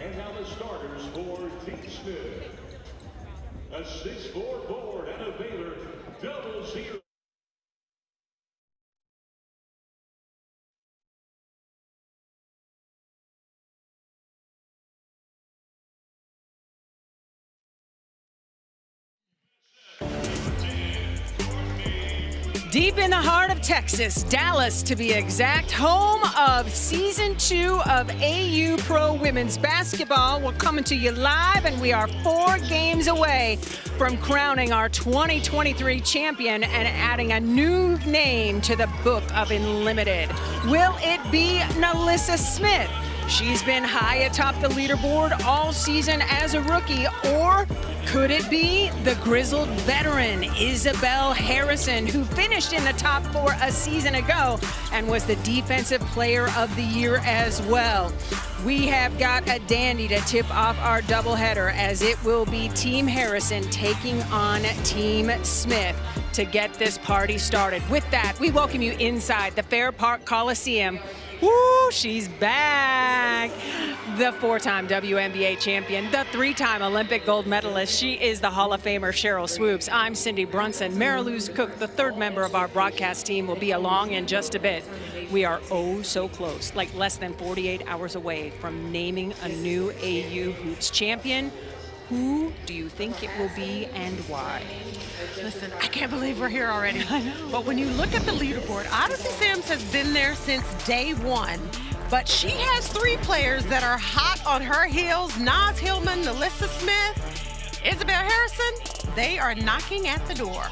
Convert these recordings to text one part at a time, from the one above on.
And now the starters for Team Smith. A 6'4" forward and a Baylor double zero. Deep in the heart of Texas, Dallas to be exact, home of Season 2 of AU Pro Women's Basketball. We're coming to you live, and we are 4 games away from crowning our 2023 champion and adding a new name to the Book of Unlimited. Will it be NaLyssa Smith? She's been high atop the leaderboard all season as a rookie, or could it be the grizzled veteran, Isabel Harrison, who finished in the top 4 a season ago and was the Defensive Player of the Year as well? We have got a dandy to tip off our doubleheader, as it will be Team Harrison taking on Team Smith to get this party started. With that, we welcome you inside the Fair Park Coliseum. Woo, she's back. The 4-time WNBA champion, the 3-time Olympic gold medalist. She is the Hall of Famer Sheryl Swoopes. I'm Cindy Brunson. Mariluz Cook, the 3rd member of our broadcast team, will be along in just a bit. We are oh so close, like less than 48 hours away from naming a new AU Hoops champion. Who do you think it will be and why? Listen, I can't believe we're here already. I know. But when you look at the leaderboard, Odyssey Sims has been there since day 1. But she has 3 players that are hot on her heels. Naz Hillman, NaLyssa Smith, Isabel Harrison. They are knocking at the door.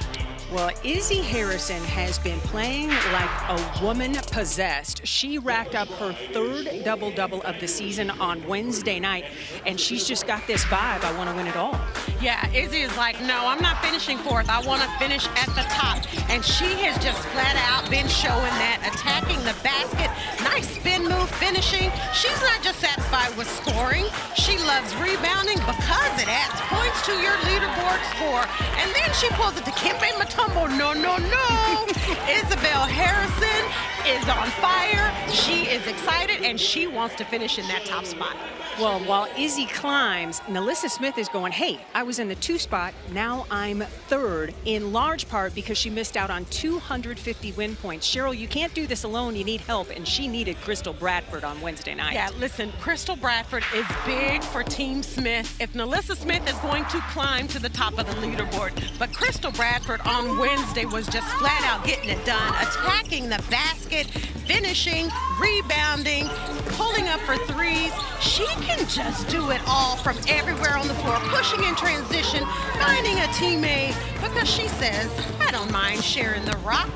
Well, Izzy Harrison has been playing like a woman possessed. She racked up her 3rd double-double of the season on Wednesday night, and she's just got this vibe, I want to win it all. Yeah, Izzy is like, no, I'm not finishing 4th. I want to finish at the top. And she has just flat out been showing that, attacking the basket, nice spin move, finishing. She's not just satisfied with scoring. She loves rebounding because it adds points to your leaderboard score. And then she pulls it to Kempe Mutombo. No, no, no. Isabel Harrison is on fire. She is excited, and she wants to finish in that top spot. Well, while Izzy climbs, NaLyssa Smith is going, hey, I was in the 2 spot, now I'm 3rd, in large part because she missed out on 250 win points. Sheryl, you can't do this alone, you need help, and she needed Crystal Bradford on Wednesday night. Yeah, listen, Crystal Bradford is big for Team Smith if NaLyssa Smith is going to climb to the top of the leaderboard. But Crystal Bradford on Wednesday was just flat out getting it done, attacking the basket, finishing, rebounding, pulling up for 3s. She can just do it all from everywhere on the floor, pushing in transition, finding a teammate, because she says, I don't mind sharing the rock.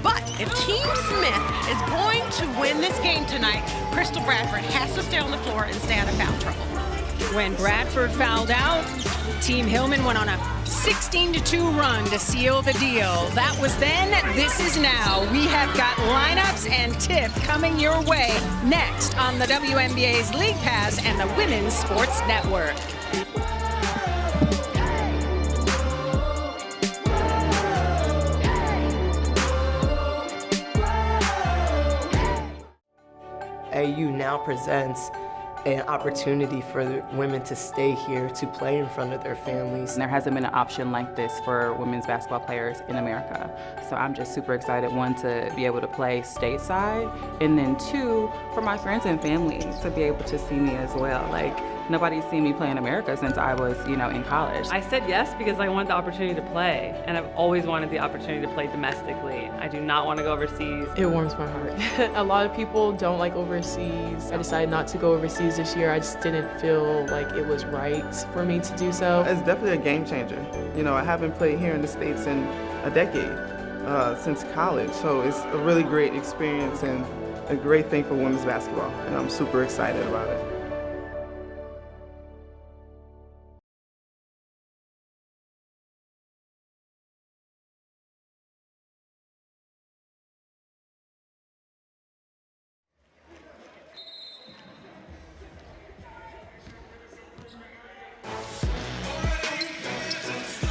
But if Team Smith is going to win this game tonight, Crystal Bradford has to stay on the floor and stay out of foul trouble. When Bradford fouled out, Team Hillman went on a 16-2 run to seal the deal. That was then, this is now. We have got lineups and tip coming your way next on the WNBA's League Pass and the Women's Sports Network. AU now presents an opportunity for women to stay here, to play in front of their families. And there hasn't been an option like this for women's basketball players in America. So I'm just super excited, 1, to be able to play stateside, and then 2, for my friends and family to be able to see me as well. Like, nobody's seen me play in America since I was, in college. I said yes because I wanted the opportunity to play, and I've always wanted the opportunity to play domestically. I do not want to go overseas. It warms my heart. A lot of people don't like overseas. I decided not to go overseas this year. I just didn't feel like it was right for me to do so. It's definitely a game changer. I haven't played here in the States in a decade, since college, so it's a really great experience and a great thing for women's basketball, and I'm super excited about it.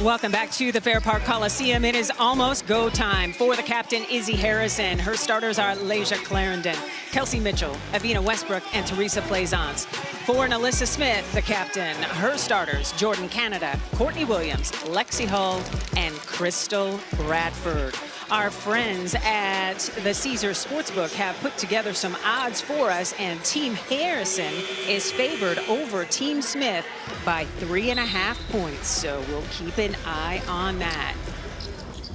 Welcome back to the Fair Park Coliseum. It is almost go time for the captain, Izzy Harrison. Her starters are Layshia Clarendon, Kelsey Mitchell, Evina Westbrook, and Teresa Plaisance. For NaLyssa Smith, the captain, her starters, Jordin Canada, Courtney Williams, Lexi Hull, and Crystal Bradford. Our friends at the Caesars Sportsbook have put together some odds for us, and Team Harrison is favored over Team Smith by 3.5 points, so we'll keep an eye on that.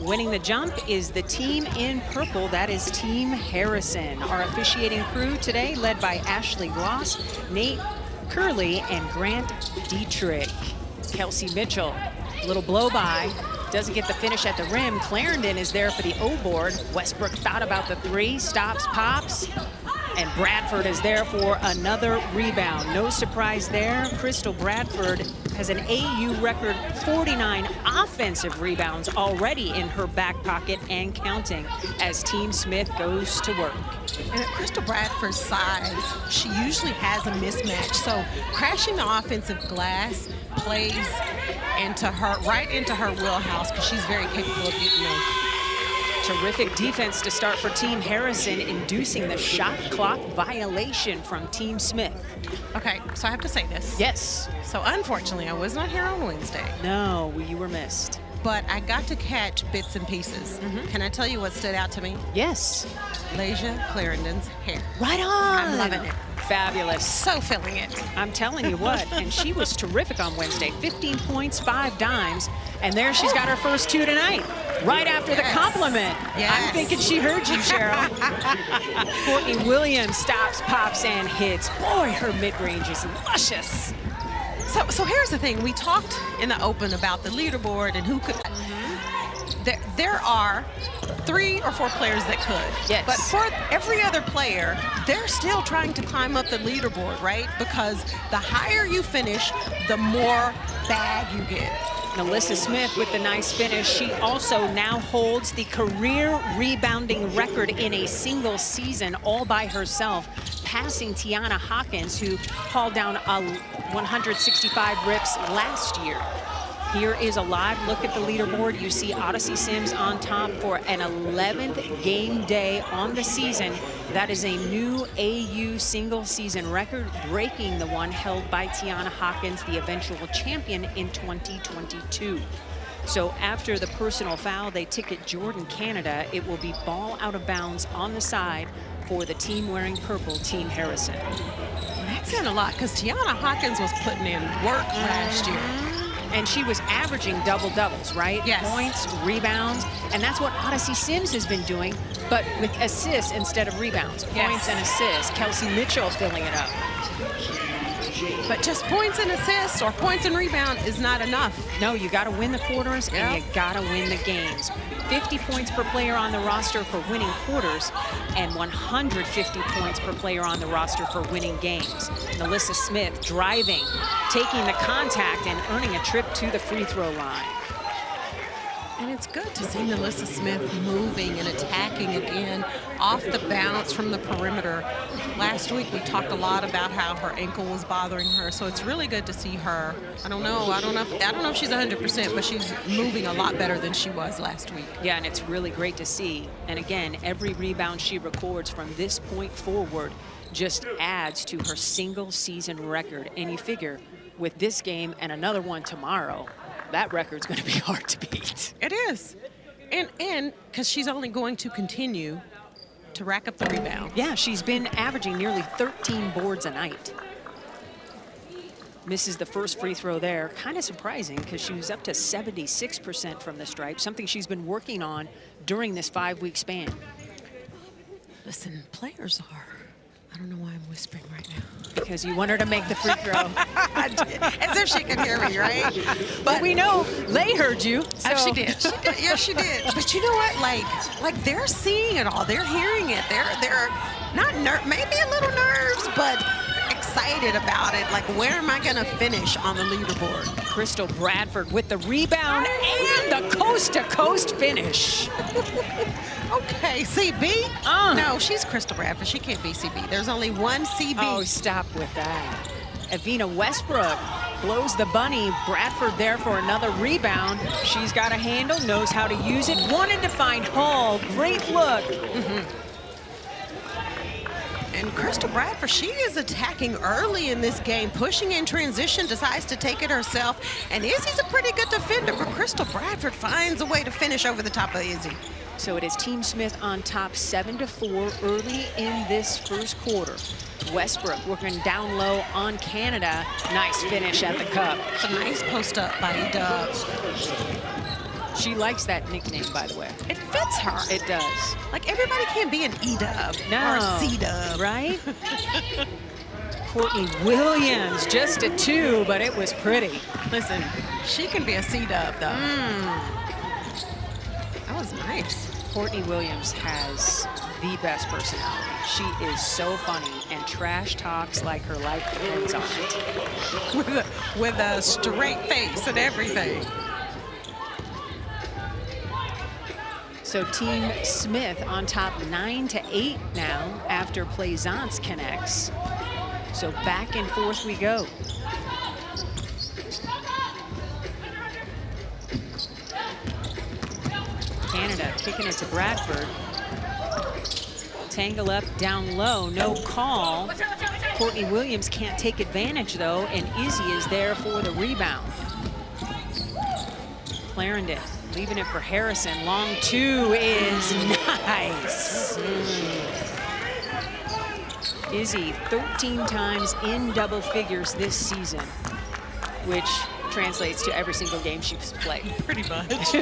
Winning the jump is the team in purple. That is Team Harrison. Our officiating crew today led by Ashley Gloss, Nate Curley, and Grant Dietrich. Kelsey Mitchell, little blow by. Doesn't get the finish at the rim. Clarendon is there for the O board. Westbrook thought about the three, stops, pops, and Bradford is there for another rebound. No surprise there. Crystal Bradford has an AU record 49 offensive rebounds already in her back pocket and counting as Team Smith goes to work. And at Crystal Bradford's size, she usually has a mismatch. So crashing the offensive glass plays into her, right into her wheelhouse, because she's very capable of getting those. Terrific defense to start for Team Harrison, inducing the shot clock violation from Team Smith. Okay, so I have to say this. Yes. So unfortunately, I was not here on Wednesday. No, you were missed. But I got to catch bits and pieces. Can I tell you what stood out to me? Yes. Layshia Clarendon's hair. Right on. I'm loving it. Fabulous. So feeling it. I'm telling you what, and she was terrific on Wednesday. 15 points, 5 dimes, and there she's got her first 2 tonight. Right after the compliment. Yes. I'm thinking she heard you, Cheryl. Courtney Williams stops, pops, and hits. Boy, her mid-range is luscious. So here's the thing. We talked in the open about the leaderboard and who could. There are 3 or 4 players that could. Yes. But for every other player, they're still trying to climb up the leaderboard, right? Because the higher you finish, the more bag you get. NaLyssa Smith with the nice finish. She also now holds the career rebounding record in a single season all by herself, passing Tiana Hawkins, who hauled down 165 rips last year. Here is a live look at the leaderboard. You see Odyssey Sims on top for an 11th game day on the season. That is a new AU single season record, breaking the one held by Tiana Hawkins, the eventual champion in 2022. So after the personal foul, they ticket Jordin Canada. It will be ball out of bounds on the side for the team wearing purple, Team Harrison. That's in a lot, because Tiana Hawkins was putting in work last year. And she was averaging double-doubles, right? Yes. Points, rebounds, and that's what Odyssey Sims has been doing, but with assists instead of rebounds. Points and assists. Kelsey Mitchell filling it up. But just points and assists or points and rebound is not enough. No, you got to win the quarters and you got to win the games. 50 points per player on the roster for winning quarters and 150 points per player on the roster for winning games. NaLyssa Smith driving, taking the contact and earning a trip to the free throw line. And it's good to see NaLyssa Smith moving and attacking again off the bounce from the perimeter. Last week we talked a lot about how her ankle was bothering her, so it's really good to see her. I don't know if she's 100%, but she's moving a lot better than she was last week. Yeah, and it's really great to see. And again, every rebound she records from this point forward just adds to her single season record. And you figure with this game and another one tomorrow, that record's going to be hard to beat. It is. And because she's only going to continue to rack up the rebound. Yeah, she's been averaging nearly 13 boards a night. Misses the first free throw there. Kind of surprising because she was up to 76% from the stripe, something she's been working on during this 5-week span. Listen, players are. I don't know why I'm whispering right now. Because you want her to make the free throw. As if she could hear me, right? But we know Lay heard you. So. Oh, she did. Yeah, she did. But you know what? Like they're seeing it all. They're hearing it. They're not maybe a little nerves, but excited about it. Like, where am I going to finish on the leaderboard? Crystal Bradford with the rebound and the coast-to-coast finish. Okay, CB? No, she's Crystal Bradford. She can't be CB. There's only one CB. Oh, stop with that. Evina Westbrook blows the bunny. Bradford there for another rebound. She's got a handle, knows how to use it. Wanted to find Hall. Great look. And Crystal Bradford, she is attacking early in this game, pushing in transition, decides to take it herself. And Izzy's a pretty good defender, but Crystal Bradford finds a way to finish over the top of Izzy. So it is Team Smith on top 7-4 early in this first quarter. Westbrook working down low on Canada. Nice finish at the cup. It's a nice post up by Dub. She likes that nickname, by the way. It fits her. It does. Like, everybody can't be an E-Dub No. or a C-Dub. Right? Courtney Williams, just a 2, but it was pretty. Listen, she can be a C-Dub, though. That was nice. Courtney Williams has the best personality. She is so funny and trash talks like her life depends on it. With a straight face and everything. So Team Smith on top 9-8 now after Plaisance connects. So back and forth we go. Canada kicking it to Bradford. Tangle up down low, no call. Courtney Williams can't take advantage though, and Izzy is there for the rebound. Clarendon leaving it for Harrison. Long 2 is nice. Izzy 13 times in double figures this season, which translates to every single game she's played. Pretty much.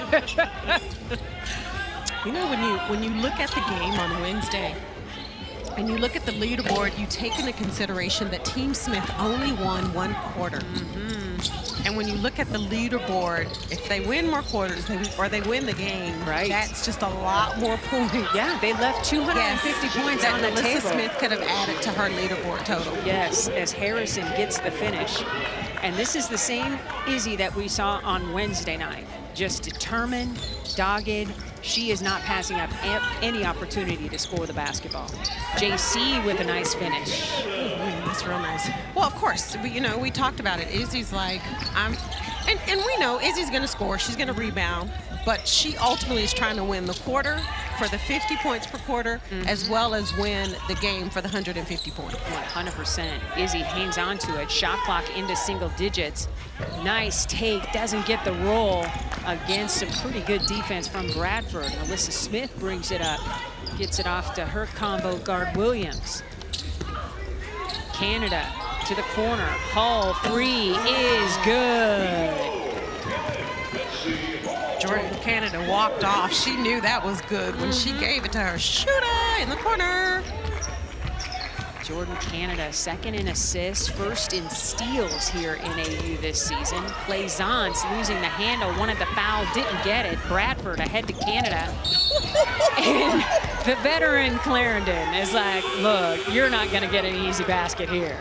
You know, when you look at the game on Wednesday and you look at the leaderboard, you take into consideration that Team Smith only won 1 quarter. And when you look at the leaderboard, if they win more quarters or they win the game, right, that's just a lot more points. Yeah, they left 250 points on the table. Smith could have added to her leaderboard total. Yes, as Harrison gets the finish. And this is the same Izzy that we saw on Wednesday night. Just determined, dogged. She is not passing up any opportunity to score the basketball. JC with a nice finish. That's real nice. Well, of course, we talked about it. Izzy's like, and we know Izzy's going to score. She's going to rebound. But she ultimately is trying to win the quarter for the 50 points per quarter, as well as win the game for the 150 points. 100%. Izzy hangs on to it. Shot clock into single digits. Nice take. Doesn't get the roll against some pretty good defense from Bradford. Alyssa Smith brings it up. Gets it off to her combo guard, Williams. Canada to the corner. Hall 3 is good. Jordan Canada walked off. She knew that was good when she gave it to her shooter in the corner. Jordan Canada, second in assists, first in steals here in AU this season. Plaisance losing the handle, wanted the foul, didn't get it. Bradford ahead to Canada. And the veteran Clarendon is like, look, you're not gonna get an easy basket here.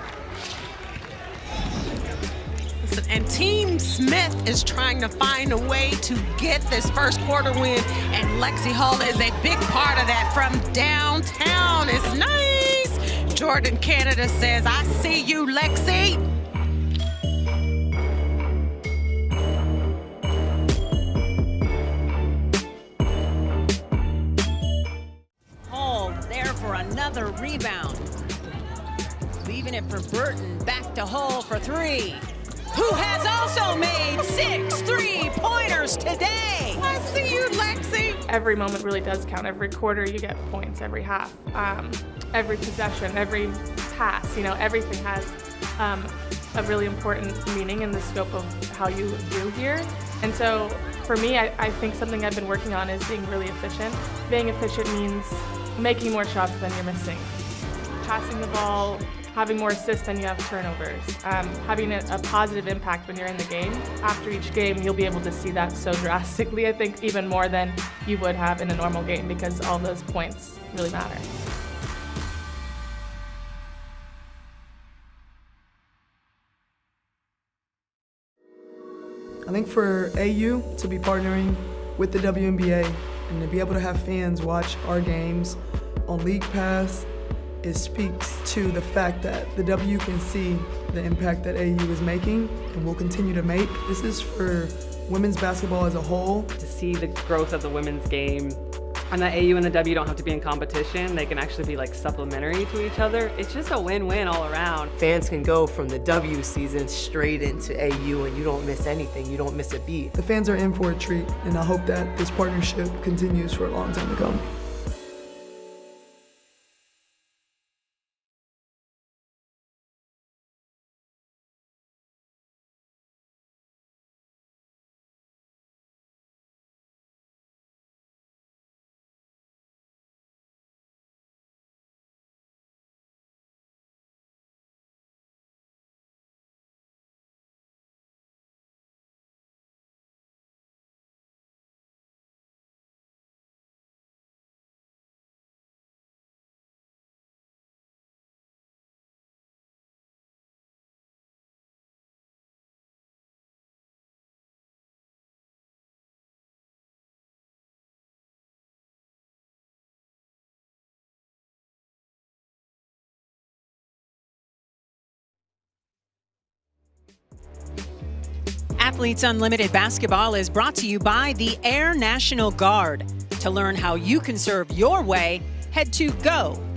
And Team Smith is trying to find a way to get this first quarter win, and Lexi Hall is a big part of that from downtown. It's nice. Jordan Canada says, I see you, Lexi. Hall there for another rebound. Leaving it for Burton, back to Hall for 3. Who has also made 6 3-pointers today. I see you, Lexi. Every moment really does count. Every quarter you get points, every half, every possession, every pass, everything has a really important meaning in the scope of how you do here. And so for me, I think something I've been working on is being really efficient. Being efficient means making more shots than you're missing, passing the ball, having more assists than you have turnovers, having a positive impact when you're in the game. After each game, you'll be able to see that so drastically, I think even more than you would have in a normal game, because all those points really matter. I think for AU to be partnering with the WNBA and to be able to have fans watch our games on League Pass, it speaks to the fact that the W can see the impact that AU is making and will continue to make. This is for women's basketball as a whole. To see the growth of the women's game, and that AU and the W don't have to be in competition, they can actually be like supplementary to each other. It's just a win-win all around. Fans can go from the W season straight into AU and you don't miss anything, you don't miss a beat. The fans are in for a treat, and I hope that this partnership continues for a long time to come. Athletes Unlimited Basketball is brought to you by the Air National Guard. To learn how you can serve your way, head to goang.com.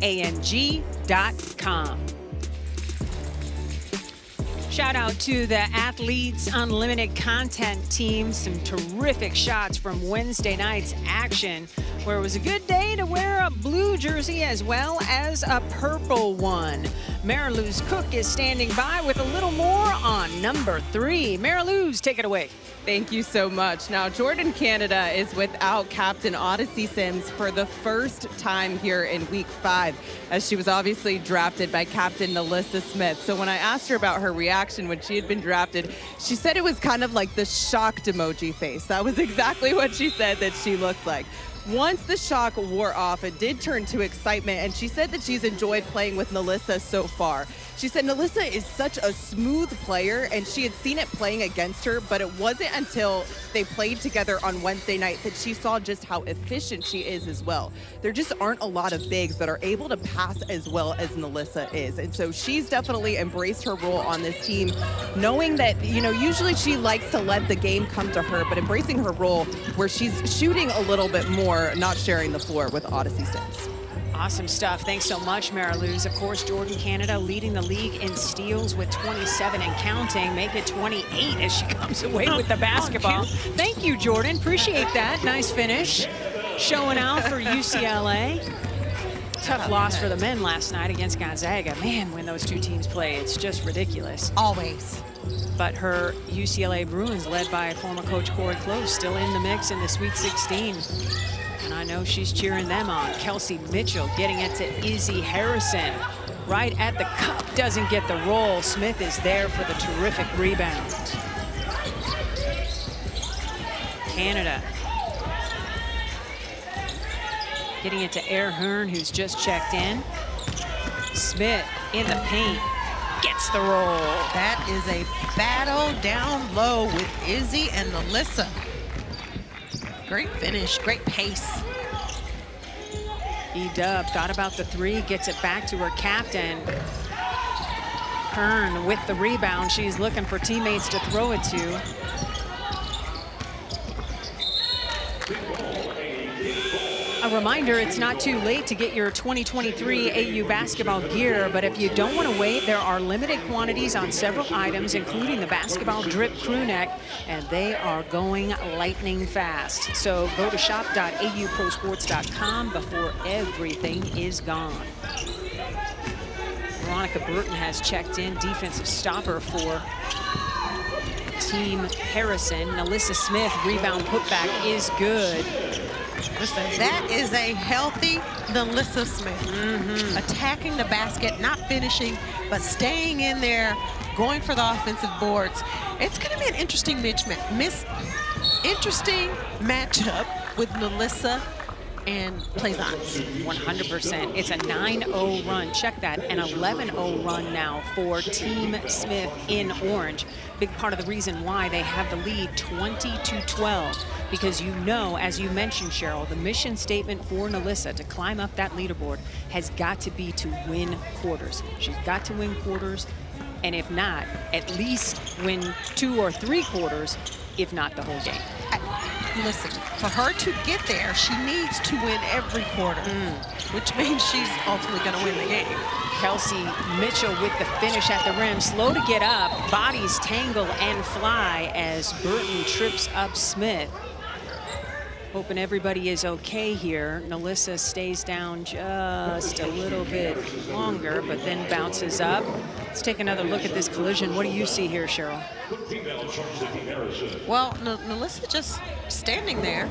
Shout out to the Athletes Unlimited content team. Some terrific shots from Wednesday night's action, where it was a good day to wear a blue jersey as well as a purple one. Mariluz Cook is standing by with a little more on number 3. Mariluz, take it away. Thank you so much. Now, Jordan Canada is without captain Odyssey Sims for the first time here in week 5, as she was obviously drafted by captain NaLyssa Smith. So when I asked her about her reaction when she had been drafted, she said it was kind of like the shocked emoji face. That was exactly what she said that she looked like. Once the shock wore off, it did turn to excitement, and she said that she's enjoyed playing with NaLyssa so far. She said NaLyssa is such a smooth player, and she had seen it playing against her, but it wasn't until they played together on Wednesday night that she saw just how efficient she is as well. There just aren't a lot of bigs that are able to pass as well as NaLyssa is, and so she's definitely embraced her role on this team, knowing that, you know, usually she likes to let the game come to her, but embracing her role where she's shooting a little bit more, not sharing the floor with Odyssey Sims. Awesome stuff. Thanks so much, Mariluz. Of course, Jordan Canada leading the league in steals with 27 and counting. Make it 28 as she comes away with the basketball. Thank you, Jordan. Appreciate that. Nice finish. Showing out for UCLA. Tough loss for the men last night against Gonzaga. Man, when those two teams play, it's just ridiculous. Always. But her UCLA Bruins, led by former coach Corey Close, still in the mix in the Sweet 16. And I know she's cheering them on. Kelsey Mitchell getting it to Izzy Harrison. Right at the cup, doesn't get the roll. Smith is there for the terrific rebound. Canada getting it to Air Hearn, who's just checked in. Smith in the paint, gets the roll. That is a battle down low with Izzy and NaLyssa. Great finish, great pace. E-Dub thought about the 3, gets it back to her captain. Hearn with the rebound. She's looking for teammates to throw it to. A reminder, it's not too late to get your 2023 AU basketball gear, but if you don't want to wait, there are limited quantities on several items, including the basketball drip crew neck, and they are going lightning fast. So go to shop.auprosports.com before everything is gone. Veronica Burton has checked in, defensive stopper for Team Harrison. NaLyssa Smith, rebound putback is good. Listen, that is a healthy NaLyssa Smith. Attacking the basket, not finishing, but staying in there, going for the offensive boards. It's going to be an interesting matchup with NaLyssa and Plaisance. 100%. It's a 9-0 run. Check that. An 11-0 run now for Team Smith in orange. Big part of the reason why they have the lead 20-12, because you know, as you mentioned, Cheryl, the mission statement for NaLyssa to climb up that leaderboard has got to be to win quarters. She's got to win quarters. and if not, at least win 2 or 3 quarters, if not the whole game. Listen, for her to get there, she needs to win every quarter, which means she's ultimately going to win the game. Kelsey Mitchell with the finish at the rim. Slow to get up, bodies tangle and fly as Burton trips up Smith. Hoping everybody is okay here. NaLyssa stays down just a little bit longer, but then bounces up. Let's take another look at this collision. What do you see here, Cheryl? Well, NaLyssa just standing there.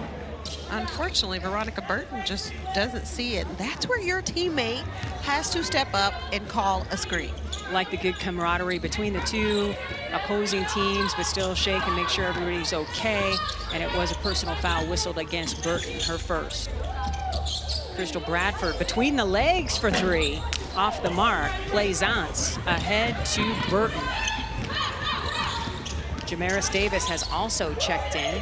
Unfortunately, Veronica Burton just doesn't see it. That's where your teammate has to step up and call a screen. Like the good camaraderie between the two opposing teams, but still shake and make sure everybody's okay. And it was a personal foul whistled against Burton, her first. Crystal Bradford between the legs for 3. Off the mark. Plaisance ahead to Burton. Jamaris Davis has also checked in.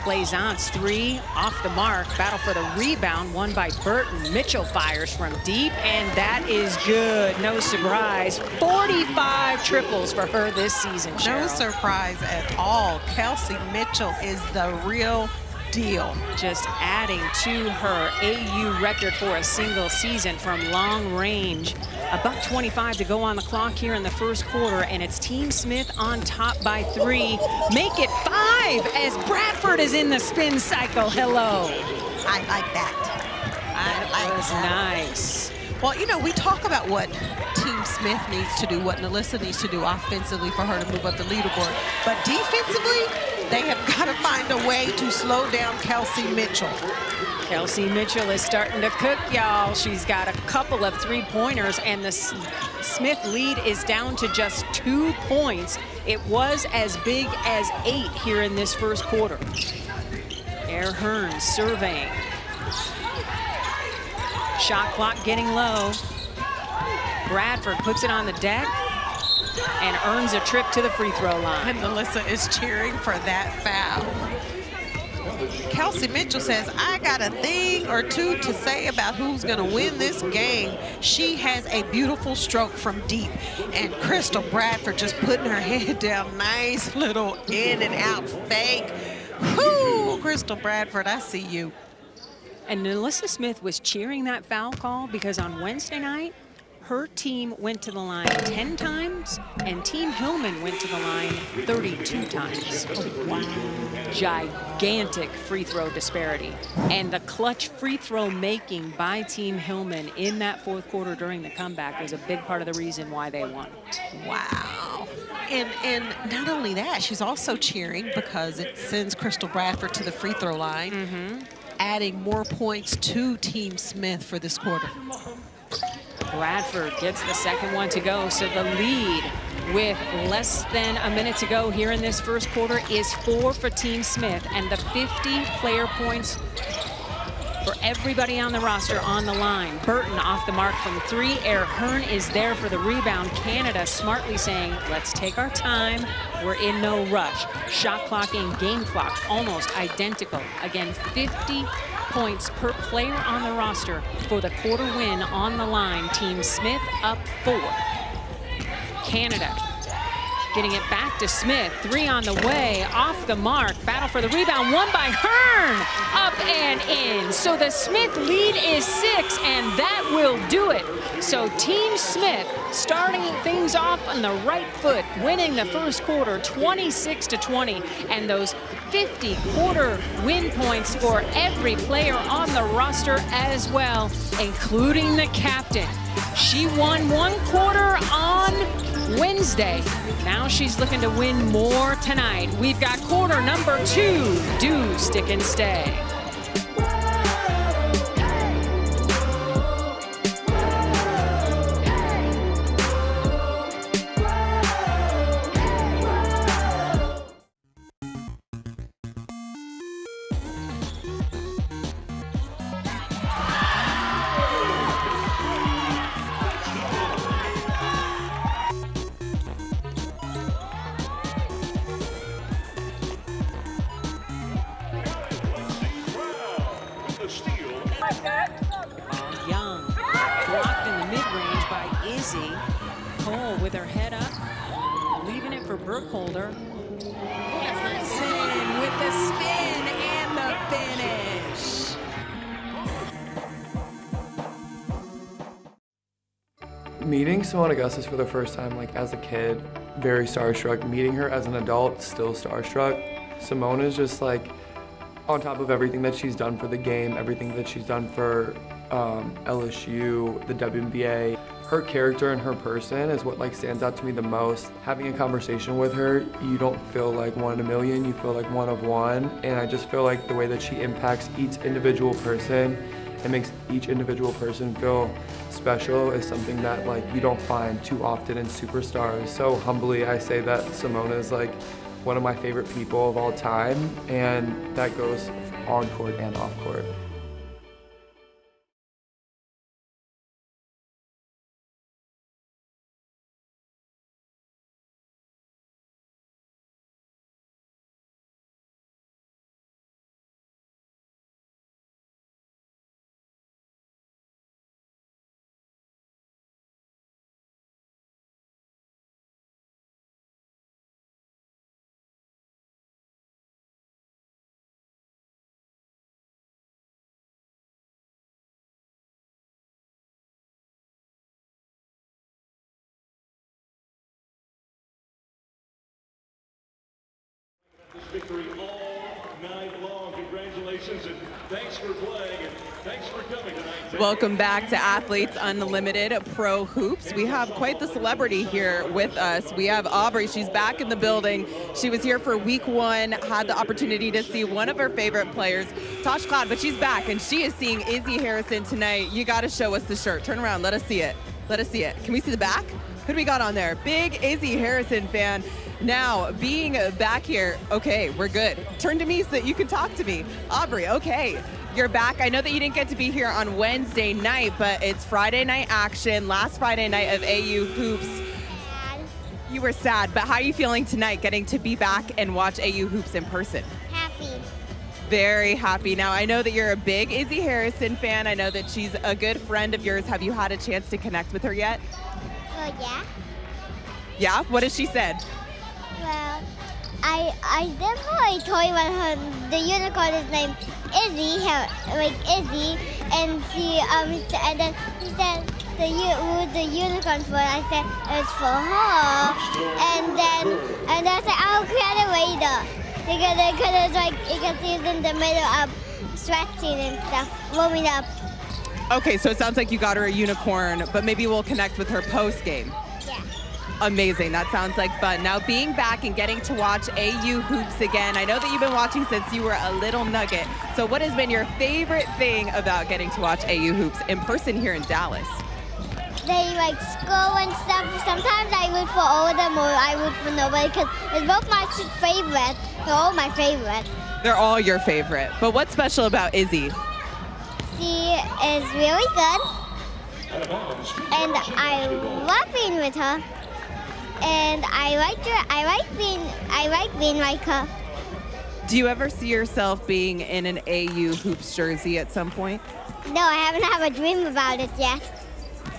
Plaisance 3 off the mark. Battle for the rebound, won by Burton. Mitchell fires from deep, and that is good. No surprise. 45 triples for her this season, Cheryl. No surprise at all. Kelsey Mitchell is the real deal. Just adding to her AU record for a single season from long range. $1:25 to go on the clock here in the first quarter, and it's Team Smith on top by 3. Make it 5 as Bradford is in the spin cycle. Hello. I like that. That was nice. Well, you know, we talk about what Team Smith needs to do, what NaLyssa needs to do offensively for her to move up the leaderboard. But defensively, they have got to find a way to slow down Kelsey Mitchell. Kelsey Mitchell is starting to cook, y'all. She's got a couple of 3-pointers, and the Smith lead is down to just 2 points. It was as big as 8 here in this first quarter. Air Hearn surveying. Shot clock getting low. Bradford puts it on the deck and earns a trip to the free throw line. And NaLyssa is cheering for that foul. Kelsey Mitchell says, I got a thing or two to say about who's going to win this game. She has a beautiful stroke from deep. And Crystal Bradford just putting her head down. Nice little in and out fake. Whoo, Crystal Bradford, I see you. And NaLyssa Smith was cheering that foul call because on Wednesday night, her team went to the line 10 times, and Team Hillman went to the line 32 times. Oh, wow. Gigantic free throw disparity. And the clutch free throw making by Team Hillman in that fourth quarter during the comeback was a big part of the reason why they won. Wow. And not only that, she's also cheering because it sends Crystal Bradford to the free throw line, adding more points to Team Smith for this quarter. Bradford gets the second one to go, so the lead with less than a minute to go here in this first quarter is 4 for Team Smith, and the 50 player points for everybody on the roster on the line. Burton off the mark from 3. Air Hearn is there for the rebound. Canada smartly saying, let's take our time. We're in no rush. Shot clock and game clock almost identical. Again, 50 points per player on the roster for the quarter win on the line. Team Smith up 4. Canada getting it back to Smith. 3 on the way, off the mark. Battle for the rebound, won by Hearn. Up and in. So the Smith lead is 6, and that will do it. So Team Smith starting things off on the right foot, winning the first quarter 26-20, and those 50 quarter win points for every player on the roster as well, including the captain. She won 1 quarter on Wednesday. Now she's looking to win more tonight. We've got quarter number 2. Do stick and stay. Young blocked in the mid-range by Izzy. Cole with her head up, Brooke Holder. Sin with the spin and the finish. Meeting Seimone Augustus for the first time, like as a kid, very starstruck. Meeting her as an adult, still starstruck. Seimone is just like on top of everything that she's done for the game, everything that she's done for LSU, the WNBA. Her character and her person is what like stands out to me the most. Having a conversation with her, you don't feel like one in a million, you feel like one of one. And I just feel like the way that she impacts each individual person and makes each individual person feel special is something that like you don't find too often in superstars. So humbly, I say that Seimone is like one of my favorite people of all time, and that goes on court and off court. Victory all night long. Congratulations and thanks for playing and thanks for coming tonight. Welcome back to Athletes Unlimited Pro Hoops. We have quite the celebrity here with us. We have Aubrey. She's back in the building. She was here for week 1, had the opportunity to see one of her favorite players, Tosh Cloud, but she's back and she is seeing Izzy Harrison tonight. You got to show us the shirt. Turn around. Let us see it. Let us see it. Can we see the back? Who do we got on there? Big Izzy Harrison fan. Now, being back here, okay, we're good. Turn to me so that you can talk to me. Aubrey, okay, you're back. I know that you didn't get to be here on Wednesday night, but it's Friday night action, last Friday night of AU Hoops. You were sad, but how are you feeling tonight getting to be back and watch AU Hoops in person? Happy. Very happy. Now, I know that you're a big Izzy Harrison fan. I know that she's a good friend of yours. Have you had a chance to connect with her yet? Well, yeah. Yeah? What has she said? Well, I definitely told you about her. The unicorn is named Izzy, Izzy, and and then he said the unicorn for. I said it's for her, and then I said I'll create it later because it's like you can see it's in the middle of stretching and stuff, warming up. Okay, so it sounds like you got her a unicorn, but maybe we'll connect with her post game. Yeah. Amazing. That sounds like fun. Now, being back and getting to watch AU Hoops again, I know that you've been watching since you were a little nugget. So what has been your favorite thing about getting to watch AU Hoops in person here in Dallas? They like school and stuff. Sometimes I root for all of them or I root for nobody because it's both my favorite. They're all my favorite. They're all your favorite. But what's special about Izzy? She is really good. And I love being with her. And I like being like her. Do you ever see yourself being in an AU Hoops jersey at some point? No, I haven't had a dream about it yet.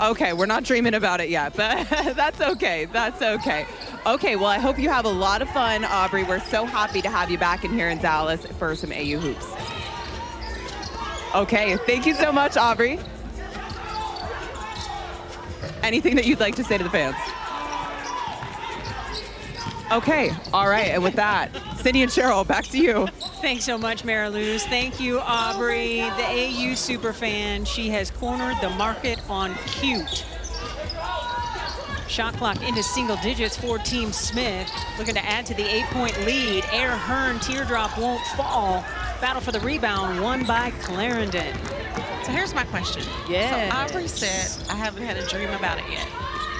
Okay, we're not dreaming about it yet, but that's okay. That's okay. Okay, well, I hope you have a lot of fun, Aubrey. We're so happy to have you back in here in Dallas for some AU Hoops. Okay, thank you so much, Aubrey. Anything that you'd like to say to the fans? Okay, all right, and with that, Cindy and Cheryl, back to you. Thanks so much, Mariluz. Thank you, Aubrey, the AU superfan. She has cornered the market on cute. Shot clock into single digits for Team Smith, looking to add to the 8-point lead. Air Hearn, teardrop won't fall. Battle for the rebound, won by Clarendon. So here's my question. Yes. So Aubrey said, I haven't had a dream about it yet.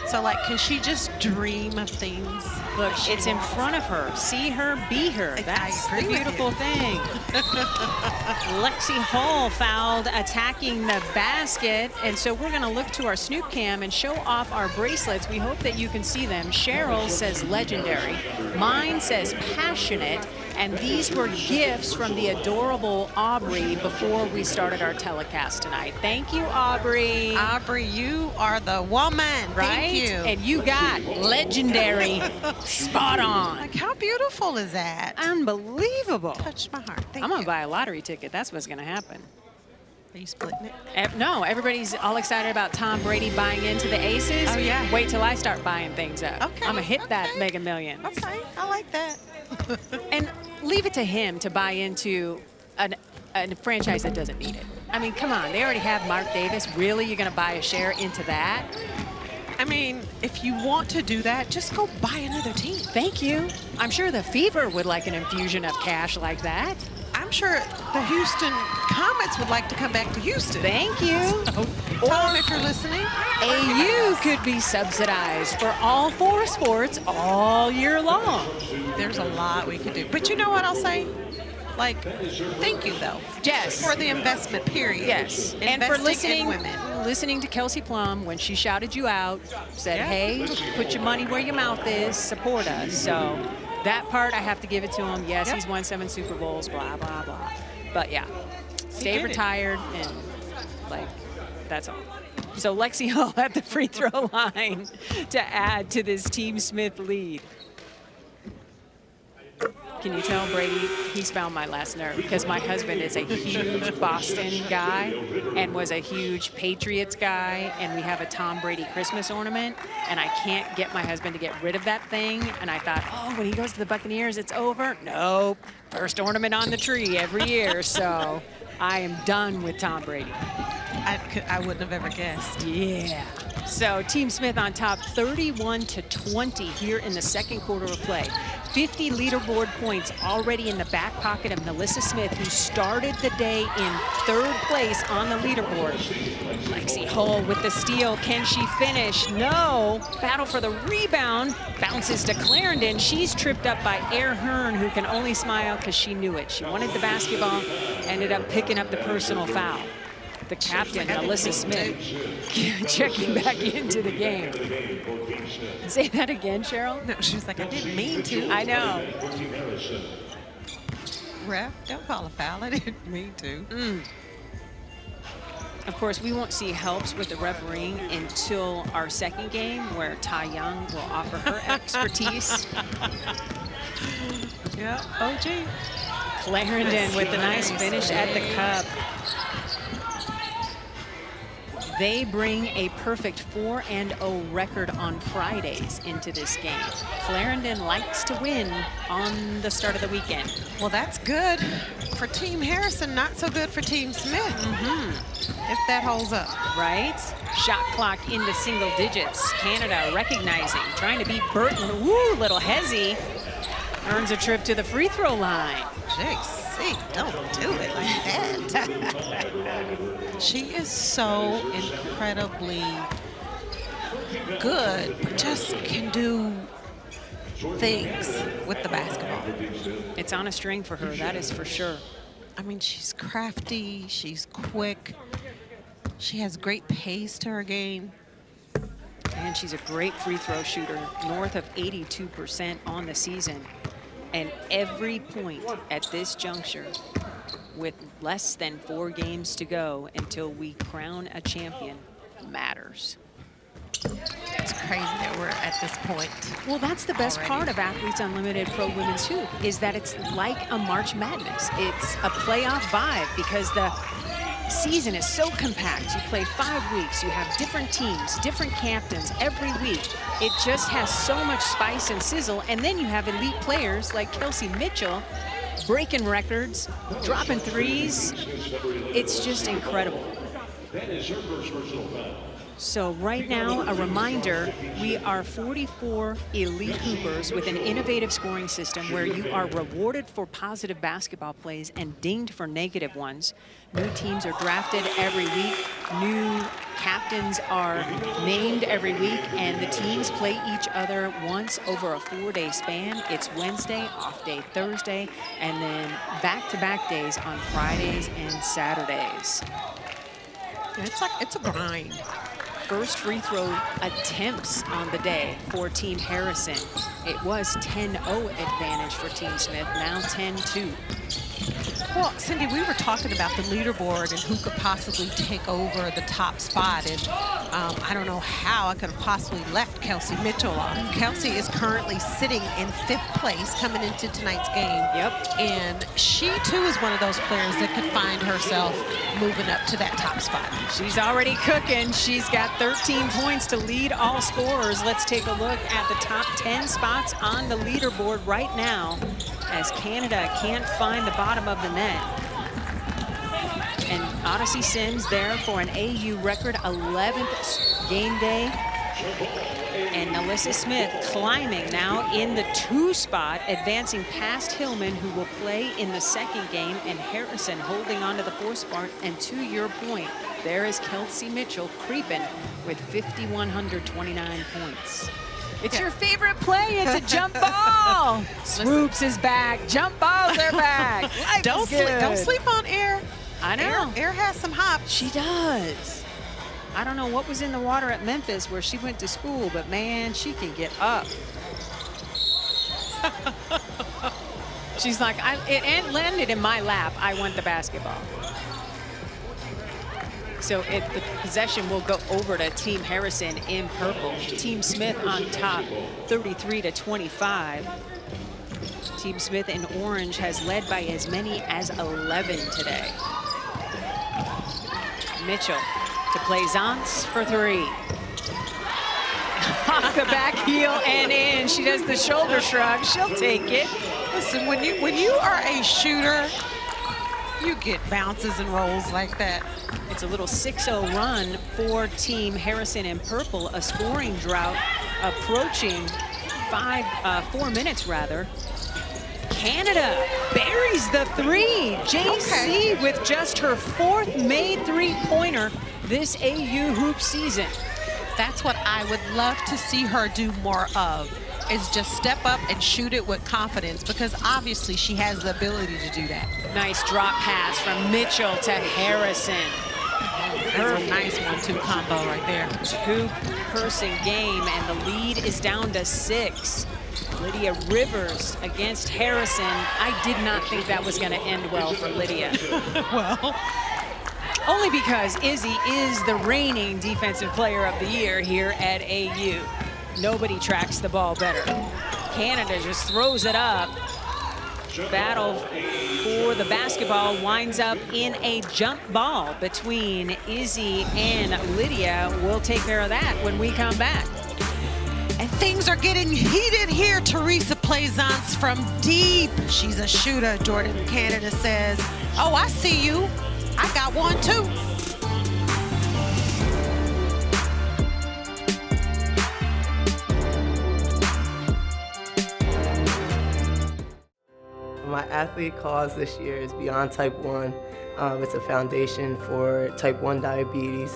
So like, can she just dream of things? Look, it's in front of her. See her, be her. That's the beautiful thing. Lexi Hall fouled attacking the basket. And so we're going to look to our Snoop Cam and show off our bracelets. We hope that you can see them. Cheryl says legendary. Mine says passionate. And these were gifts from the adorable Aubrey before we started our telecast tonight. Thank you, Aubrey. Aubrey, you are the woman. Right? Thank you. And you got legendary spot on. Like, how beautiful is that? Unbelievable. Touched my heart. Thank I'm you. going to buy a lottery ticket. That's what's going to happen. Are you splitting it? No, everybody's all excited about Tom Brady buying into the Aces. Oh, yeah. Wait till I start buying things up. Okay. I'm going to hit that Mega Millions. Okay, I like that. And leave it to him to buy into a franchise that doesn't need it. I mean, come on. They already have Mark Davis. Really? You're going to buy a share into that? I mean, if you want to do that, just go buy another team. Thank you. I'm sure the Fever would like an infusion of cash like that. I'm sure the Houston Comets would like to come back to Houston. Thank you. Tom, if you're listening, AU could be subsidized for all 4 sports all year long. there's a lot we could do. But you know what I'll say? Like, thank you, though. Yes. For the investment, period. Yes. And for Investing in listening to Kelsey Plum when she shouted you out, said, hey, put your money where your mouth is, support us. So that part, I have to give it to him. Yes, he's won 7 Super Bowls, blah, blah, blah. But yeah, stay retired and, like, that's all. So Lexi Hull at the free throw line to add to this Team Smith lead. Can you tell Brady he's found my last nerve? Because my husband is a huge Boston guy and was a huge Patriots guy, and we have a Tom Brady Christmas ornament, and I can't get my husband to get rid of that thing. And I thought, oh, when he goes to the Buccaneers, it's over. Nope, first ornament on the tree every year. So I am done with Tom Brady. I wouldn't have ever guessed. Yeah. So Team Smith on top 31-20 here in the second quarter of play. 50 leaderboard points already in the back pocket of Melissa Smith, who started the day in 3rd place on the leaderboard. Lexi Hull with the steal. Can she finish? No. Battle for the rebound. Bounces to Clarendon. She's tripped up by Air Hearn, who can only smile because she knew it. She wanted the basketball, ended up picking up the personal foul. The captain, Melissa Smith, checking back into the game. Say that again, Cheryl? No, she was like, I didn't mean to. I know. Ref, don't call a foul. I didn't mean to. Of course, we won't see helps with the refereeing until our second game, where Ty Young will offer her expertise. Yeah, OG. Clarendon with the nice finish at the cup. They bring a perfect 4-0 record on Fridays into this game. Clarendon likes to win on the start of the weekend. Well, that's good for Team Harrison, not so good for Team Smith. If that holds up. Right? Shot clock into single digits. Canada recognizing, trying to beat Burton. Woo, little hezzy. Earns a trip to the free throw line. JC, don't do it like that. She is so incredibly good, but just can do things with the basketball. It's on a string for her, that is for sure. I mean, she's crafty, she's quick, she has great pace to her game. And she's a great free throw shooter, north of 82% on the season. And every point at this juncture, with less than 4 games to go until we crown a champion, matters. It's crazy that we're at this point. Well, that's the best part of Athletes Unlimited Pro Women's Hoop, is that it's like a March Madness. It's a playoff vibe because the season is so compact. You play 5 weeks, you have different teams, different captains every week. It just has so much spice and sizzle, and then you have elite players like Kelsey Mitchell breaking records, dropping threes. It's just incredible. That is her first personal foul. So right now, a reminder, we are 44 elite hoopers with an innovative scoring system where you are rewarded for positive basketball plays and dinged for negative ones. New teams are drafted every week. New captains are named every week, and the teams play each other once over a 4-day span. It's Wednesday, off day Thursday, and then back-to-back days on Fridays and Saturdays. It's like, it's a grind first free throw attempts on the day for Team Harrison. It was 10-0 advantage for Team Smith, now 10-2. Well, Cindy, we were talking about the leaderboard and who could possibly take over the top spot. And I don't know how I could have possibly left Kelsey Mitchell off. Kelsey is currently sitting in 5th place coming into tonight's game. Yep. And she, too, is one of those players that could find herself moving up to that top spot. She's already cooking. She's got 13 points to lead all scorers. Let's take a look at the top 10 spots on the leaderboard right now, as Canada can't find the bottom of the net. And Odyssey Sims there for an AU record 11th game day. And Nalissa Smith climbing now in the 2 spot, advancing past Hillman, who will play in the 2nd game, and Harrison holding on to the 4th spot. And to your point, there is Kelsey Mitchell creeping with 5,129 points. It's your favorite play. It's a jump ball. Swoops is back. Jump balls are back. Don't sleep on Air. I know. Air has some hops. She does. I don't know what was in the water at Memphis where she went to school, but man, she can get up. She's like, it landed in my lap. I want the basketball. So the possession will go over to Team Harrison in purple. Team Smith on top, 33-25. Team Smith in orange has led by as many as 11 today. Mitchell to Plaisance for 3. Off the back heel and in. She does the shoulder shrug. She'll take it. Listen, when you are a shooter, you get bounces and rolls like that. It's a little 6-0 run for Team Harrison in purple, a scoring drought approaching 4 minutes rather. Canada buries the 3. JC with just her 4th made 3-pointer this AU hoop season. That's what I would love to see her do more of, is just step up and shoot it with confidence, because obviously she has the ability to do that. Nice drop pass from Mitchell to Harrison. That's a nice 1-2 combo right there. 2-person game, and the lead is down to 6. Lydia Rivers against Harrison. I did not think that was going to end well for Lydia. Well, only because Izzy is the reigning Defensive Player of the Year here at AU. Nobody tracks the ball better. Canada just throws it up. Battle for the basketball winds up in a jump ball between Izzy and Lydia. We'll take care of that when we come back. And things are getting heated here. Teresa Plaisance from deep. She's a shooter, Jordan Canada says. Oh, I see you. I got one too. My athlete cause this year is Beyond Type 1. It's a foundation for type 1 diabetes,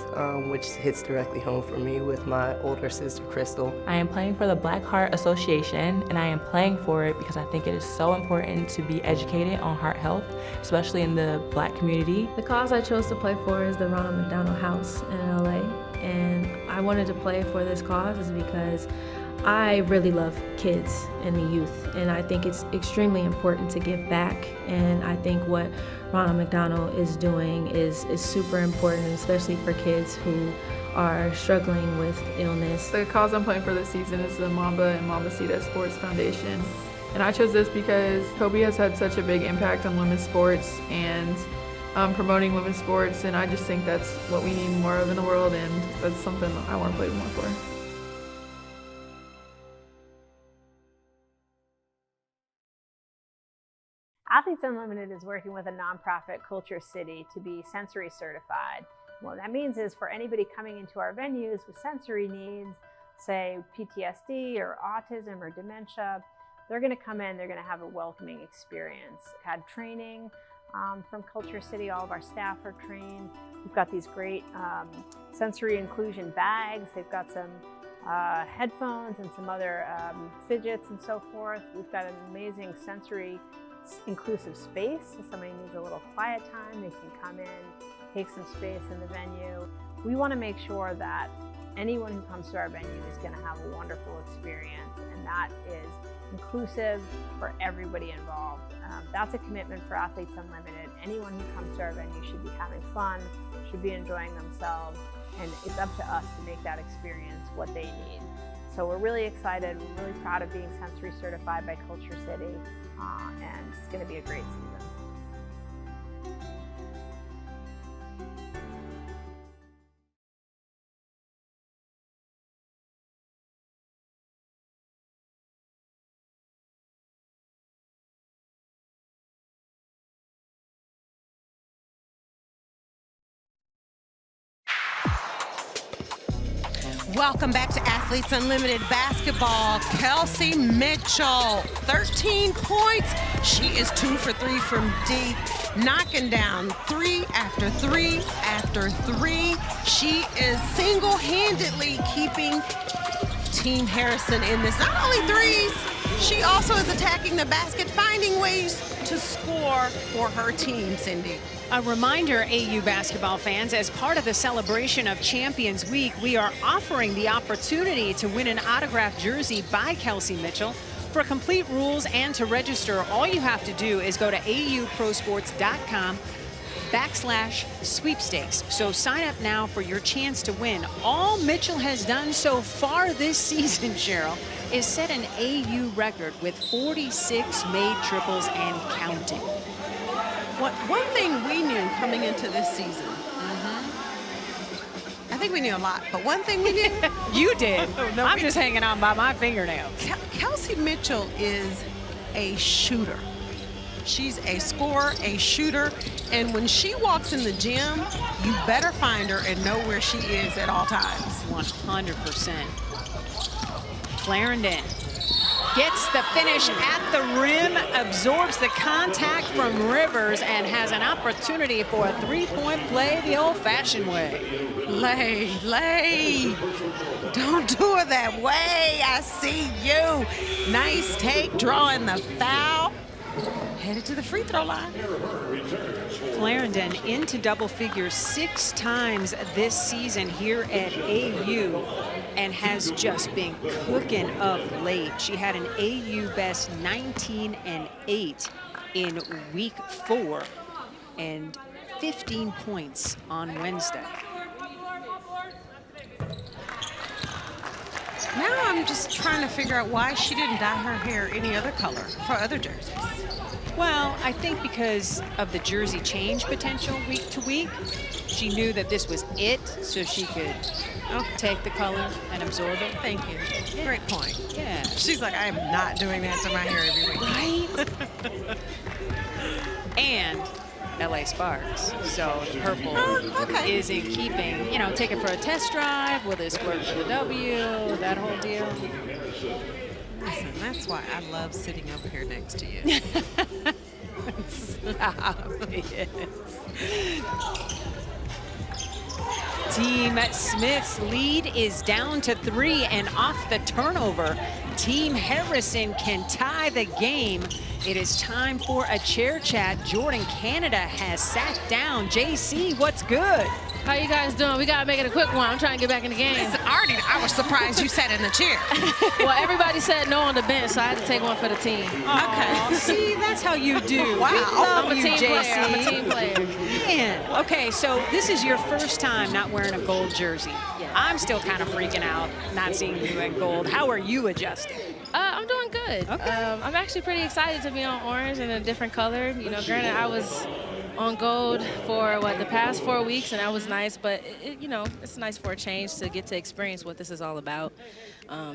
which hits directly home for me with my older sister, Crystal. I am playing for the Black Heart Association, and I am playing for it because I think it is so important to be educated on heart health, especially in the Black community. The cause I chose to play for is the Ronald McDonald House in LA, and I wanted to play for this cause is because I really love kids and the youth, and I think it's extremely important to give back, and I think what Ronald McDonald is doing is super important, especially for kids who are struggling with illness. The cause I'm playing for this season is the Mamba and Mambacita Sports Foundation, and I chose this because Kobe has had such a big impact on women's sports and promoting women's sports, and I just think that's what we need more of in the world, and that's something I want to play more for. Athletes Unlimited is working with a nonprofit, Culture City, to be sensory certified. What that means is for anybody coming into our venues with sensory needs, say PTSD or autism or dementia, they're going to come in, they're going to have a welcoming experience. Had training from Culture City, all of our staff are trained. We've got these great sensory inclusion bags. They've got some headphones and some other fidgets and so forth. We've got an amazing sensory inclusive space. If somebody needs a little quiet time, they can come in, take some space in the venue. We want to make sure that anyone who comes to our venue is going to have a wonderful experience, and that is inclusive for everybody involved. That's a commitment for Athletes Unlimited. Anyone who comes to our venue should be having fun, should be enjoying themselves, and it's up to us to make that experience what they need. So we're really excited. We're really proud of being sensory certified by Culture City, and it's going to be a great season. Welcome back to Athletes Unlimited Basketball. Kelsey Mitchell, 13 points. She is 2 for 3 from deep, knocking down 3 after 3 after 3. She is single-handedly keeping Team Harrison in this. Not only threes, she also is attacking the basket, finding ways to score for her team, Cindy. A reminder, AU basketball fans, as part of the celebration of Champions Week, we are offering the opportunity to win an autographed jersey by Kelsey Mitchell. For complete rules and to register, all you have to do is go to auprosports.com/sweepstakes. So sign up now for your chance to win. All Mitchell has done so far this season, Cheryl, is set an AU record with 46 made triples and counting. One thing we knew coming into this season, I think we knew a lot, but one thing we knew. You did. I'm just hanging on by my fingernails. Kelsey Mitchell is a shooter. She's a scorer, a shooter, and when she walks in the gym, you better find her and know where she is at all times. 100%. Clarendon gets the finish at the rim, absorbs the contact from Rivers, and has an opportunity for a three-point play the old-fashioned way. Lay. Don't do it that way. I see you. Nice take, drawing the foul. Headed to the free throw line. Clarendon into double figures 6 times this season here at AU and has just been cooking of late. She had an AU best 19-8 in week 4 and 15 points on Wednesday. Now I'm just trying to figure out why she didn't dye her hair any other color for other jerseys. Well, I think because of the jersey change potential week to week, she knew that this was it, so she could take the color and absorb it. Thank you. Yeah. Great point. Yeah. She's like, I am not doing that to my hair every week. Right? And LA Sparks. So the purple is in keeping, you know, take it for a test drive. Will this work for the W? That whole deal. Listen, that's why I love sitting over here next to you. Stop it. Team Smith's lead is down to 3, and off the turnover, Team Harrison can tie the game. It is time for a chair chat. Jordan Canada has sat down. JC, what's good? How you guys doing? We gotta make it a quick one. I'm trying to get back in the game. Listen, I was surprised you sat in the chair. Well, everybody said no on the bench, so I had to take one for the team. Okay. See, that's how you do. Wow. I'm a team player. I'm a team player. Man. Okay, so this is your first time not wearing a gold jersey. Yeah. I'm still kind of freaking out not seeing you in gold. How are you adjusting? I'm doing good. Okay. I'm actually pretty excited to be on orange and a different color. You know, granted, I was on gold for the past 4 weeks, and that was nice, but you know, it's nice for a change to get to experience what this is all about,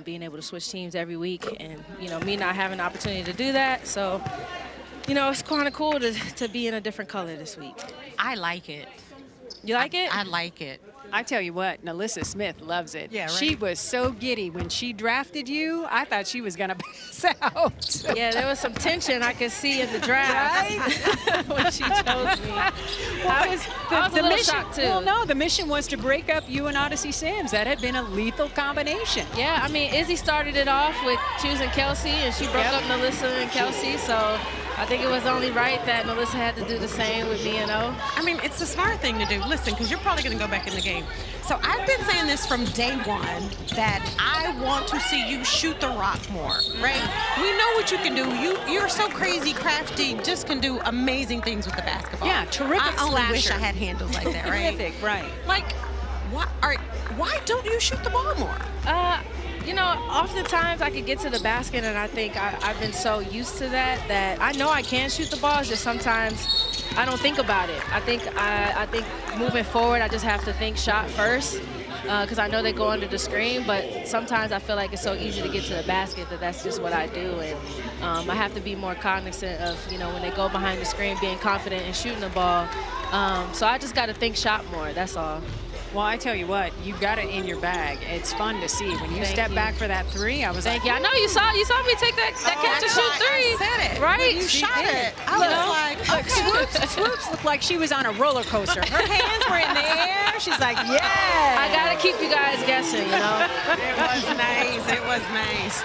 being able to switch teams every week, and you know, me not having the opportunity to do that. So you know, it's kind of cool to be in a different color this week. I like it. You like it? I like it. I tell you what, Nalissa Smith loves it. Yeah, right? She was so giddy when she drafted you. I thought she was gonna pass out. Yeah, there was some tension I could see in the draft when she chose me. Well, I was a little mission, shocked too. Well, no, the mission was to break up you and Odyssey Sims. That had been a lethal combination. Yeah, I mean, Izzy started it off with choosing Kelsey, and she broke up Nalissa and Kelsey, so I think it was only right that Melissa had to do the same with me and O. I mean, it's the smart thing to do. Listen, because you're probably going to go back in the game. So I've been saying this from day one, that I want to see you shoot the rock more, right? We know what you can do. You're so crazy, crafty, just can do amazing things with the basketball. Yeah, terrific I only wish slasher. I had handles like that, right? Terrific, right. Like, why don't you shoot the ball more? You know, oftentimes I could get to the basket, and I think I've been so used to that I know I can shoot the ball. It's just sometimes I don't think about it. I think moving forward, I just have to think shot first, because I know they go under the screen. But sometimes I feel like it's so easy to get to the basket that's just what I do, and I have to be more cognizant of, you know, when they go behind the screen, being confident in shooting the ball. So I just got to think shot more. That's all. Well, I tell you what, you've got it in your bag. It's fun to see. When you step back for that three, I was Thank you. I know you saw me take that catch and shoot three. I said it. Right? You shot it. I You was know, like, okay. Swoops looked like she was on a roller coaster. Her hands were in the air. She's like, yeah. I got to keep you guys guessing, you know? It was nice. It was nice.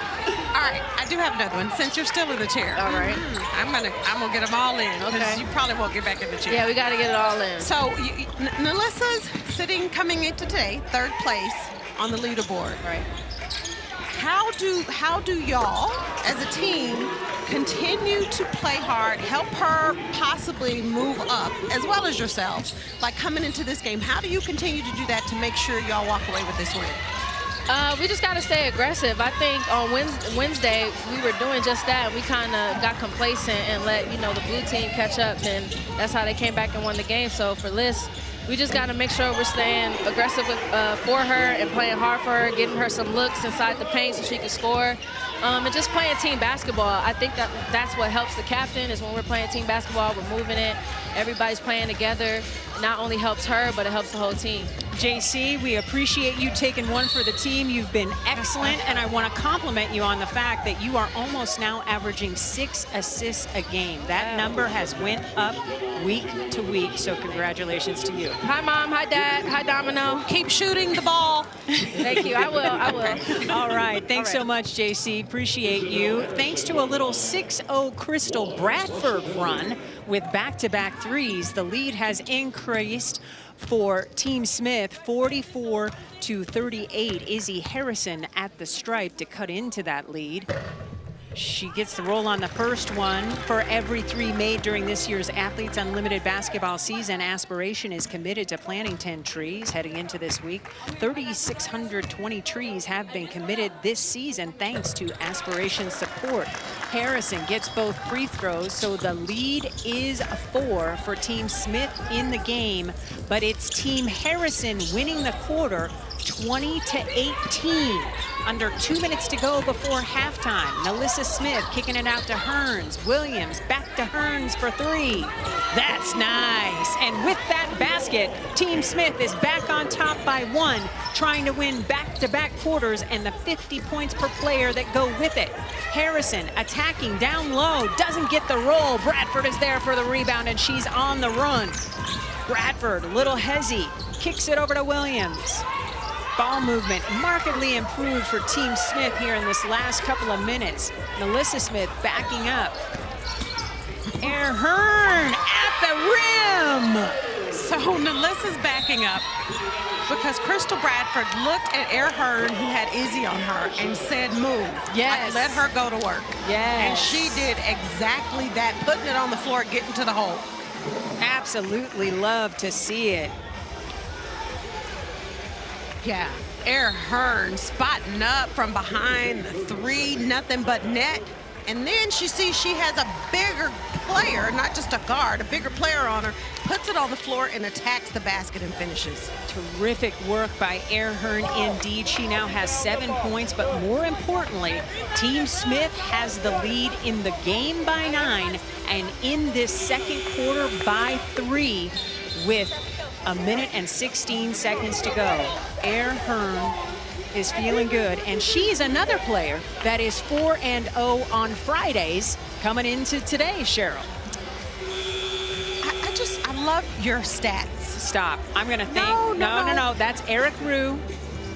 All right, I do have another one. Since you're still in the chair, All right. I'm gonna get them all in, because Okay. you probably won't get back in the chair. Yeah, we got to get it all in. So Melissa's coming into today, third place on the leaderboard. Right. How do y'all, as a team, continue to play hard, help her possibly move up, as well as yourselves, like coming into this game? How do you continue to do that to make sure y'all walk away with this win? We just got to stay aggressive. I think on Wednesday, we were doing just that. We kind of got complacent and let, you know, the blue team catch up, and that's how they came back and won the game. So for Liz, we just got to make sure we're staying aggressive for her and playing hard for her, getting her some looks inside the paint so she can score, and just playing team basketball. I think that's what helps the captain, is when we're playing team basketball, we're moving it, everybody's playing together. It not only helps her, but it helps the whole team. JC, we appreciate you taking one for the team. You've been excellent, and I want to compliment you on the fact that you are almost now averaging 6 assists a game. That number has went up week to week, so congratulations to you. Hi, Mom. Hi, Dad. Hi, Domino. Keep shooting the ball. Thank you. I will. All right. Thanks so much, JC. Appreciate you. Thanks to a little 6-0 Crystal Bradford run with back-to-back threes, the lead has increased for Team Smith, 44-38. Izzy Harrison at the stripe to cut into that lead. She gets the roll on the first one. For every 3 made during this year's Athletes Unlimited basketball season, Aspiration is committed to planting 10 trees heading into this week. 3,620 trees have been committed this season thanks to Aspiration's support. Harrison gets both free throws, so the lead is 4 for Team Smith in the game, but it's Team Harrison winning the quarter 20-18. Under 2 minutes to go before halftime. Melissa Smith kicking it out to Hearns. Williams back to Hearns for 3. That's nice. And with that basket, Team Smith is back on top by 1, trying to win back-to-back quarters and the 50 points per player that go with it. Harrison attacking down low, doesn't get the roll. Bradford is there for the rebound, and she's on the run. Bradford, little hezzy, kicks it over to Williams. Ball movement markedly improved for Team Smith here in this last couple of minutes. Melissa Smith backing up. Hearn at the rim. So Melissa's backing up because Crystal Bradford looked at Hearn, who had Izzy on her, and said, move. Yes. Let her go to work. Yes. And she did exactly that, putting it on the floor, getting to the hole. Absolutely love to see it. Yeah, Hearn spotting up from behind the 3, nothing but net. And then she sees she has a bigger player, not just a guard, a bigger player on her, puts it on the floor and attacks the basket and finishes. Terrific work by Hearn indeed. She now has 7 points, but more importantly, Team Smith has the lead in the game by 9 and in this second quarter by 3 with 1 minute and 16 seconds to go. Hearn is feeling good, and she's another player that is 4-0 on Fridays coming into today, Cheryl. I love your stats. Stop. I'm going to think. No. That's Eric Rue.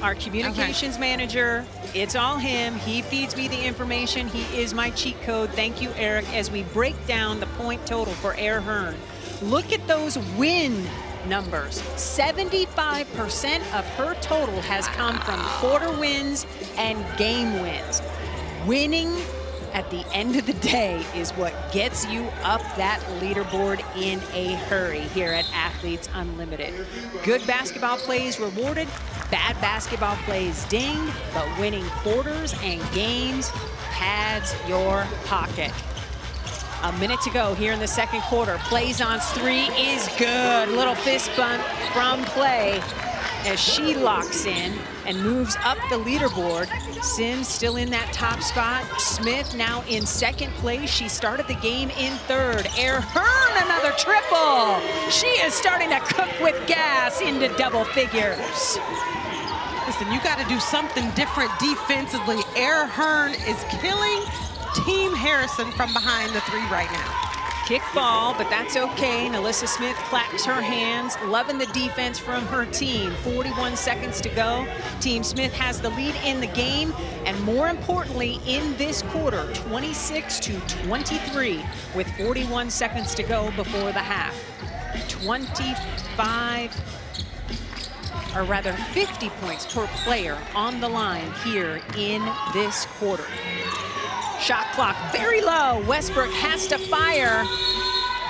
our communications manager. It's all him. He feeds me the information. He is my cheat code. Thank you, Eric, as we break down the point total for Air Hearn. Look at those win numbers. 75% of her total has come from quarter wins and game wins. Winning at the end of the day is what gets you up that leaderboard in a hurry here at Athletes Unlimited. Good basketball plays rewarded, bad basketball plays dinged, but winning quarters and games pads your pocket. A minute to go here in the second quarter. Plaisance three is good. Little fist bump from Play as she locks in and moves up the leaderboard. Sims still in that top spot. Smith now in second place. She started the game in third. Air Hearn, another triple. She is starting to cook with gas into double figures. Listen, you got to do something different defensively. Air Hearn is killing Team Harrison from behind the three right now. Kick ball, but that's okay. NaLyssa Smith claps her hands, loving the defense from her team. 41 seconds to go. Team Smith has the lead in the game, and more importantly, in this quarter, 26-23, with 41 seconds to go before the half. 50 points per player on the line here in this quarter. Shot clock very low. Westbrook has to fire,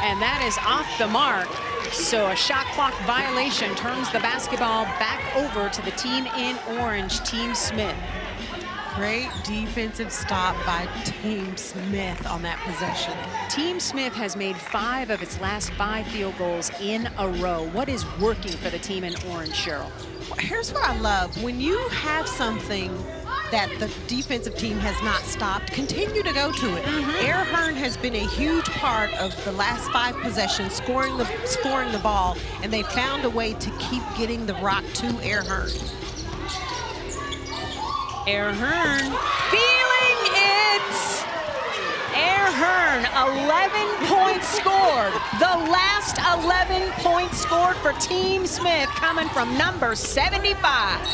and that is off the mark. So a shot clock violation turns the basketball back over to the team in orange, Team Smith. Great defensive stop by Team Smith on that possession. Team Smith has made 5 of its last 5 field goals in a row. What is working for the team in orange, Cheryl? Well, here's what I love. When you have something that the defensive team has not stopped, continue to go to it. Air Hearn has been a huge part of the last 5 possessions, scoring the ball, and they found a way to keep getting the rock to Air Hearn. Air Hearn feeling it! Air Hearn, 11 points scored. The last 11 points scored for Team Smith coming from number 75.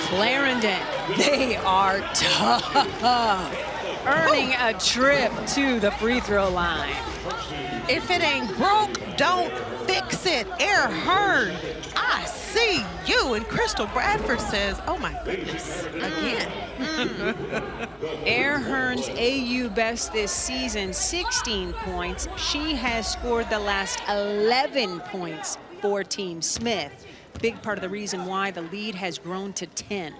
Clarendon, they are tough, earning a trip to the free throw line. If it ain't broke, don't fix it. Air Hearn, I see you. And Crystal Bradford says, oh my goodness, again. Air Hearn's AU best this season, 16 points. She has scored the last 11 points for Team Smith. Big part of the reason why the lead has grown to 10.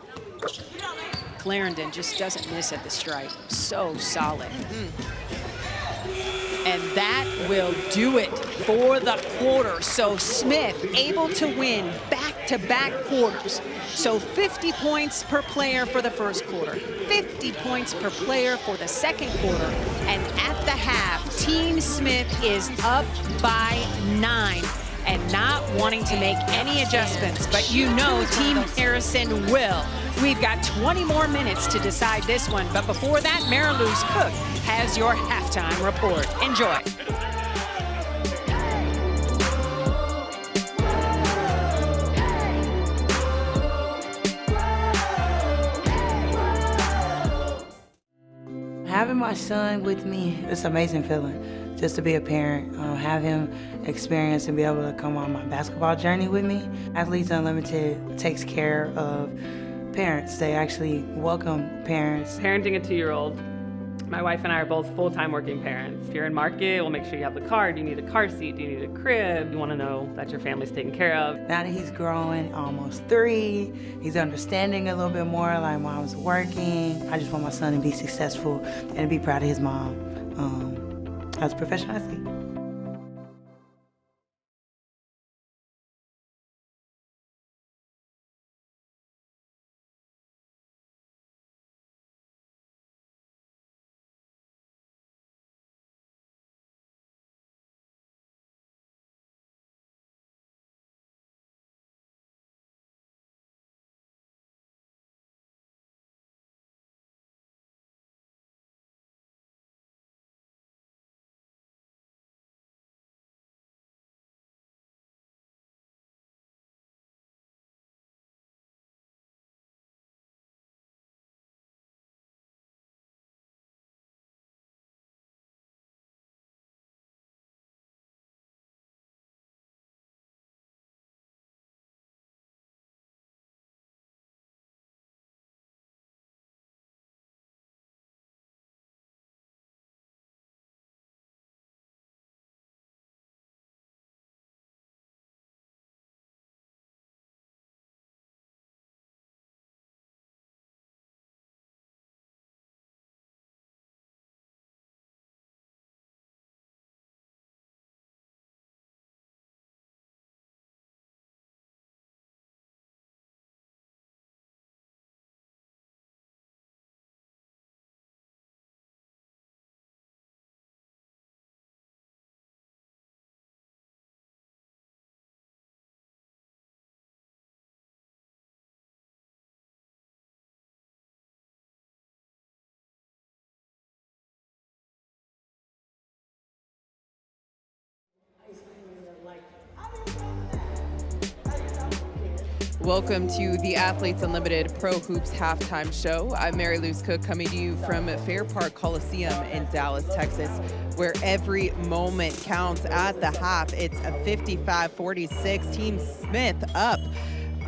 Clarendon just doesn't miss at the stripe. So solid. And that will do it for the quarter. So Smith able to win back-to-back quarters. So 50 points per player for the first quarter, 50 points per player for the second quarter. And at the half, Team Smith is up by 9. And not wanting to make any adjustments, but you know Team Harrison will. We've got 20 more minutes to decide this one, but before that, Mariluz Cook has your halftime report. Enjoy. Having my son with me, it's an amazing feeling. Just to be a parent, have him experience and be able to come on my basketball journey with me. Athletes Unlimited takes care of parents. They actually welcome parents. Parenting a 2-year-old, my wife and I are both full-time working parents. If you're in market, we'll make sure you have the car. Do you need a car seat? Do you need a crib? You want to know that your family's taken care of. Now that he's growing, almost 3, he's understanding a little bit more, like mom's working. I just want my son to be successful and to be proud of his mom as a professional athlete. Welcome to the Athletes Unlimited Pro Hoops Halftime Show. I'm Mary Louise Cook, coming to you from Fair Park Coliseum in Dallas, Texas, where every moment counts at the half. It's a 55-46, Team Smith up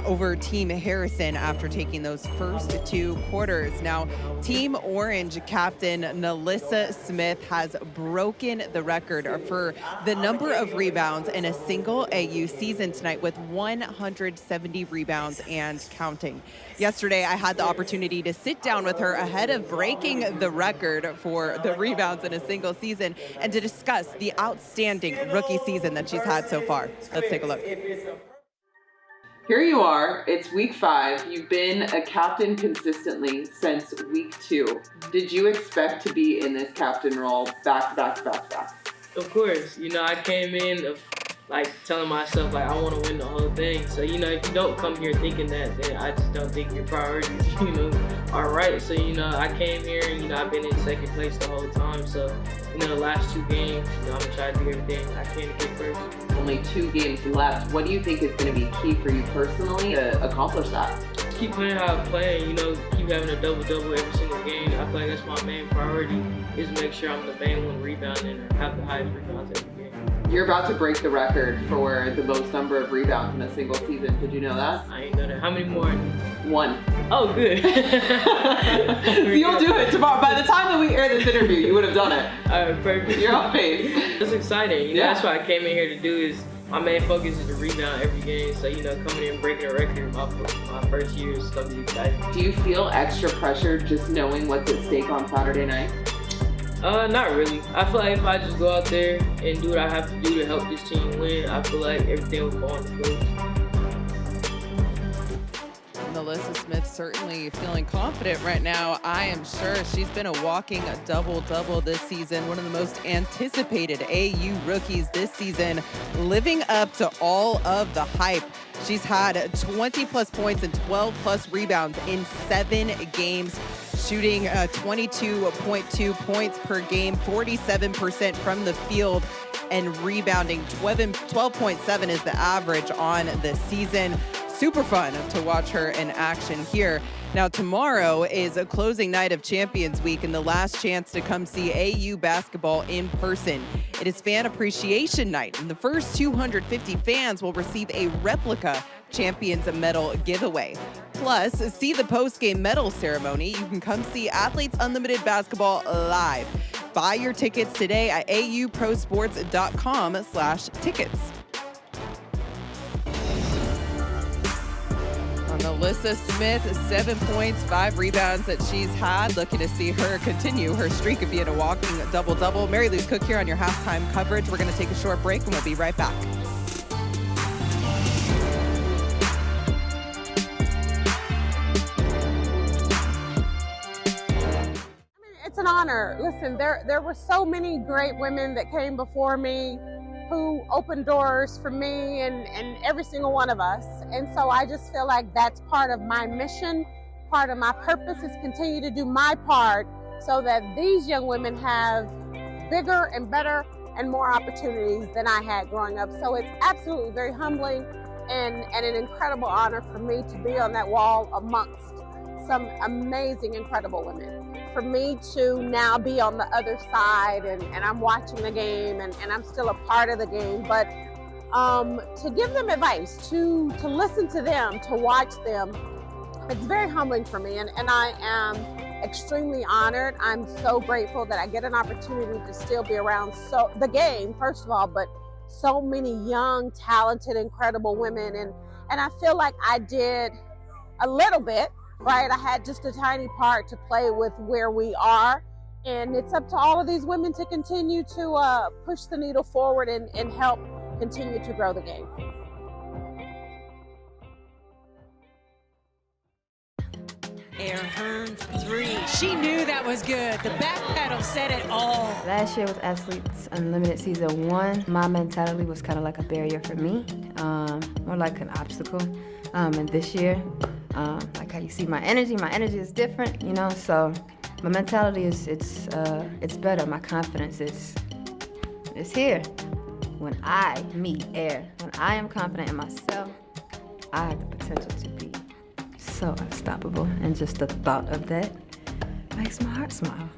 over Team Harrison after taking those first two quarters. Now, Team Orange captain NaLyssa Smith has broken the record for the number of rebounds in a single AU season tonight with 170 rebounds and counting. Yesterday, I had the opportunity to sit down with her ahead of breaking the record for the rebounds in a single season and to discuss the outstanding rookie season that she's had so far. Let's take a look. Here you are, it's week 5. You've been a captain consistently since week 2. Did you expect to be in this captain role back to back to back to back? Of course, I came in like telling myself like I want to win the whole thing. So, if you don't come here thinking that, then I just don't think your priorities, are right. So, I came here and, I've been in second place the whole time. So, the last 2 games, I'm going to try to do everything I can to get first. Only 2 games left. What do you think is going to be key for you personally to accomplish that? Keep playing how I'm playing, keep having a double-double every single game. I feel like that's my main priority, is make sure I'm the main one rebounding and have the highest rebounds every game. You're about to break the record for the most number of rebounds in a single season. Did you know that? I ain't know that. How many more? 1. Oh, good. So you'll do it tomorrow. By the time that we air this interview, you would have done it. All right, perfect. You're on pace. It's exciting. That's what I came in here to do. Is my main focus is to rebound every game. So, coming in and breaking a record my first year is going to be exciting. Do you feel extra pressure just knowing what's at stake on Saturday night? Not really. I feel like if I just go out there and do what I have to do to help this team win, I feel like everything will fall into place. NaLyssa Smith certainly feeling confident right now. I am sure she's been a walking double-double this season, one of the most anticipated AU rookies this season, living up to all of the hype. She's had 20-plus points and 12-plus rebounds in 7 games, shooting 22.2 points per game, 47% from the field, and rebounding 12.7 is the average on the season. Super fun to watch her in action here. Now, tomorrow is a closing night of Champions Week and the last chance to come see AU basketball in person. It is Fan Appreciation Night, and the first 250 fans will receive a replica Champions Medal giveaway. Plus, see the post-game medal ceremony. You can come see Athletes Unlimited Basketball live. Buy your tickets today at auprosports.com/tickets. NaLyssa Smith, 7 points, 5 rebounds that she's had. Looking to see her continue her streak of being a walking double-double. Mary Louise Cook here on your halftime coverage. We're going to take a short break and we'll be right back. It's an honor. Listen, there were so many great women that came before me who opened doors for me and every single one of us. And so I just feel like that's part of my mission, part of my purpose is continue to do my part so that these young women have bigger and better and more opportunities than I had growing up. So it's absolutely very humbling and an incredible honor for me to be on that wall amongst some amazing, incredible women. For me to now be on the other side and I'm watching the game and I'm still a part of the game, but to give them advice, to listen to them, to watch them, it's very humbling for me and I am extremely honored. I'm so grateful that I get an opportunity to still be around the game, first of all, but so many young, talented, incredible women and I feel like I did a little bit. Right, I had just a tiny part to play with where we are, and it's up to all of these women to continue to push the needle forward and help continue to grow the game. Air Hearn for 3. She knew that was good. The back pedal said it all. Last year with Athletes Unlimited Season 1, my mentality was kind of like a barrier for me, more like an obstacle. And this year, like how you see my energy is different, so my mentality is, it's better. My confidence is here. When I meet Air, when I am confident in myself, I have the potential. potential to be so unstoppable, and just the thought of that makes my heart smile.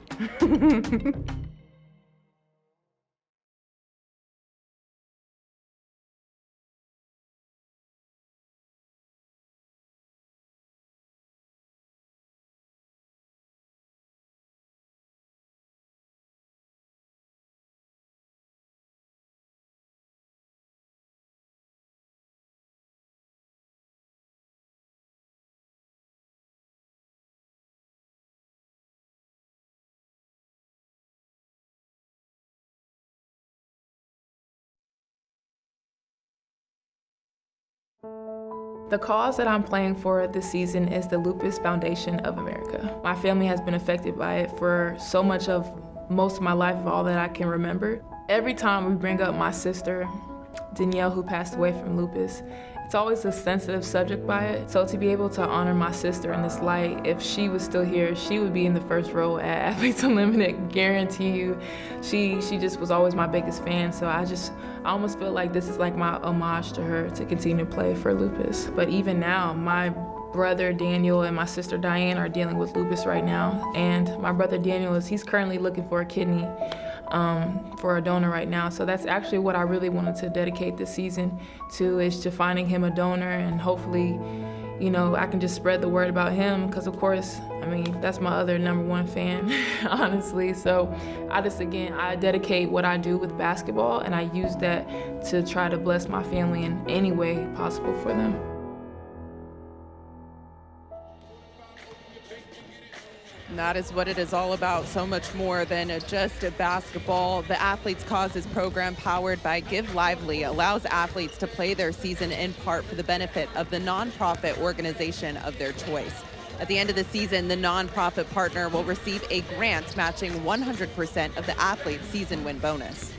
The cause that I'm playing for this season is the Lupus Foundation of America. My family has been affected by it for so much of most of my life, of all that I can remember. Every time we bring up my sister, Danielle, who passed away from lupus, it's always a sensitive subject by it. So to be able to honor my sister in this light, if she was still here, she would be in the first row at Athletes Unlimited, guarantee you. She just was always my biggest fan, so I almost feel like this is like my homage to her to continue to play for lupus. But even now, my brother Daniel and my sister Diane are dealing with lupus right now, and my brother Daniel he's currently looking for a kidney for a donor right now. So that's actually what I really wanted to dedicate this season to, is to finding him a donor, and hopefully, you know, I can just spread the word about him, because of course, I mean, that's my other #1 fan, honestly. So I dedicate what I do with basketball, and I use that to try to bless my family in any way possible for them. And that is what it is all about, so much more than just basketball. The Athletes Causes program, powered by Give Lively, allows athletes to play their season in part for the benefit of the nonprofit organization of their choice. At the end of the season, the nonprofit partner will receive a grant matching 100% of the athlete's season win bonus.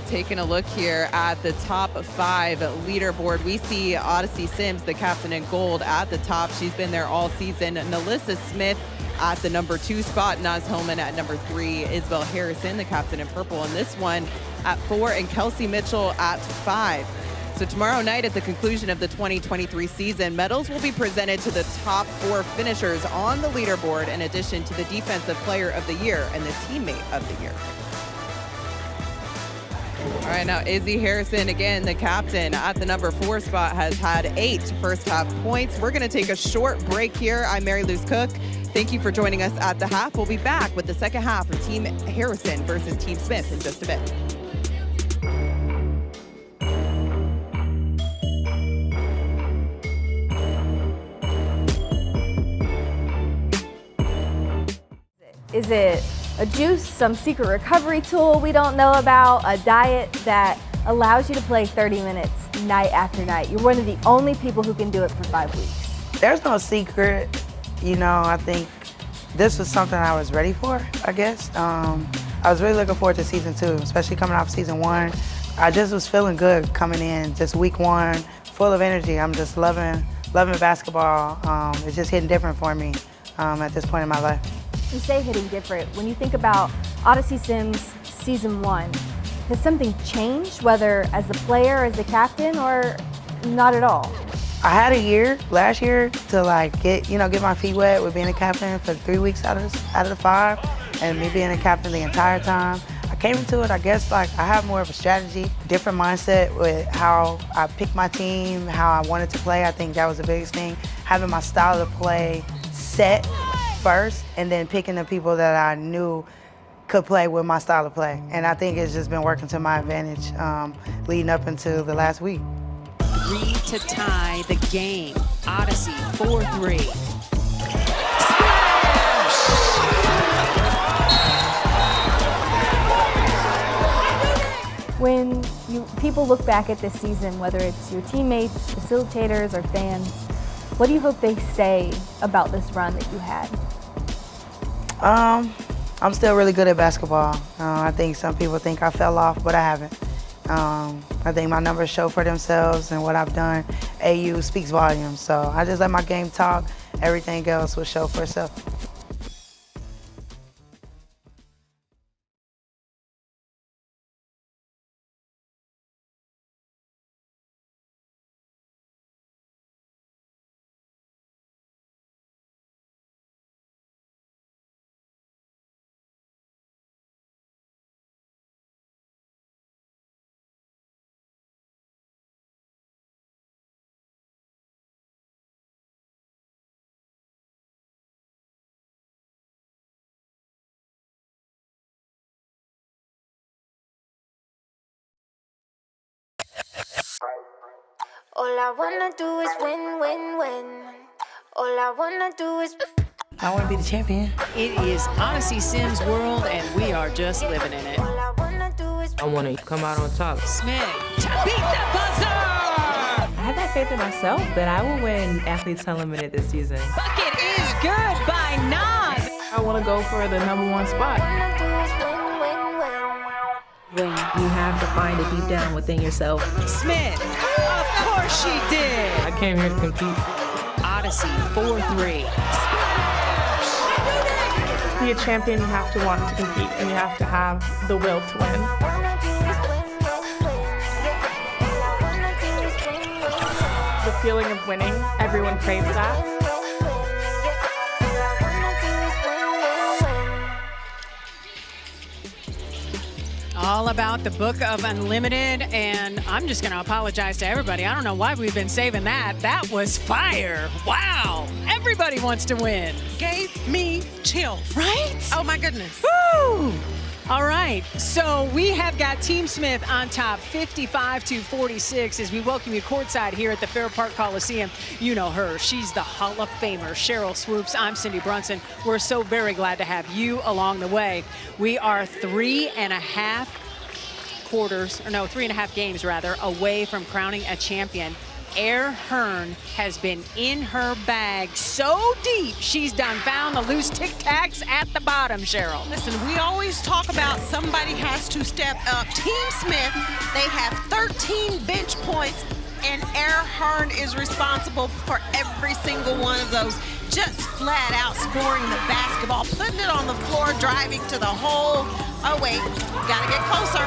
Taking a look here at the top 5 leaderboard, we see Odyssey Sims, the captain in gold, at the top. She's been there all season. NaLyssa Smith at the #2 spot, Naz Hillman at #3, Isabel Harrison, the captain in purple, and this one at 4, and Kelsey Mitchell at 5. So tomorrow night, at the conclusion of the 2023 season, medals will be presented to the top 4 finishers on the leaderboard, in addition to the Defensive Player of the Year and the Teammate of the Year. All right, now Izzy Harrison, again, the captain at the #4 spot, has had 8 first half points. We're gonna take a short break here. I'm Mary Luz Cook. Thank you for joining us at the half. We'll be back with the second half of Team Harrison versus Team Smith in just a bit. Is it a juice, some secret recovery tool we don't know about, a diet that allows you to play 30 minutes night after night? You're one of the only people who can do it for 5 weeks. There's no secret. You know, I think this was something I was ready for, I guess. I was really looking forward to season 2, especially coming off season 1. I just was feeling good coming in, just week 1, full of energy. I'm just loving basketball. It's just hitting different for me at this point in my life. You say hitting different. When you think about Odyssey Sims season 1, has something changed, whether as the player, as the captain, or not at all? I had a year last year to like get my feet wet with being a captain for 3 weeks out of the 5, and me being a captain the entire time. I came into it, I guess, like I have more of a strategy, different mindset with how I picked my team, how I wanted to play. I think that was the biggest thing. Having my style of play set first, and then picking the people that I knew could play with my style of play. And I think it's just been working to my advantage leading up into the last week. 3 to tie the game. Odyssey 4-3. When people look back at this season, whether it's your teammates, facilitators, or fans, what do you hope they say about this run that you had? I'm still really good at basketball. I think some people think I fell off, but I haven't. I think my numbers show for themselves, and what I've done, AU speaks volumes. So I just let my game talk. Everything else will show for itself. All I wanna do is win, win, win. All I wanna do is... I want to be the champion. It is Odyssey Sims World, and we are just living in it. I want to come out on top. Smith to beat the buzzer! I have that faith in myself that I will win Athletes Unlimited this season. Bucket is good by Nas. I want to go for the #1 spot. When you have to find it deep down within yourself. Smith, of course she did. I came here to compete. Odyssey 4-3. To be a champion, you have to want to compete and you have to have the will to win. The feeling of winning, everyone craves that. All about the Book of Unlimited, and I'm just going to apologize to everybody. I don't know why we've been saving that. That was fire. Wow. Everybody wants to win. Gave me chills. Right? Oh, my goodness. Woo! All right, so we have got Team Smith on top 55-46 as we welcome you courtside here at the Fair Park Coliseum. You know her. She's the Hall of Famer, Cheryl Swoops. I'm Cindy Brunson. We're so very glad to have you along the way. We are 3.5 games rather, away from crowning a champion. Air Hearn has been in her bag so deep, she's done found the loose Tic Tacs at the bottom, Cheryl. Listen, we always talk about somebody has to step up. Team Smith, they have 13 bench points, and Air Hearn is responsible for every single one of those. Just flat out scoring the basketball, putting it on the floor, driving to the hole. Oh, wait, gotta get closer.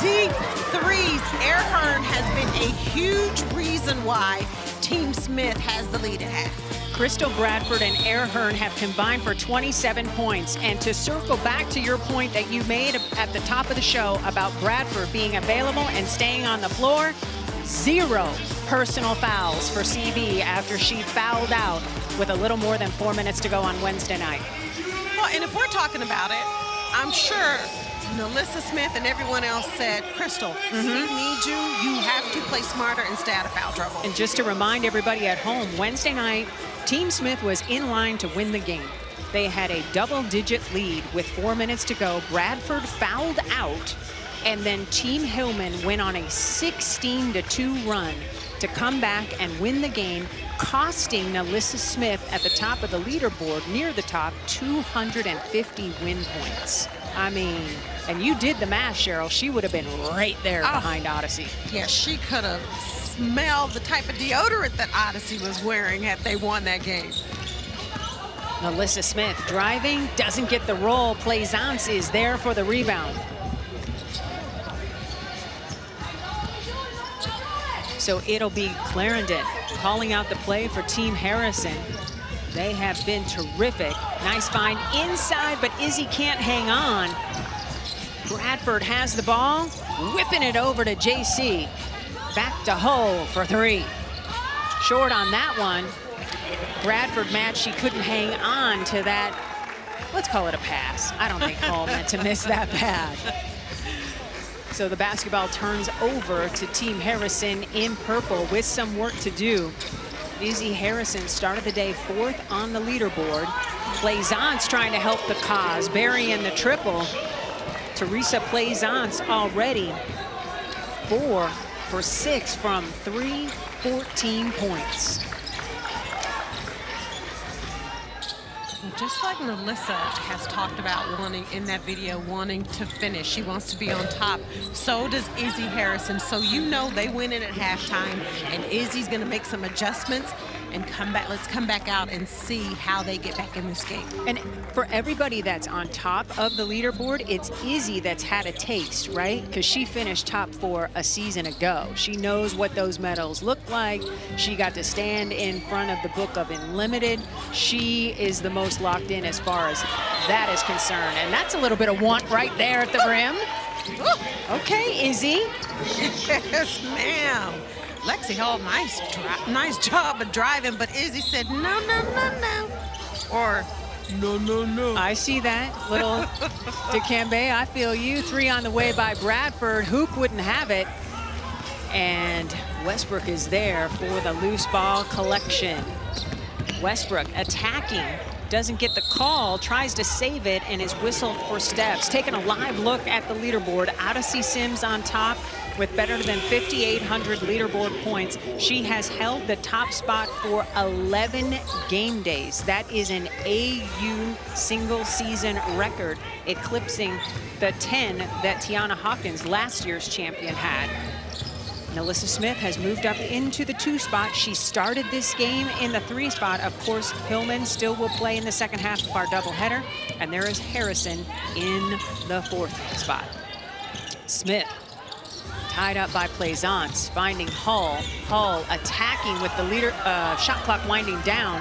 Deep threes. Air Hearn has been a huge reason why Team Smith has the lead at half. Crystal Bradford and Air Hearn have combined for 27 points. And to circle back to your point that you made at the top of the show about Bradford being available and staying on the floor, 0 personal fouls for CB after she fouled out with a little more than 4 minutes to go on Wednesday night. Well, and if we're talking about it, I'm sure NaLyssa Smith and everyone else said, Crystal, we need you. You have to play smarter and stay out of foul trouble. And just to remind everybody at home, Wednesday night, Team Smith was in line to win the game. They had a double-digit lead with 4 minutes to go. Bradford fouled out, and then Team Hillman went on a 16-2 run to come back and win the game, costing NaLyssa Smith at the top of the leaderboard, near the top, 250 win points. I mean, and you did the math, Cheryl. She would have been right there behind Odyssey. Yeah, she could have smelled the type of deodorant that Odyssey was wearing had they won that game. NaLyssa Smith driving, doesn't get the roll. Plaisance is there for the rebound. So it'll be Clarendon calling out the play for Team Harrison. They have been terrific. Nice find inside, but Izzy can't hang on. Bradford has the ball, whipping it over to JC. Back to Hull for 3. Short on that one. Bradford mad she couldn't hang on to that. Let's call it a pass. I don't think Hull meant to miss that bad. So the basketball turns over to Team Harrison in purple with some work to do. Izzy Harrison started the day 4th on the leaderboard. Plaisance trying to help the cause, burying the triple. Teresa Plaisance already 4 for 6 from 3, 14 points. Well, just like NaLyssa has talked about wanting, in that video, wanting to finish. She wants to be on top. So does Izzy Harrison. So you know they win it at halftime, and Izzy's going to make some adjustments and come back. Let's come back out and see how they get back in this game. And for everybody that's on top of the leaderboard, it's Izzy that's had a taste, right? Because she finished top 4 a season ago. She knows what those medals look like. She got to stand in front of the Book of Unlimited. She is the most locked in as far as that is concerned. And that's a little bit of want right there at the rim. Okay, Izzy. Yes, ma'am. Lexi Hall, nice job of driving, but Izzy said, no, no, no, no. Or, no, no, no. I see that. Little Dikembe, I feel you. 3 on the way by Bradford. Hoop wouldn't have it. And Westbrook is there for the loose ball collection. Westbrook attacking, doesn't get the call, tries to save it, and is whistled for steps. Taking a live look at the leaderboard, Odyssey Sims on top with better than 5,800 leaderboard points. She has held the top spot for 11 game days. That is an AU single season record, eclipsing the 10 that Tiana Hawkins, last year's champion, had. NaLyssa Smith has moved up into the 2 spot. She started this game in the 3 spot. Of course, Hillman still will play in the second half of our doubleheader. And there is Harrison in the 4th spot. Smith tied up by Plaisance, finding Hull. Hull attacking with the leader, shot clock winding down.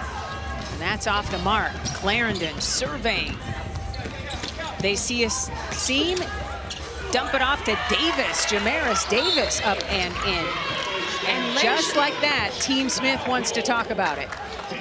And that's off the mark. Clarendon surveying. They see a seam. Dump it off to Davis, Jamaris Davis up and in. And just like that, Team Smith wants to talk about it.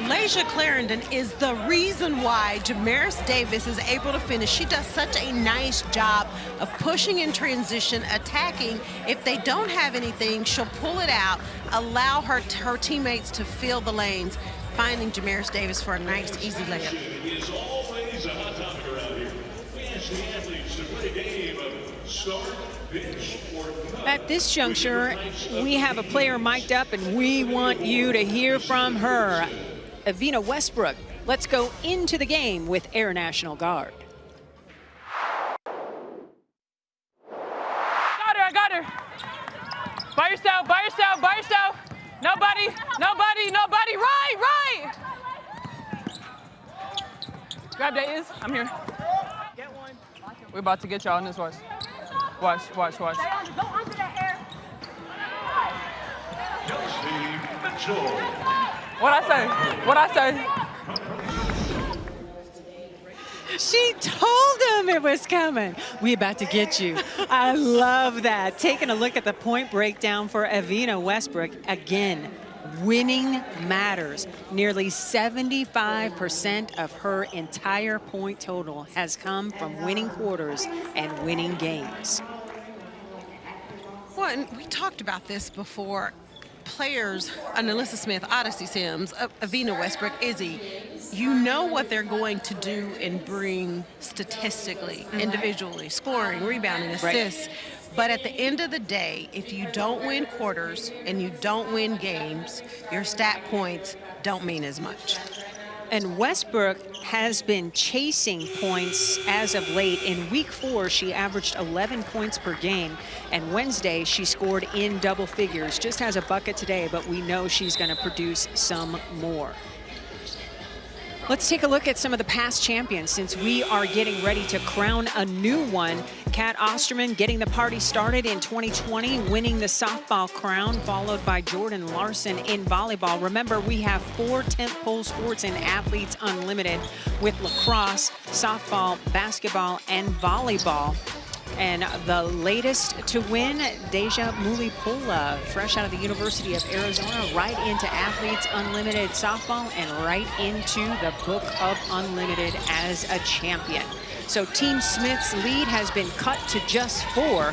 Layshia Clarendon is the reason why Jamaris Davis is able to finish. She does such a nice job of pushing in transition, attacking. If they don't have anything, she'll pull it out, allow her teammates to fill the lanes, finding Jamaris Davis for a nice, easy layup. Is always a hot topic around here. We ask the athletes to play a game of start, bench, or At this juncture, we have a player mic'd up, and we want you to hear from her. Evina Westbrook, let's go into the game with Air National Guard. I got her. By yourself, by yourself, by yourself. Nobody, nobody, nobody. Right. Grab that is. I'm here. Get one. We're about to get y'all in this horse. Watch. Go under that air. What I say? She told him it was coming. We about to get you. I love that. Taking a look at the point breakdown for Evina Westbrook. Again, winning matters. Nearly 75% of her entire point total has come from winning quarters and winning games. Well, and we talked about this before. Players, NaLyssa Smith, Odyssey Sims, Evina Westbrook, Izzy, you know what they're going to do and bring statistically, individually, scoring, rebounding, assists. Right. But at the end of the day, if you don't win quarters and you don't win games, your stat points don't mean as much. And Westbrook has been chasing points as of late. In week 4, she averaged 11 points per game. And Wednesday, she scored in double figures. Just has a bucket today, but we know she's going to produce some more. Let's take a look at some of the past champions since we are getting ready to crown a new one. Kat Osterman getting the party started in 2020, winning the softball crown, followed by Jordan Larson in volleyball. Remember, we have 4 tentpole sports in Athletes Unlimited with lacrosse, softball, basketball, and volleyball. And the latest to win, Deja Mulipola, fresh out of the University of Arizona, right into Athletes Unlimited softball and right into the Book of Unlimited as a champion. So Team Smith's lead has been cut to just 4.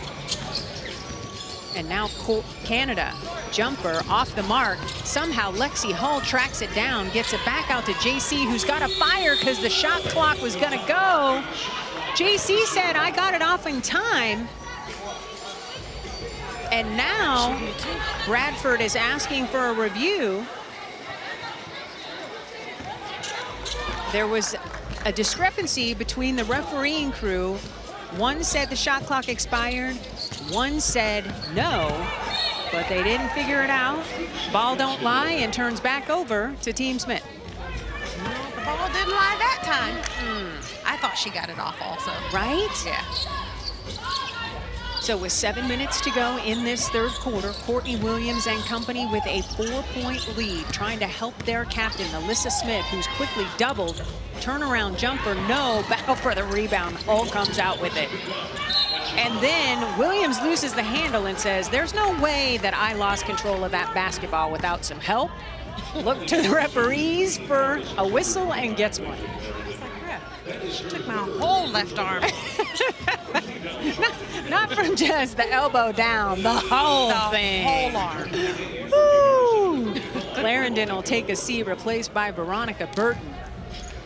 And now Canada, jumper off the mark. Somehow Lexi Hull tracks it down, gets it back out to JC, who's got a fire because the shot clock was gonna go. JC said, I got it off in time. And now Bradford is asking for a review. There was a discrepancy between the refereeing crew. One said the shot clock expired, one said no, but they didn't figure it out. Ball don't lie and turns back over to Team Smith. The ball didn't lie that time. I thought she got it off also. Right? Yeah. So with 7 minutes to go in this third quarter, Courtney Williams and company with a 4-point lead, trying to help their captain, NaLyssa Smith, who's quickly doubled. Turnaround jumper, no, battle for the rebound. Hull comes out with it. And then Williams loses the handle and says, there's no way that I lost control of that basketball without some help. Look to the referees for a whistle and gets one. She took my whole left arm. Not from just the elbow down, the whole thing. Whole arm. Woo! Clarendon will take a seat, replaced by Veronica Burton.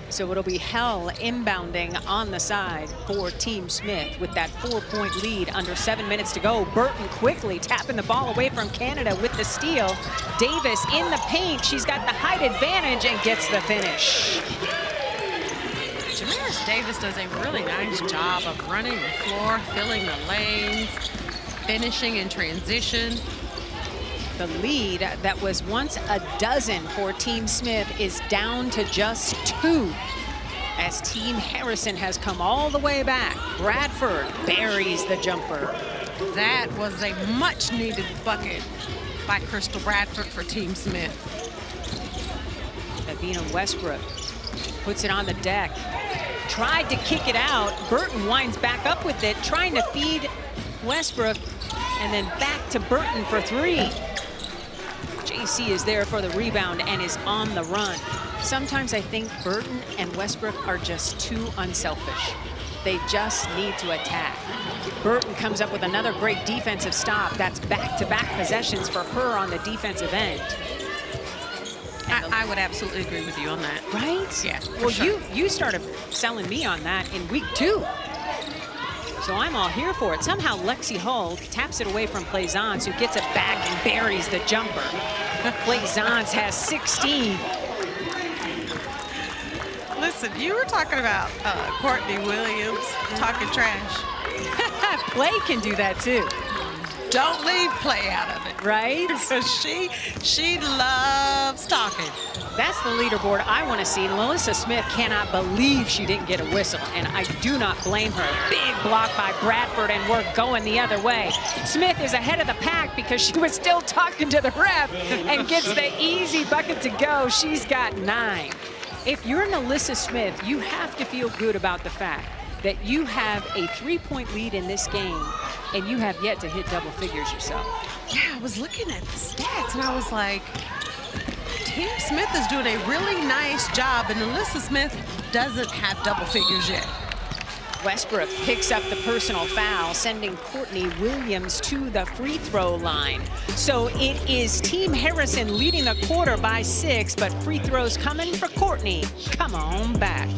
So it'll be Hell inbounding on the side for Team Smith with that 4-point lead under 7 minutes to go. Burton quickly tapping the ball away from Canada with the steal. Davis in the paint. She's got the height advantage and gets the finish. Jamaris Davis does a really nice job of running the floor, filling the lanes, finishing in transition. The lead that was once a dozen for Team Smith is down to just 2 as Team Harrison has come all the way back. Bradford buries the jumper. That was a much needed bucket by Crystal Bradford for Team Smith. Davina Westbrook puts it on the deck. Tried to kick it out. Burton winds back up with it, trying to feed Westbrook, and then back to Burton for 3. JC is there for the rebound and is on the run. Sometimes I think Burton and Westbrook are just too unselfish. They just need to attack. Burton comes up with another great defensive stop. That's back-to-back possessions for her on the defensive end. I would absolutely agree with you on that. Right? Yeah. Well, sure. you started selling me on that in week 2. So I'm all here for it. Somehow Lexi Hull taps it away from Plaisance, who gets it back and buries the jumper. Plaisance has 16. Listen, you were talking about Courtney Williams talking trash. Play can do that too. Don't leave Play out of it. Right? Because she loves talking. That's the leaderboard I want to see. Melissa Smith cannot believe she didn't get a whistle, and I do not blame her. Big block by Bradford, and we're going the other way. Smith is ahead of the pack because she was still talking to the ref and gets the easy bucket to go. She's got 9. If you're Melissa Smith, you have to feel good about the fact that you have a 3-point lead in this game, and you have yet to hit double figures yourself. Yeah, I was looking at the stats, and I was like, Team Smith is doing a really nice job, and Melissa Smith doesn't have double figures yet. Westbrook picks up the personal foul, sending Courtney Williams to the free throw line. So it is Team Harrison leading the quarter by 6, but free throws coming for Courtney. Come on back.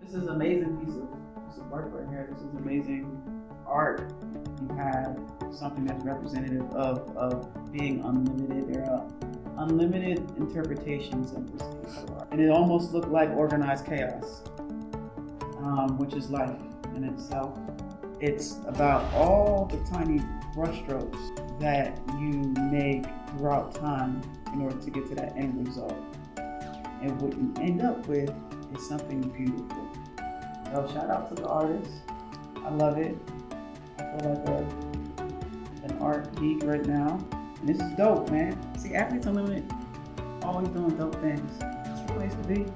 This is an amazing piece of work right here. This is amazing art. You have something that's representative of being unlimited. There are unlimited interpretations of this piece of art. And it almost looked like organized chaos, which is life in itself. It's about all the tiny brushstrokes that you make throughout time in order to get to that end result. And what you end up with is something beautiful. So shout out to the artists. I love it. I feel like an art geek right now. And this is dope, man. See, Athletes Unlimited, always doing dope things. It's the place to be.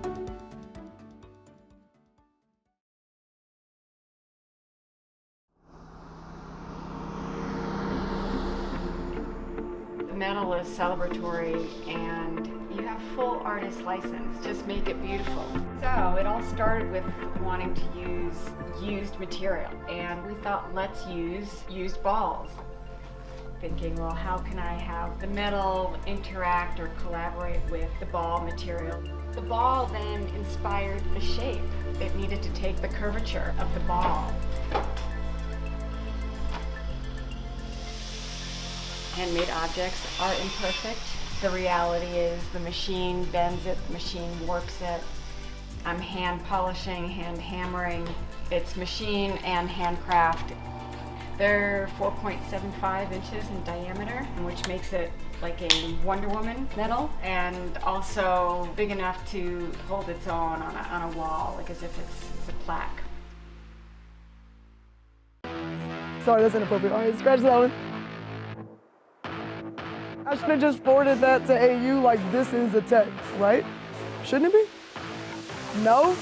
The medal is celebratory and you have full artist license. Just make it beautiful. So it all started with wanting to use used material, and we thought, let's use used balls. Thinking, well, how can I have the metal interact or collaborate with the ball material? The ball then inspired the shape. It needed to take the curvature of the ball. Handmade objects are imperfect. The reality is the machine bends it, the machine warps it. I'm hand polishing, hand hammering. It's machine and handcraft. They're 4.75 inches in diameter, which makes it like a Wonder Woman medal, and also big enough to hold its own on a wall, like as if it's a plaque. Sorry, that's inappropriate. All right, scratch that one. I should have just forwarded that to AU like this is a text, right? Shouldn't it be? No?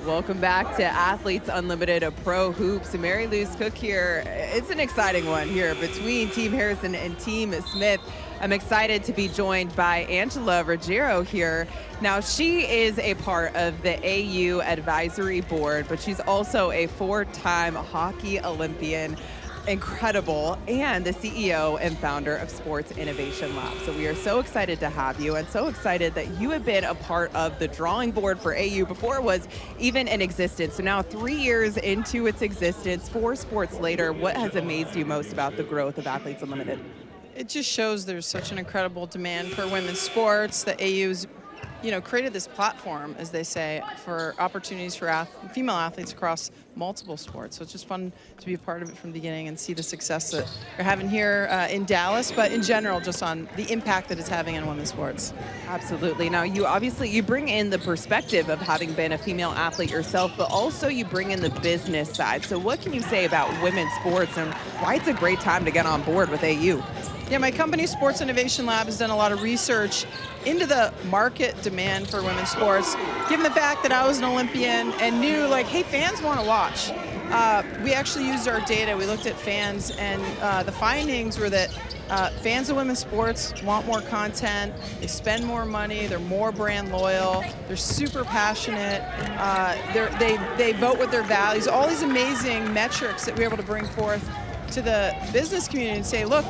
Welcome back to Athletes Unlimited Pro Hoops. Mary Louise Cook here. It's an exciting one here between Team Harrison and Team Smith. I'm excited to be joined by Angela Ruggiero here. Now, she is a part of the AU Advisory Board, but she's also a 4-time hockey Olympian. Incredible, and the CEO and founder of Sports Innovation Lab. So we are so excited to have you, and so excited that you have been a part of the drawing board for AU before it was even in existence. So now 3 years into its existence, 4 sports later, what has amazed you most about the growth of Athletes Unlimited? It just shows there's such an incredible demand for women's sports. The AU's created this platform, as they say, for opportunities for female athletes across multiple sports. So it's just fun to be a part of it from the beginning and see the success that they're having here in Dallas, but in general, just on the impact that it's having on women's sports. Absolutely. Now, you bring in the perspective of having been a female athlete yourself, but also you bring in the business side. So what can you say about women's sports and why it's a great time to get on board with AU? Yeah, my company, Sports Innovation Lab, has done a lot of research into the market demand for women's sports, given the fact that I was an Olympian and knew, hey, fans want to watch. We actually used our data. We looked at fans, and the findings were that fans of women's sports want more content, they spend more money, they're more brand loyal, they're super passionate, they vote with their values, all these amazing metrics that we're able to bring forth to the business community and say, look,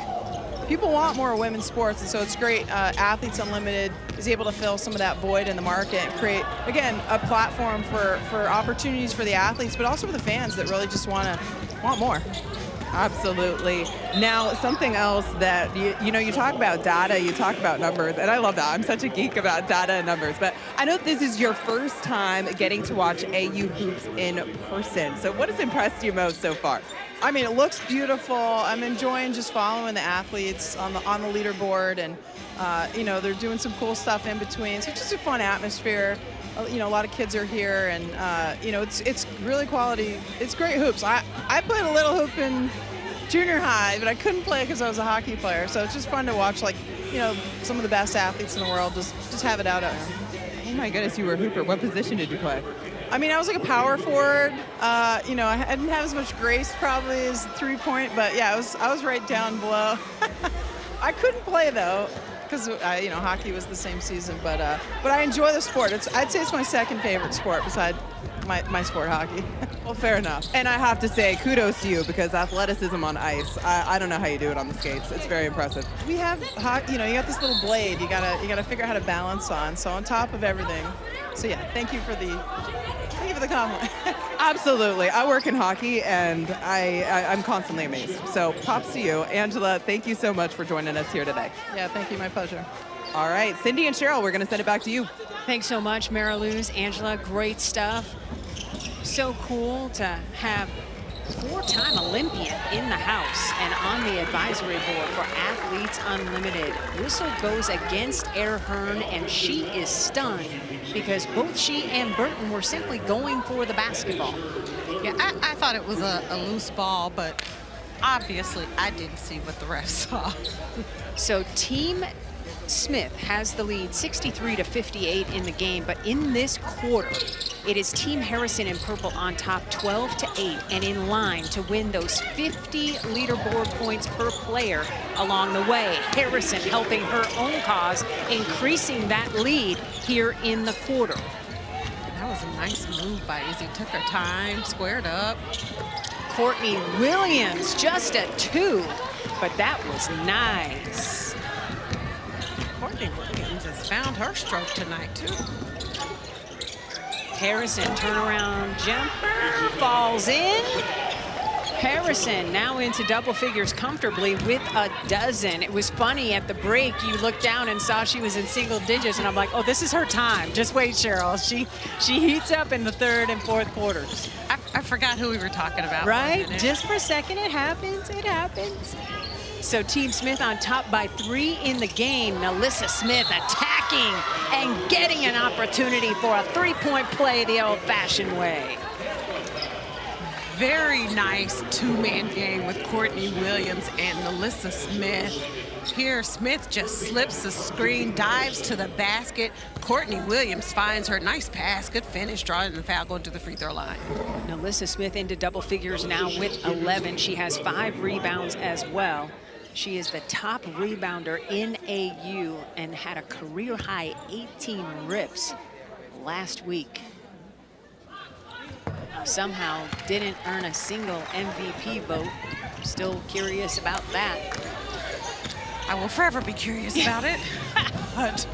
people want more women's sports, and so it's great. Athletes Unlimited is able to fill some of that void in the market and create, again, a platform for opportunities for the athletes, but also for the fans that really just want more. Absolutely. Now, something else that, you talk about data, you talk about numbers, and I love that. I'm such a geek about data and numbers, but I know this is your first time getting to watch AU hoops in person. So what has impressed you most so far? I mean, it looks beautiful. I'm enjoying just following the athletes on the leaderboard, and they're doing some cool stuff in between. So it's just a fun atmosphere. A lot of kids are here, and it's really quality. It's great hoops. I played a little hoop in junior high, but I couldn't play because I was a hockey player. So it's just fun to watch, some of the best athletes in the world just have it out there. Oh my goodness, you were a hooper. What position did you play? I mean, I was like a power forward. I didn't have as much grace probably as 3-point, but yeah, I was right down below. I couldn't play though, because hockey was the same season. But I enjoy the sport. I'd say it's my second favorite sport beside my sport, hockey. Well, fair enough. And I have to say, kudos to you, because athleticism on ice, I don't know how you do it on the skates. It's very impressive. We have hockey. You got this little blade. You gotta figure out how to balance on. So on top of everything. So yeah, thank you for the compliment. Absolutely. I work in hockey, and I'm constantly amazed. So props to you. Angela, thank you so much for joining us here today. Yeah, thank you. My pleasure. All right, Cindy and Cheryl, we're going to send it back to you. Thanks so much, Mary Louise, Angela. Great stuff. So cool to have 4-time Olympian in the house and on the advisory board for Athletes Unlimited. Whistle goes against Air Hearn, and she is stunned because both she and Burton were simply going for the basketball. Yeah, I thought it was a loose ball, but obviously I didn't see what the refs saw. So Team Smith has the lead 63-58 in the game, but in this quarter, it is Team Harrison in purple on top 12-8 and in line to win those 50 leaderboard points per player along the way. Harrison helping her own cause, increasing that lead here in the quarter. That was a nice move by Izzy. Took her time, squared up. Courtney Williams, just a 2, but that was nice. Courtney Williams has found her stroke tonight, too. Harrison, turnaround jumper, falls in. Harrison now into double figures comfortably with a dozen. It was funny at the break, you looked down and saw she was in single digits, and I'm like, oh, this is her time. Just wait, Cheryl. She heats up in the third and fourth quarters. I forgot who we were talking about. Right? Just for a second, it happens. It happens. So Team Smith on top by 3 in the game. Nalissa Smith attacking and getting an opportunity for a 3-point play the old-fashioned way. Very nice 2-man game with Courtney Williams and Nalissa Smith. Here, Smith just slips the screen, dives to the basket. Courtney Williams finds her. Nice pass, good finish, drawing the foul, going to the free throw line. NaLyssa Smith into double figures now with 11. She has 5 rebounds as well. She is the top rebounder in AU and had a career high 18 rips last week. Somehow didn't earn a single MVP vote. Still curious about that. I will forever be curious about it. But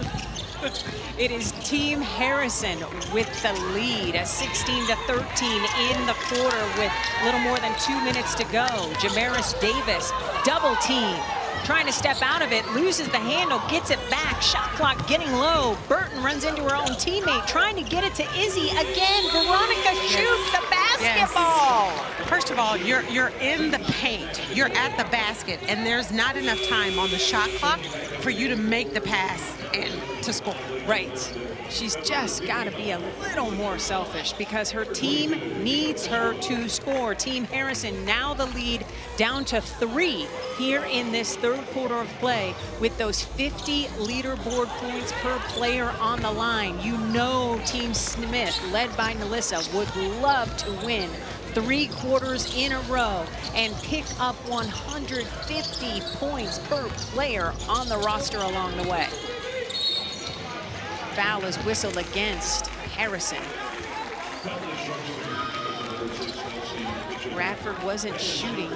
it is Team Harrison with the lead, a 16-13 in the quarter with a little more than 2 minutes to go. Jamaris Davis, double team, trying to step out of it, loses the handle, gets it back, shot clock getting low. Burton runs into her own teammate, trying to get it to Izzy again. Veronica shoots the basketball. Yes. First of all, you're in the paint, you're at the basket, and there's not enough time on the shot clock for you to make the pass and to score. Right. She's just got to be a little more selfish because her team needs her to score. Team Harrison now the lead down to 3 here in this third quarter of play with those 50 leaderboard points per player on the line. You know Team Smith, led by NaLyssa, would love to win 3 quarters in a row and pick up 150 points per player on the roster along the way. Foul is whistled against Harrison. Bradford wasn't shooting.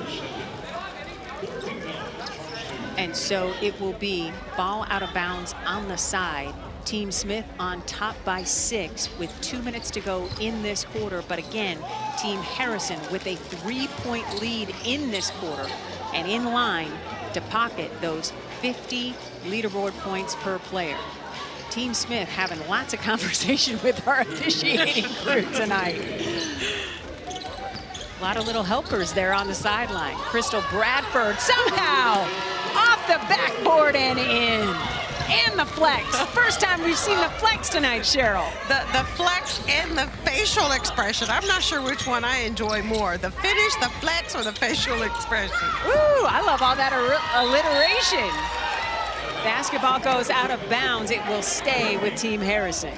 And so it will be ball out of bounds on the side. Team Smith on top by 6 with 2 minutes to go in this quarter. But again, Team Harrison with a 3-point lead in this quarter and in line to pocket those 50 leaderboard points per player. Team Smith having lots of conversation with our officiating crew tonight. A lot of little helpers there on the sideline. Crystal Bradford somehow off the backboard and in. And the flex. First time we've seen the flex tonight, Cheryl. The flex and the facial expression. I'm not sure which one I enjoy more. The finish, the flex, or the facial expression. Ooh, I love all that alliteration. Basketball goes out of bounds. It will stay with Team Harrison.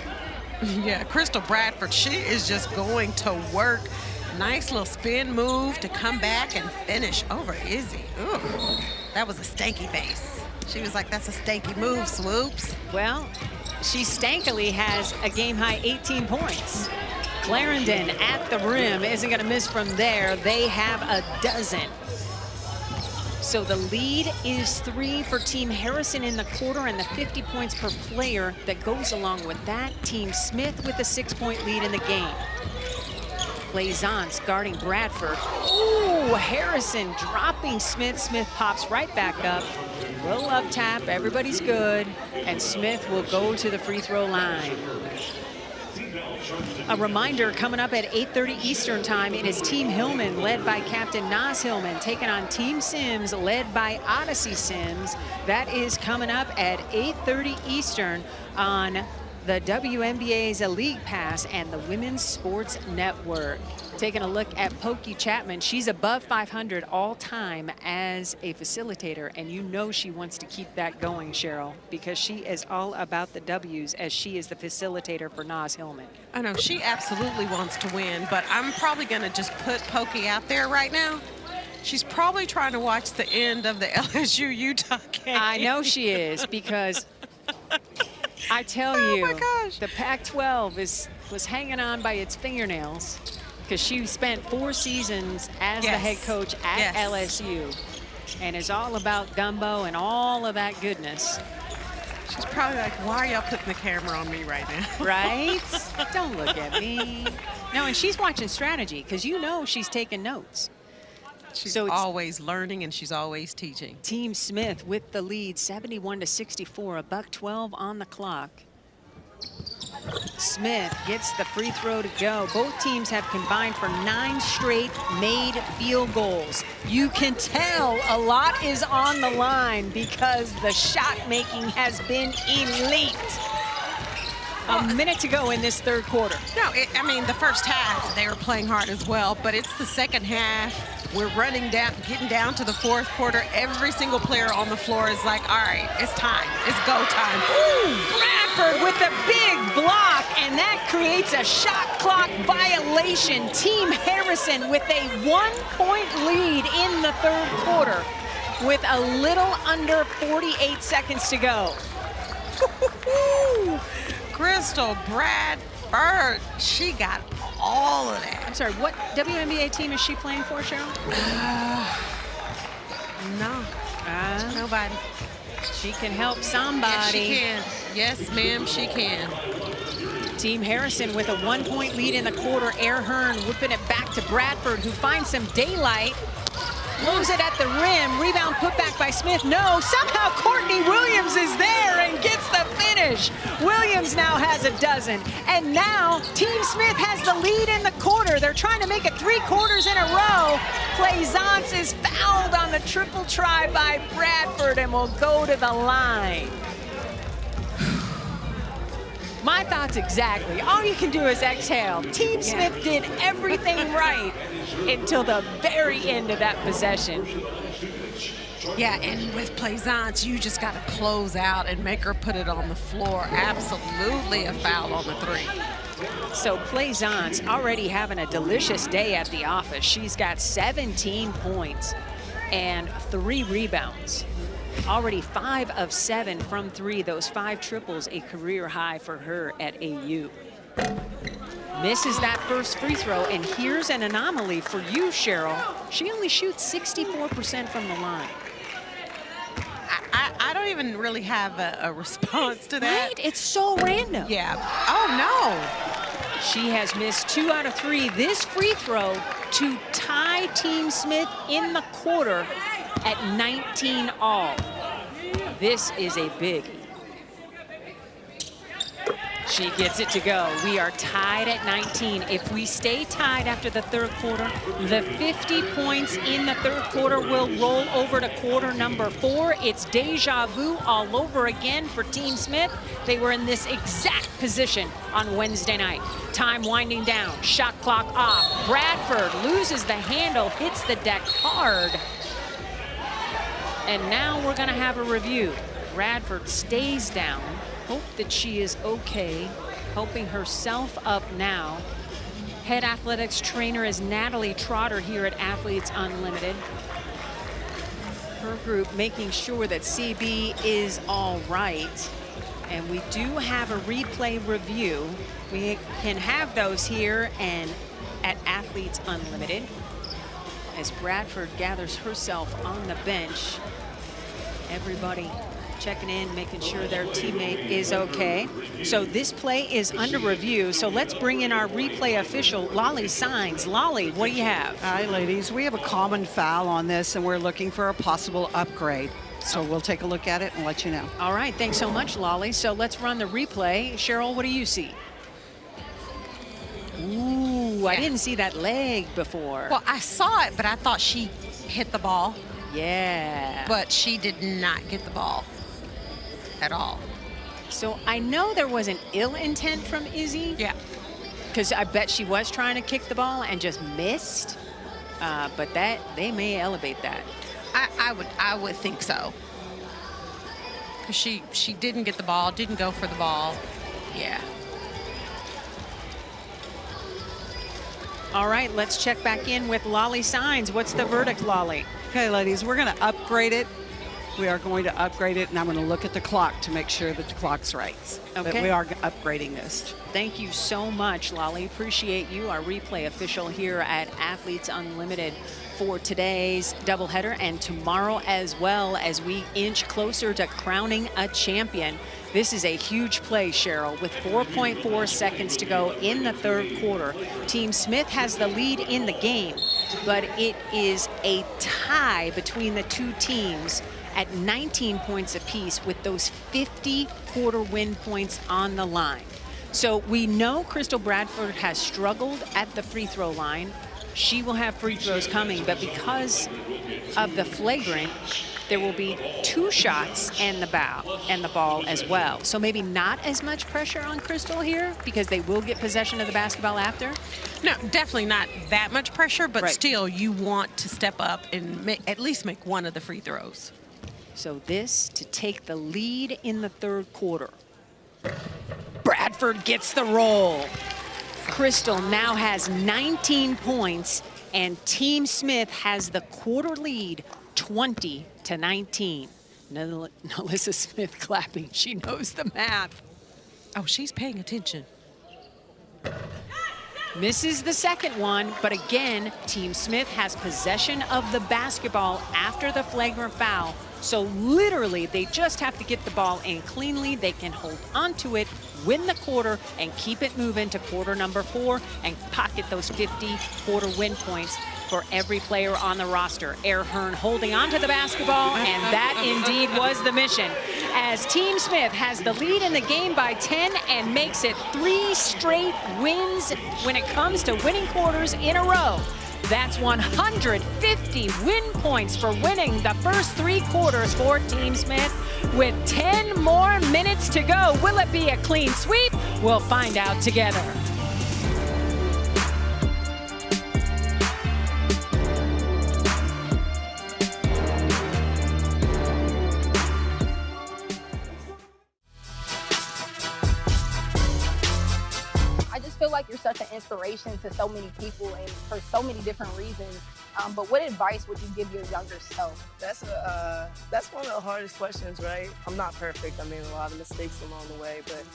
Yeah, Crystal Bradford, she is just going to work. Nice little spin move to come back and finish over Izzy. Ooh, that was a stanky face. She was like, that's a stanky move, Swoops. Well, she stankily has a game-high 18 points. Clarendon at the rim isn't going to miss from there. They have a dozen. So the lead is 3 for Team Harrison in the quarter and the 50 points per player that goes along with that. Team Smith with a 6-point lead in the game. Plaisance guarding Bradford. Ooh, Harrison dropping Smith. Smith pops right back up. Roll up tap, everybody's good. And Smith will go to the free throw line. A reminder, coming up at 8:30 Eastern time, it is Team Hillman led by Captain Naz Hillman taking on Team Sims led by Odyssey Sims. That is coming up at 8:30 Eastern on the WNBA's League Pass and the Women's Sports Network. Taking a look at Pokey Chapman, she's above 500 all time as a facilitator, and you know she wants to keep that going, Cheryl, because she is all about the W's as she is the facilitator for Naz Hillman. I know, she absolutely wants to win, but I'm probably going to just put Pokey out there right now. She's probably trying to watch the end of the LSU-Utah game. I know she is, because I tell you, the Pac-12 was hanging on by its fingernails because she spent 4 seasons as the head coach at LSU and is all about gumbo and all of that goodness. She's probably like, why are y'all putting the camera on me right now? Right? Don't look at me. No, and she's watching strategy because you know she's taking notes. She's always learning and she's always teaching. Team Smith with the lead, 71-64, $1:12 on the clock. Smith gets the free throw to go. Both teams have combined for 9 straight made field goals. You can tell a lot is on the line because the shot making has been elite. A minute to go in this third quarter. No, I mean, the first half, they were playing hard as well, but it's the second half. We're running down, getting down to the fourth quarter. Every single player on the floor is like, all right, it's time. It's go time. Ooh, Bradford with the big block, and that creates a shot clock violation. Team Harrison with a 1-point lead in the third quarter with a little under 48 seconds to go. Crystal Bradford, she got all of that. I'm sorry, what WNBA team is she playing for, Cheryl? No, nobody. She can help somebody. Yes, she can. Yes, ma'am, she can. Team Harrison with a 1-point lead in the quarter. Air Hearn whipping it back to Bradford, who finds some daylight. Moves it at the rim. Rebound put back by Smith. No, somehow Courtney Williams is there and gets the finish. Williams now has a dozen. And now Team Smith has the lead in the quarter. They're trying to make it 3 quarters in a row. Plaisance is fouled on the triple try by Bradford and will go to the line. My thoughts exactly. All you can do is exhale. Team Smith did everything right until the very end of that possession. Yeah, and with Plaisance, you just got to close out and make her put it on the floor. Absolutely a foul on the 3. So Plaisance already having a delicious day at the office. She's got 17 points and 3 rebounds. Already 5 of 7 from 3. Those 5 triples, a career high for her at AU. Misses that first free throw, and here's an anomaly for you, Cheryl. She only shoots 64% from the line. I don't even really have a response to that. Right? It's so random. Yeah. Oh, no. She has missed 2 out of 3. This free throw to tie Team Smith in the quarter at 19 all. This is a biggie. She gets it to go. We are tied at 19. If we stay tied after the third quarter, the 50 points in the third quarter will roll over to quarter number 4. It's deja vu all over again for Team Smith. They were in this exact position on Wednesday night. Time winding down, shot clock off. Bradford loses the handle, hits the deck hard. And now we're gonna have a review. Bradford stays down. Hope that she is okay, helping herself up now. Head athletics trainer is Natalie Trotter here at Athletes Unlimited. Her group making sure that CB is all right. And we do have a replay review. We can have those here and at Athletes Unlimited as Bradford gathers herself on the bench. Everybody checking in, making sure their teammate is okay. So this play is under review. So let's bring in our replay official, Lolly Signs. Lolly, what do you have? Hi, ladies. We have a common foul on this, and we're looking for a possible upgrade. So we'll take a look at it and let you know. All right, thanks so much, Lolly. So let's run the replay. Cheryl, what do you see? Ooh, I didn't see that leg before. Well, I saw it, but I thought she hit the ball. Yeah. But she did not get the ball at all. So I know there was an ill intent from Izzy. Yeah. Because I bet she was trying to kick the ball and just missed. But that they may elevate that. I would think so. Because she didn't get the ball, didn't go for the ball. Yeah. All right, let's check back in with Lolly Signs. What's the verdict, Lolly? Okay, ladies, we're going to upgrade it. We are going to upgrade it, and I'm going to look at the clock to make sure that the clock's right. Okay. That we are upgrading this. Thank you so much, Lolly. Appreciate you, our replay official here at Athletes Unlimited for today's doubleheader and tomorrow as well as we inch closer to crowning a champion. This is a huge play, Cheryl, with 4.4 seconds to go in the third quarter. Team Smith has the lead in the game, but it is a tie between the two teams at 19 points apiece with those 50 quarter win points on the line. So we know Crystal Bradford has struggled at the free throw line. She will have free throws coming, but because of the flagrant, there will be 2 shots and the ball as well. So maybe not as much pressure on Crystal here because they will get possession of the basketball after? No, definitely not that much pressure, but still you want to step up and at least make one of the free throws. So this to take the lead in the 3rd quarter. Bradford gets the roll. Crystal now has 19 points, and Team Smith has the quarter lead, 20-19. NaLyssa Smith clapping. She knows the math. Oh, she's paying attention. Misses the second one, but again, Team Smith has possession of the basketball after the flagrant foul. So literally, they just have to get the ball in cleanly. They can hold onto it, win the quarter, and keep it moving to quarter number 4 and pocket those 50 quarter win points for every player on the roster. Air Hearn holding onto the basketball, and that indeed was the mission. As Team Smith has the lead in the game by 10 and makes it 3 straight wins when it comes to winning quarters in a row. That's 150 win points for winning the first 3 quarters for Team Smith. With 10 more minutes to go, will it be a clean sweep? We'll find out together. Feel like you're such an inspiration to so many people and for so many different reasons. But what advice would you give your younger self? That's one of the hardest questions, right? I'm not perfect. I made a lot of mistakes along the way, but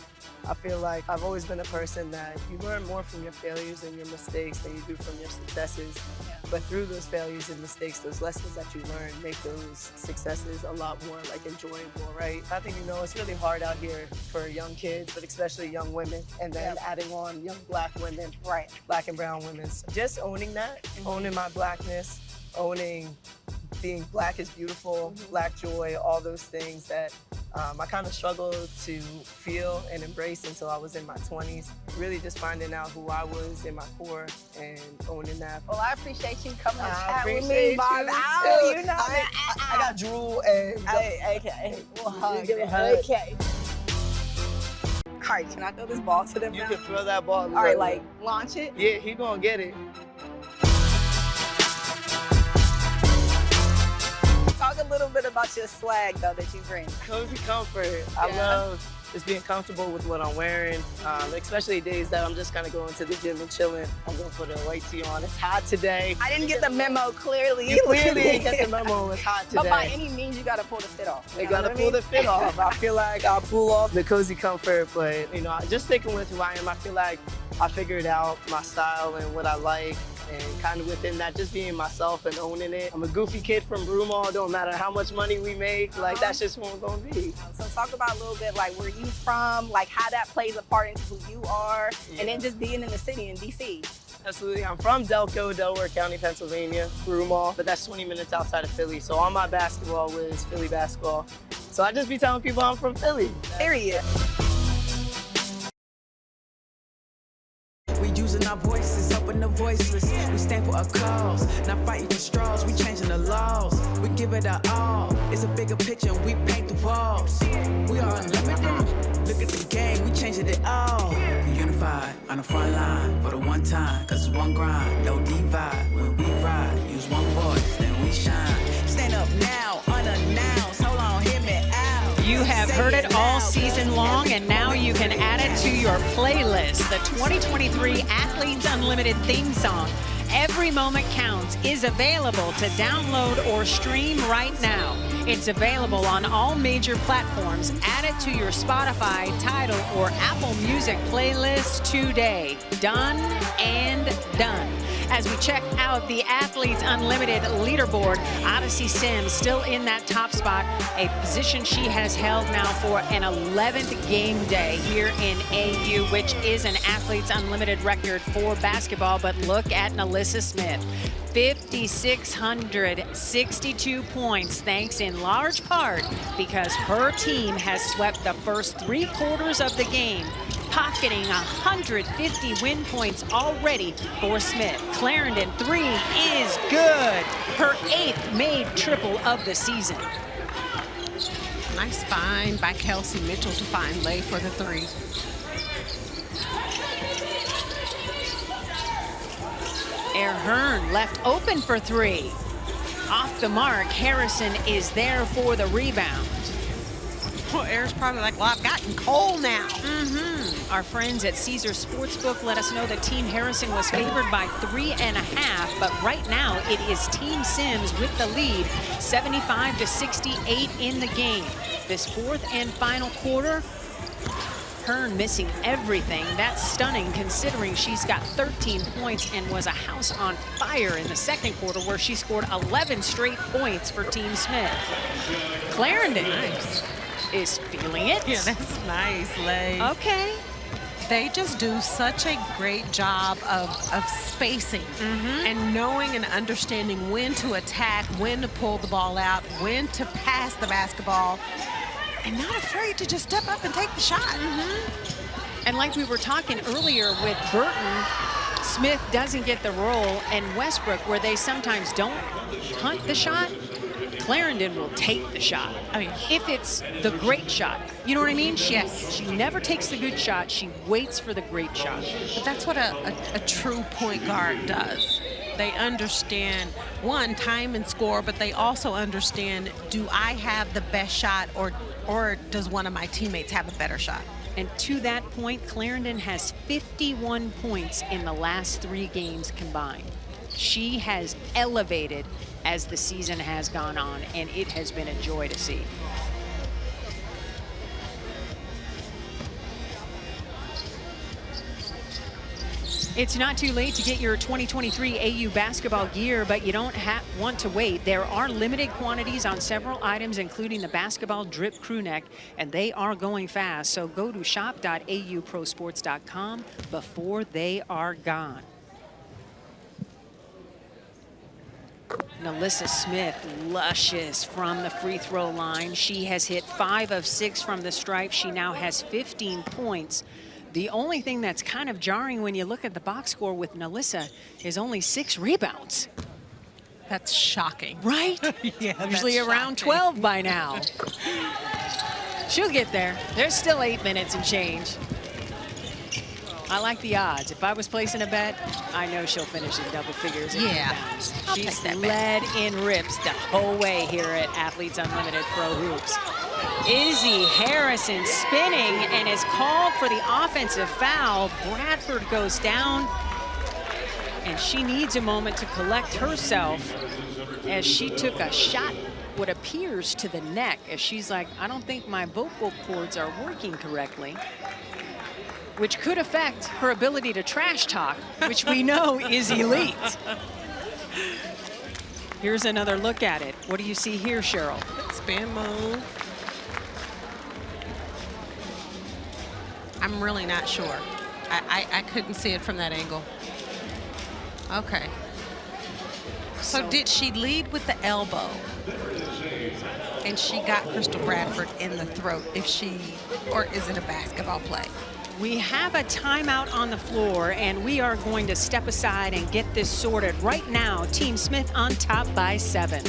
I feel like I've always been a person that you learn more from your failures and your mistakes than you do from your successes. Yeah. But through those failures and mistakes, those lessons that you learn make those successes a lot more like enjoyable, right? I think, it's really hard out here for young kids, but especially young women, and then adding on young Black women, right? Black and brown women. So just owning that, owning my Blackness, owning being Black is beautiful, Black joy, all those things that I kind of struggled to feel and embrace until I was in my 20s. Really just finding out who I was in my core and owning that. Well, I appreciate you coming to chat with appreciate me, Bob. you too. I got drool and... Okay, we'll hug. Okay. All right, can I throw this ball to them You now? can throw that ball. All right, like, launch it? Yeah, he gonna get it. Talk a little bit about your swag, though, that you bring. Cozy comfort. I love just being comfortable with what I'm wearing, especially days that I'm just kind of going to the gym and chilling. I'm gonna put a white tee on. It's hot today. I didn't get the memo clearly. You clearly didn't get the memo. It's hot today. But by any means, you gotta pull the fit off. You gotta pull the fit off. I feel like I'll pull off the cozy comfort, but just sticking with who I am. I feel like I figured out my style and what I like. And kind of within that, just being myself and owning it. I'm a goofy kid from Broomall. Don't matter how much money we make, like that's just who I'm gonna be. So talk about a little bit like where you from, like how that plays a part into who you are, and then just being in the city in DC. Absolutely. I'm from Delaware County, Pennsylvania, Broomall, but that's 20 minutes outside of Philly. So all my basketball was Philly basketball. So I just be telling people I'm from Philly. Period. We using our voices, helping the voiceless. We stand for our cause, not fighting for straws. We changing the laws, we give it our all. It's a bigger picture, we paint the walls. We are unlimited. Look at the game, we changing it all. We unified on the front line for the one time, cause it's one grind, no divide. When we ride, use one voice, then we shine. Stand up now, unannounced. Hold on, hear me out. You have heard it all season long, and now you can add it to your playlist. The 2023 Athletes Unlimited theme song, Every Moment Counts, is available to download or stream right now. It's available on all major platforms. Add it to your Spotify, Tidal, or Apple Music playlist today. Done and done. As we check out the Athletes Unlimited leaderboard, Odyssey Sims still in that top spot, a position she has held now for an 11th game day here in AU, which is an Athletes Unlimited record for basketball. But look at NaLyssa Smith. 5,662 points, thanks in large part because her team has swept the first 3 quarters of the game, pocketing 150 win points already for Smith. Clarendon 3 is good. Her 8th made triple of the season. Nice find by Kelsey Mitchell to find Lay for the three. Air Hearn left open for three. Off the mark, Harrison is there for the rebound. Well, Air's probably like, well, I've gotten cold now. Our friends at Caesars Sportsbook let us know that Team Harrison was favored by 3.5, but right now it is Team Sims with the lead, 75-68 in the game. This fourth and final quarter, Hearn missing everything. That's stunning considering she's got 13 points and was a house on fire in the second quarter where she scored 11 straight points for Team Smith. Clarendon is feeling it. Yeah, that's nice, Lay. Okay. They just do such a great job of spacing and knowing and understanding when to attack, when to pull the ball out, when to pass the basketball, and not afraid to just step up and take the shot. And like we were talking earlier with Burton, Smith doesn't get the roll, and Westbrook, where they sometimes don't hunt the shot, Clarendon will take the shot. I mean, if it's the great shot, you know what I mean? Yes. She never takes the good shot. She waits for the great shot. But that's what a true point guard does. They understand, one, time and score, but they also understand, do I have the best shot or does one of my teammates have a better shot? And to that point, Clarendon has 51 points in the last 3 games combined. She has elevated as the season has gone on, and it has been a joy to see. It's not too late to get your 2023 AU basketball gear, but you don't want to wait. There are limited quantities on several items, including the basketball drip crew neck, and they are going fast. So go to shop.auprosports.com before they are gone. NaLyssa Smith, luscious from the free throw line. She has hit 5 of 6 from the stripe. She now has 15 points. The only thing that's kind of jarring when you look at the box score with NaLyssa is only 6 rebounds. That's shocking. Right? Yeah, usually around 12 by now. She'll get there. There's still 8 minutes and change. I like the odds. If I was placing a bet, I know she'll finish in double figures. Yeah, she's led in rips the whole way here at Athletes Unlimited Pro Hoops. Izzy Harrison spinning and is called for the offensive foul. Bradford goes down, and she needs a moment to collect herself as she took a shot, what appears to the neck, as she's like, I don't think my vocal cords are working correctly, which could affect her ability to trash talk, which we know is elite. Here's another look at it. What do you see here, Cheryl? Spin move. I'm really not sure. I couldn't see it from that angle. Okay. So did she lead with the elbow? And she got Crystal Bradford in the throat, or is it a basketball play? We have a timeout on the floor, and we are going to step aside and get this sorted. Right now, Team Smith on top by 7.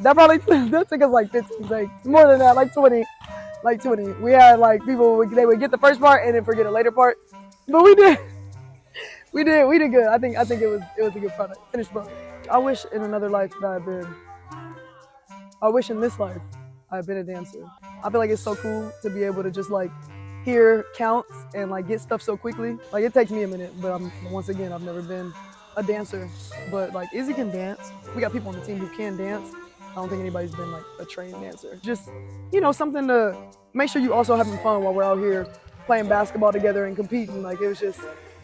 That took us like 15 seconds, more than that, like 20. We had like people, they would get the first part and then forget a later part, but we did good. I think it was a good product, finished product. I wish in another life that I wish in this life I had been a dancer. I feel like it's so cool to be able to just like hear counts and like get stuff so quickly. Like it takes me a minute, but once again, I've never been a dancer. But like Izzy can dance. We got people on the team who can dance. I don't think anybody's been like a trained dancer. Just, something to make sure you also having fun while we're out here playing basketball together and competing. Like it was just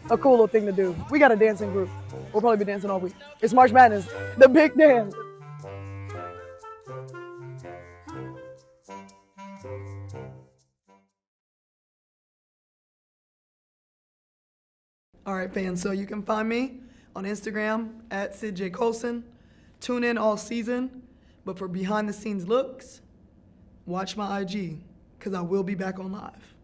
a cool little thing to do. We got a dancing group. We'll probably be dancing all week. It's March Madness, the big dance. All right, fans, so you can find me on Instagram at Sid J. Colson. Tune in all season. But for behind the scenes looks, watch my IG, because I will be back on live.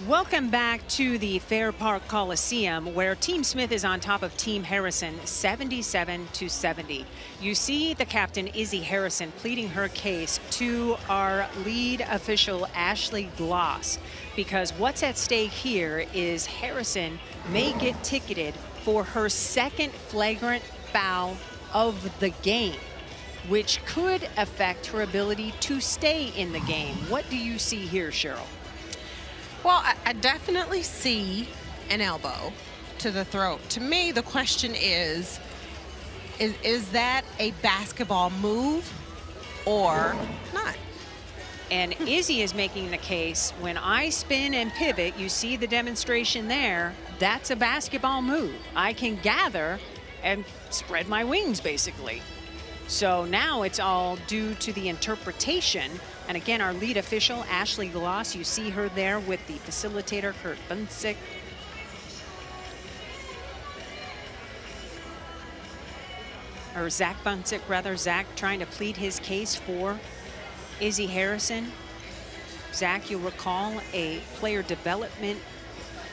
Welcome back to the Fair Park Coliseum, where Team Smith is on top of Team Harrison 77-70. You see the captain, Izzy Harrison, pleading her case to our lead official, Ashley Gloss, because what's at stake here is Harrison may get ticketed for her second flagrant foul of the game, which could affect her ability to stay in the game. What do you see here, Cheryl? Well, I definitely see an elbow to the throat. To me, the question is that a basketball move or not? And Izzy is making the case, when I spin and pivot, you see the demonstration there, that's a basketball move. I can gather and spread my wings, basically. So now it's all due to the interpretation. And again, our lead official, Ashley Gloss, you see her there with the facilitator, Kurt Bunsick. Or Zach Bunsick, rather. Zach trying to plead his case for Izzy Harrison. Zach, you'll recall, a player development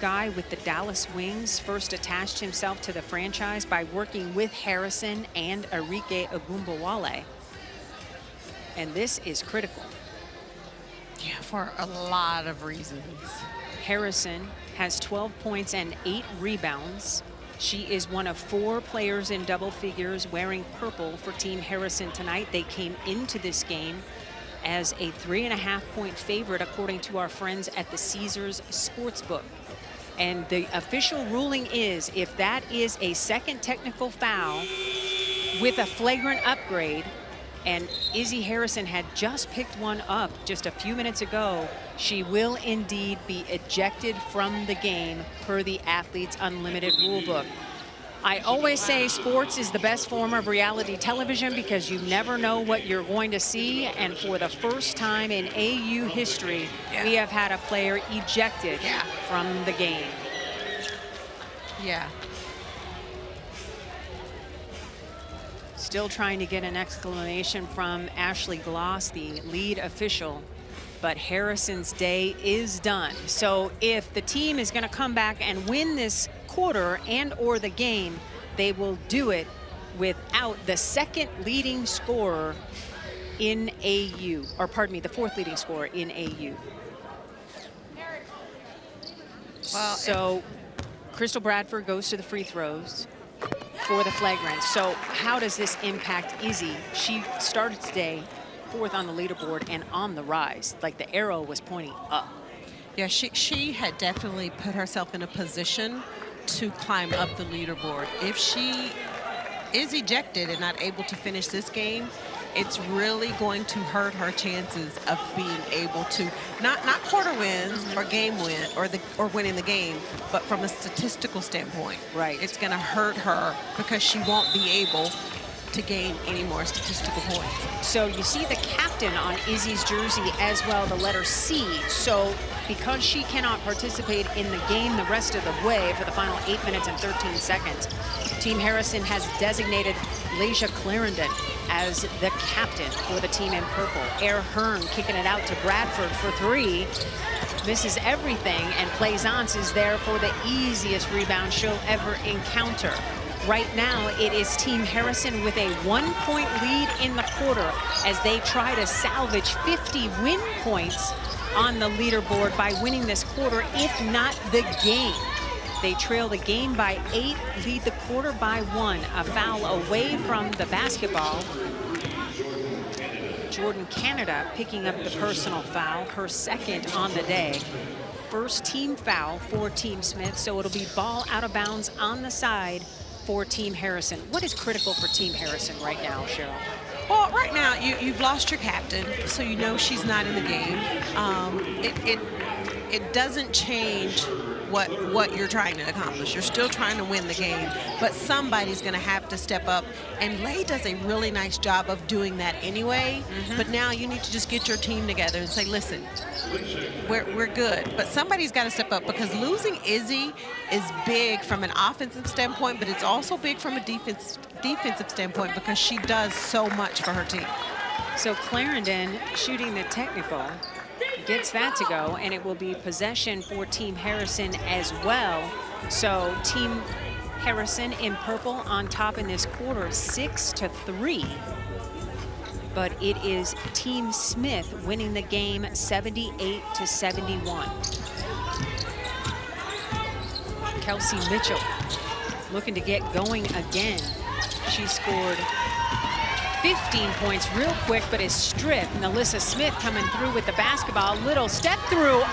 guy with the Dallas Wings, first attached himself to the franchise by working with Harrison and Arike Ogunbowale. And this is critical. Yeah, for a lot of reasons. Harrison has 12 points and 8 rebounds. She is one of 4 players in double figures wearing purple for Team Harrison tonight. They came into this game as a 3.5-point favorite, according to our friends at the Caesars Sportsbook. And the official ruling is, if that is a second technical foul with a flagrant upgrade, and Izzy Harrison had just picked one up just a few minutes ago, she will indeed be ejected from the game per the Athletes Unlimited rulebook. I always say sports is the best form of reality television because you never know what you're going to see. And for the first time in AU history, we have had a player ejected from the game. Yeah. Still trying to get an exclamation from Ashley Gloss, the lead official. But Harrison's day is done. So if the team is going to come back and win this quarter and or the game, they will do it without the second leading scorer in AU, or pardon me, the fourth leading scorer in AU. Well, so Crystal Bradford goes to the free throws for the flagrant. So how does this impact Izzy? She started today 4th on the leaderboard and on the rise, like the arrow was pointing up. Yeah, she had definitely put herself in a position to climb up the leaderboard. If she is ejected and not able to finish this game, it's really going to hurt her chances of being able to not quarter wins or game win or winning the game, but from a statistical standpoint. Right. It's going to hurt her because she won't be able to gain any more statistical points. So you see the captain on Izzy's jersey as well, the letter C. So because she cannot participate in the game the rest of the way for the final 8 minutes and 13 seconds, Team Harrison has designated Laisha Clarendon as the captain for the team in purple. Air Hearn kicking it out to Bradford for 3. Misses everything, and Plaisance is there for the easiest rebound she'll ever encounter. Right now, it is Team Harrison with a 1-point lead in the quarter as they try to salvage 50 win points on the leaderboard by winning this quarter, if not the game. They trail the game by 8, lead the quarter by 1. A foul away from the basketball. Jordan Canada picking up the personal foul, her second on the day. First team foul for Team Smith, so it'll be ball out of bounds on the side for Team Harrison. What is critical for Team Harrison right now, Cheryl? Well, right now, you've lost your captain, so you know she's not in the game. It doesn't change what you're trying to accomplish. You're still trying to win the game, but somebody's going to have to step up, and Lay does a really nice job of doing that anyway. But now you need to just get your team together and say, listen, we're good, but somebody's got to step up, because losing Izzy is big from an offensive standpoint, but it's also big from a defensive standpoint because she does so much for her team. So Clarendon shooting the technical. gets that to go, and it will be possession for Team Harrison as well. So Team Harrison in purple on top in this quarter, 6-3. But it is Team Smith winning the game 78-71. Kelsey Mitchell looking to get going again. She scored 15 points real quick, but is stripped. Nalissa Smith coming through with the basketball. Little step through.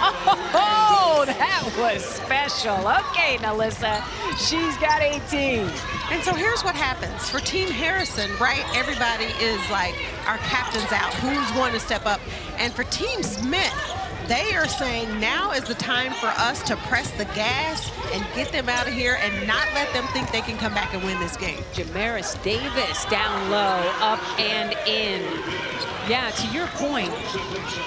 Oh, that was special. Okay, Nalissa, she's got 18. And so here's what happens. For Team Harrison, right, everybody is like, our captain's out. Who's going to step up? And for Team Smith, they are saying now is the time for us to press the gas and get them out of here and not let them think they can come back and win this game. Jamaris Davis down low, up and in. Yeah, to your point,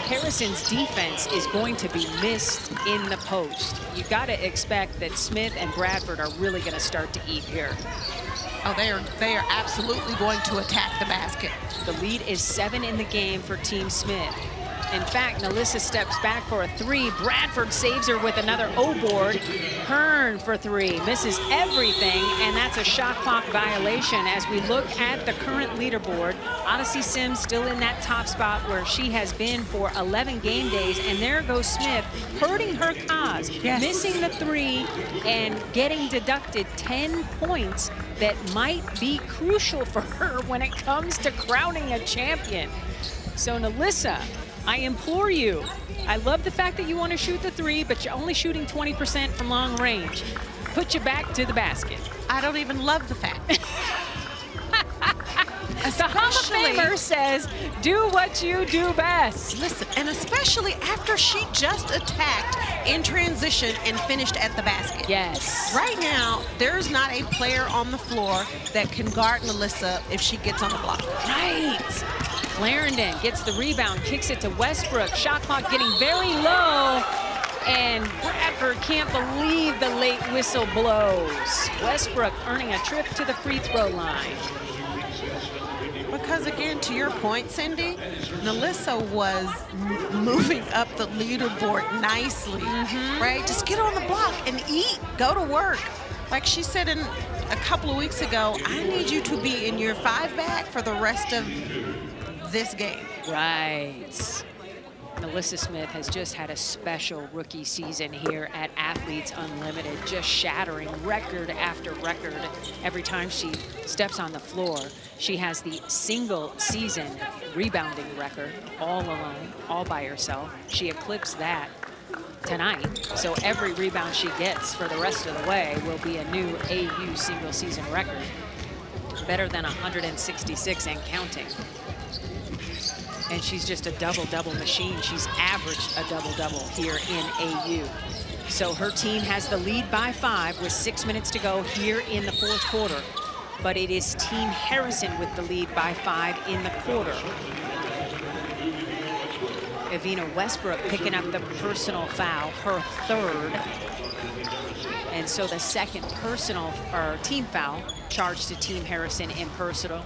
Harrison's defense is going to be missed in the post. You got to expect that Smith and Bradford are really going to start to eat here. Oh, they are absolutely going to attack the basket. The lead is 7 in the game for Team Smith. In fact, Nalissa steps back for a 3. Bradford saves her with another O-board. Hearn for 3, misses everything, and that's a shot clock violation. As we look at the current leaderboard, Odyssey Sims still in that top spot where she has been for 11 game days, and there goes Smith, hurting her cause, missing the 3 and getting deducted 10 points that might be crucial for her when it comes to crowning a champion. So Nalissa, I implore you, I love the fact that you want to shoot the 3, but you're only shooting 20% from long range. Put you back to the basket. I don't even love the fact. The Hall of Famer says, do what you do best. Listen, and especially after she just attacked in transition and finished at the basket. Yes. Right now, there's not a player on the floor that can guard Nalissa if she gets on the block. Right. Clarendon gets the rebound, kicks it to Westbrook. Shot clock getting very low. And Bradford can't believe the late whistle blows. Westbrook earning a trip to the free throw line. Because again, to your point, Cindy, Nalissa was moving up the leaderboard nicely, right? Just get on the block and eat, go to work. Like she said a couple of weeks ago, I need you to be in your 5-bag for the rest of this game. Right. Nalissa Smith has just had a special rookie season here at Athletes Unlimited, just shattering record after record every time she steps on the floor. She has the single season rebounding record all alone, all by herself. She eclipsed that tonight, so every rebound she gets for the rest of the way will be a new AU single season record, better than 166 and counting. And she's just a double-double machine. She's averaged a double-double here in AU. So her team has the lead by 5 with 6 minutes to go here in the 4th quarter. But it is Team Harrison with the lead by 5 in the quarter. Evina Westbrook picking up the personal foul, her 3rd. And so the second personal or team foul charged to Team Harrison in personal.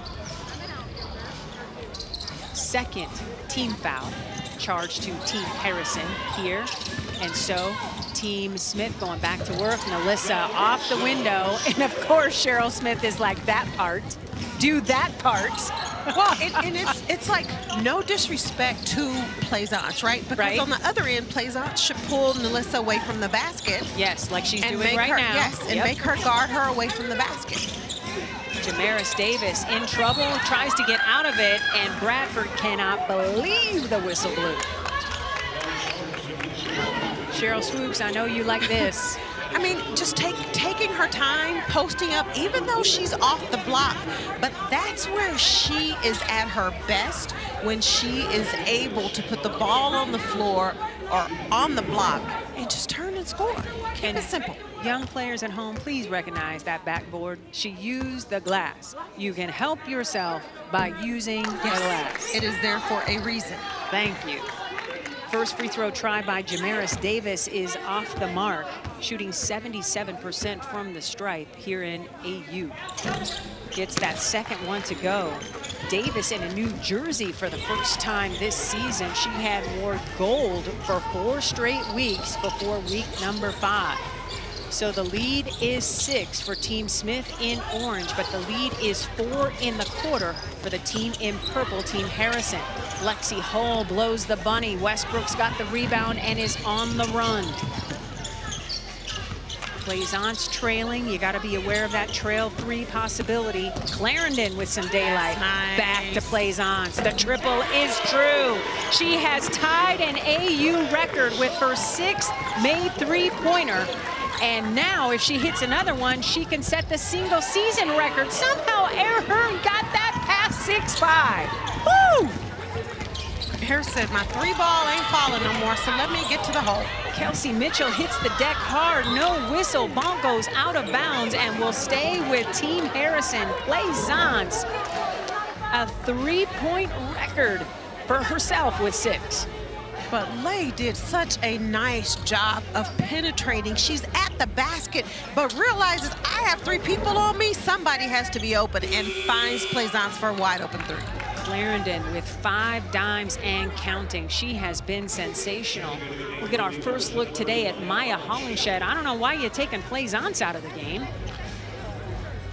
Second team foul charged to Team Harrison here. And so Team Smith going back to work. Nalissa off the window. And of course, Cheryl Smith is like, that part, do that part. Well, and it's like no disrespect to Plaisance, right? Because on the other end, Plaisance should pull Nalissa away from the basket. Yes, like she's doing right now. Yes, and make her guard her away from the basket. Jamaris Davis in trouble, tries to get out of it, and Bradford cannot believe the whistle blew. Cheryl Swoops, I know you like this. I mean, just taking her time, posting up, even though she's off the block. But that's where she is at her best, when she is able to put the ball on the floor or on the block and just turn and score. Keep it simple. Young players at home, please recognize that backboard. She used the glass. You can help yourself by using the glass. It is there for a reason. Thank you. First free throw try by Jamaris Davis is off the mark, shooting 77% from the stripe here in AU. Gets that second one to go. Davis in a new jersey for the first time this season. She had wore gold for 4 straight weeks before week number 5. So the lead is 6 for Team Smith in orange, but the lead is 4 in the quarter for the team in purple, Team Harrison. Lexi Hull blows the bunny. Westbrook's got the rebound and is on the run. Plaisance trailing. You got to be aware of that trail 3 possibility. Clarendon with some daylight. Nice. Back to Plaisance. The triple is true. She has tied an AU record with her 6th made 3-pointer. And now if she hits another one, she can set the single season record. Somehow Hearn got that past 6'5". Woo! Harrison, my 3-ball ain't falling no more, so let me get to the hole. Kelsey Mitchell hits the deck hard, no whistle. Ball goes out of bounds and will stay with Team Harrison. Plaisance, a 3-point record for herself with 6. But Lay did such a nice job of penetrating. She's at the basket, but realizes I have 3 people on me. Somebody has to be open, and finds Plaisance for a wide open 3. Clarendon with 5 dimes and counting. She has been sensational. We'll get our first look today at Maya Hollingshed. I don't know why you're taking Plaisance out of the game.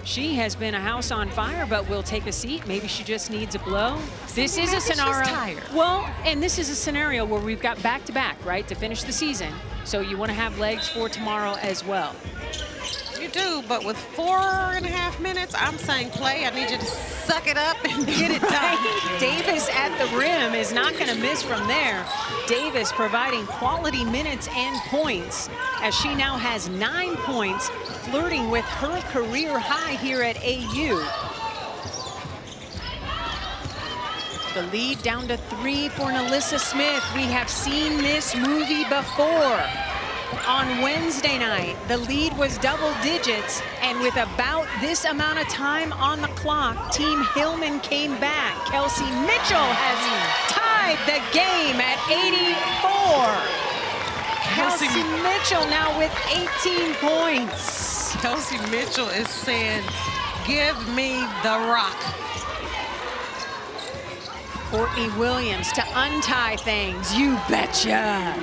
She has been a house on fire, but will take a seat. Maybe she just needs a blow. This is a scenario. She's tired. Well, and this is a scenario where we've got back-to-back, right, to finish the season. So you want to have legs for tomorrow as well. You do, but with 4.5 minutes, I'm saying play. I need you to suck it up and get it done. Davis at the rim is not going to miss from there. Davis providing quality minutes and points as she now has 9 points, flirting with her career high here at AU. The lead down to 3 for NaLyssa Smith. We have seen this movie before. On Wednesday night, the lead was double digits, and with about this amount of time on the clock, Team Hillman came back. Kelsey Mitchell has tied the game at 84. Kelsey Mitchell now with 18 points. Kelsey Mitchell is saying, give me the rock. Courtney Williams to untie things, you betcha.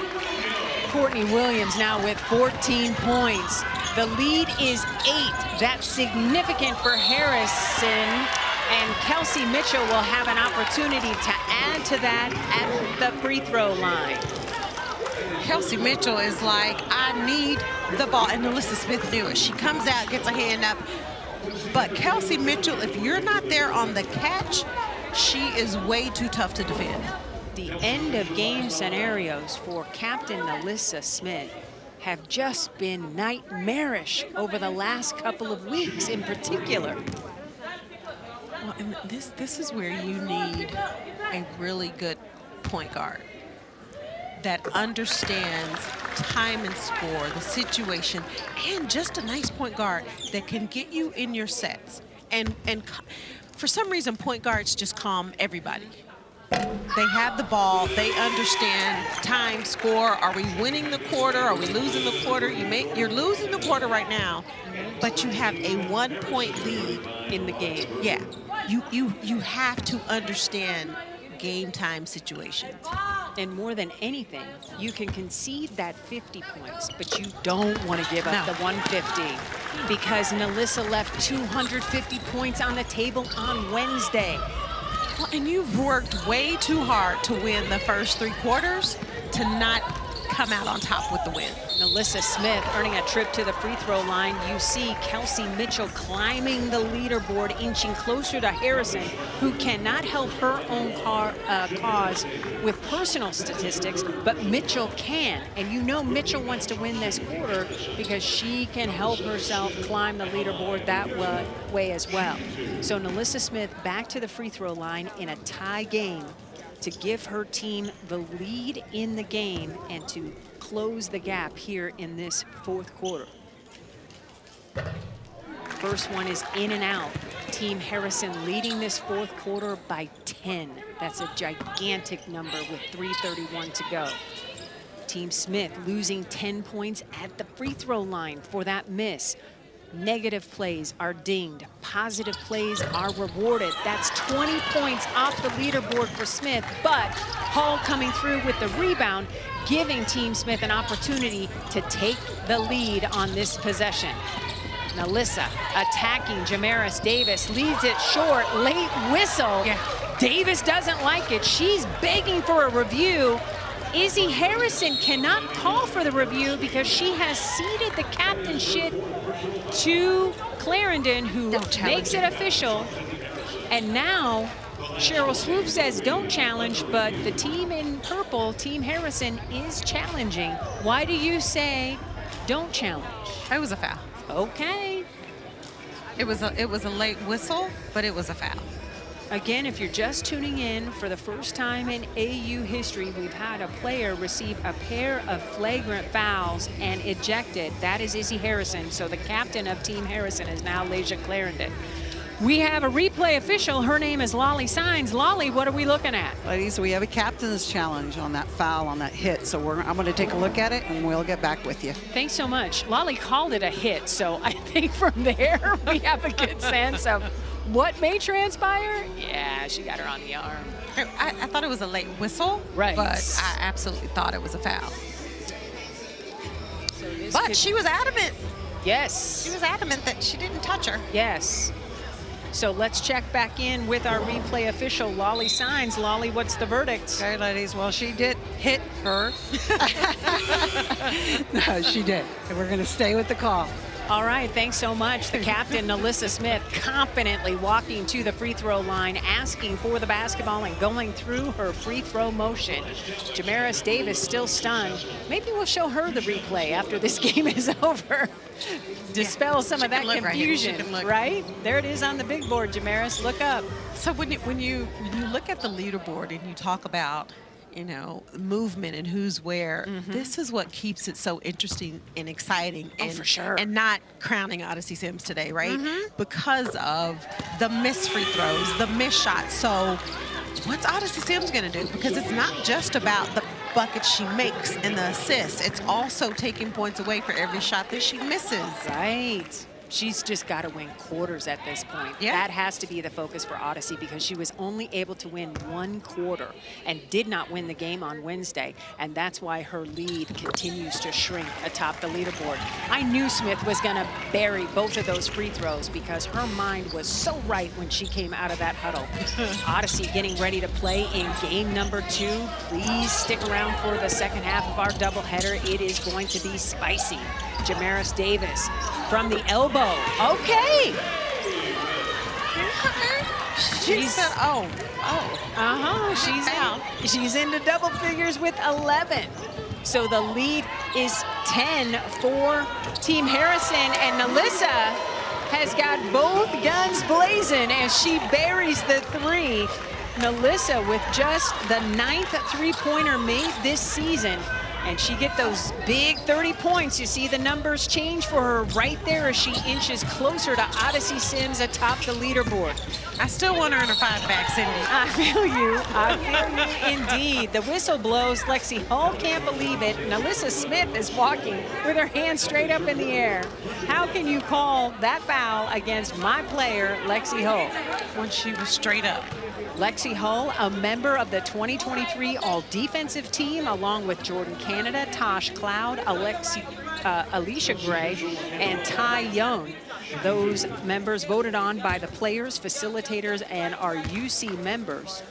Courtney Williams now with 14 points. The lead is 8. That's significant for Harrison. And Kelsey Mitchell will have an opportunity to add to that at the free throw line. Kelsey Mitchell is like, I need the ball. And NaLyssa Smith knew it. She comes out, gets a hand up. But Kelsey Mitchell, if you're not there on the catch, she is way too tough to defend. The end of game scenarios for Captain NaLyssa Smith have just been nightmarish over the last couple of weeks in particular. Well, and this is where you need a really good point guard that understands time and score, the situation, and just a nice point guard that can get you in your sets. And for some reason, point guards just calm everybody. They have the ball, they understand time, score. Are we winning the quarter? Are we losing the quarter? You're losing the quarter right now, but you have a 1-point lead in the game. Yeah, you have to understand game time situations. And more than anything, you can concede that 50 points, but you don't want to give up the 150 because NaLyssa left 250 points on the table on Wednesday. Well, and you've worked way too hard to win the first 3 quarters to not come out on top with the win. NaLyssa Smith earning a trip to the free throw line. You see Kelsey Mitchell climbing the leaderboard, inching closer to Harrison, who cannot help her own cause with personal statistics, but Mitchell can. And you know Mitchell wants to win this quarter because she can help herself climb the leaderboard that way as well. So NaLyssa Smith back to the free throw line in a tie game to give her team the lead in the game and to close the gap here in this 4th quarter. First one is in and out. Team Harrison leading this 4th quarter by 10. That's a gigantic number with 3:31 to go. Team Smith losing 10 points at the free throw line for that miss. Negative plays are dinged. Positive plays are rewarded. That's 20 points off the leaderboard for Smith, but Hall coming through with the rebound, giving Team Smith an opportunity to take the lead on this possession. NaLyssa attacking Jamaris Davis, leads it short, late whistle. Yeah. Davis doesn't like it. She's begging for a review. Izzy Harrison cannot call for the review because she has ceded the captainship to Clarendon, who makes it official. And now Cheryl Swoop says don't challenge, but the team in purple, Team Harrison, is challenging. Why do you say don't challenge? It was a foul. Okay. It was a late whistle, but it was a foul. Again, if you're just tuning in, for the first time in AU history, we've had a player receive a pair of flagrant fouls and ejected. That is Izzy Harrison. So the captain of Team Harrison is now Laysia Clarendon. We have a replay official. Her name is Lolly Sines. Lolly, what are we looking at? Ladies, we have a captain's challenge on that foul, on that hit. So I'm going to take a look at it, and we'll get back with you. Thanks so much. Lolly called it a hit, so I think from there we have a good sense of what may transpire. Yeah, she got her on the arm. I thought it was a late whistle, right? But I absolutely thought it was a foul. But she was adamant. Yes. She was adamant that she didn't touch her. Yes. So let's check back in with our replay official, Lolly Sines. Lolly, what's the verdict? Okay, ladies, well, she did hit her. No, she did. And we're going to stay with the call. All right, thanks so much. The captain, NaLyssa Smith, confidently walking to the free throw line, asking for the basketball and going through her free throw motion. Jamaris Davis still stunned. Maybe we'll show her the replay after this game is over. Dispel some of that confusion, right? There it is on the big board, Jamaris. Look up. So when you look at the leaderboard and you talk about, you know, movement and who's where, this is what keeps it so interesting and exciting. And, for sure. And not crowning Odyssey Sims today, right? Because of the missed free throws, the missed shots. So what's Odyssey Sims going to do? Because it's not just about the buckets she makes and the assists. It's also taking points away for every shot that she misses. Right. She's just got to win quarters at this point. Yeah. That has to be the focus for Odyssey, because she was only able to win one quarter and did not win the game on Wednesday. And that's why her lead continues to shrink atop the leaderboard. I knew Smith was going to bury both of those free throws because her mind was so right when she came out of that huddle. Odyssey getting ready to play in game number 2. Please stick around for the second half of our doubleheader. It is going to be spicy. Jamaris Davis from the elbow. Okay. She's She's into double figures with 11. So the lead is 10 for Team Harrison, and NaLyssa has got both guns blazing as she buries the 3. NaLyssa with just the 9th three-pointer made this season. And she get those big 30 points. You see the numbers change for her right there as she inches closer to Odyssey Sims atop the leaderboard. I still want her in her 5-back, Cindy. I feel you. I feel you indeed. The whistle blows. Lexi Hall can't believe it. NaLyssa Smith is walking with her hands straight up in the air. How can you call that foul against my player, Lexi Hall? When she was straight up. Lexi Hull, a member of the 2023 All-Defensive Team, along with Jordan Canada, Tosh Cloud, Alicia Gray, and Ty Young. Those members voted on by the players, facilitators, and our UC members.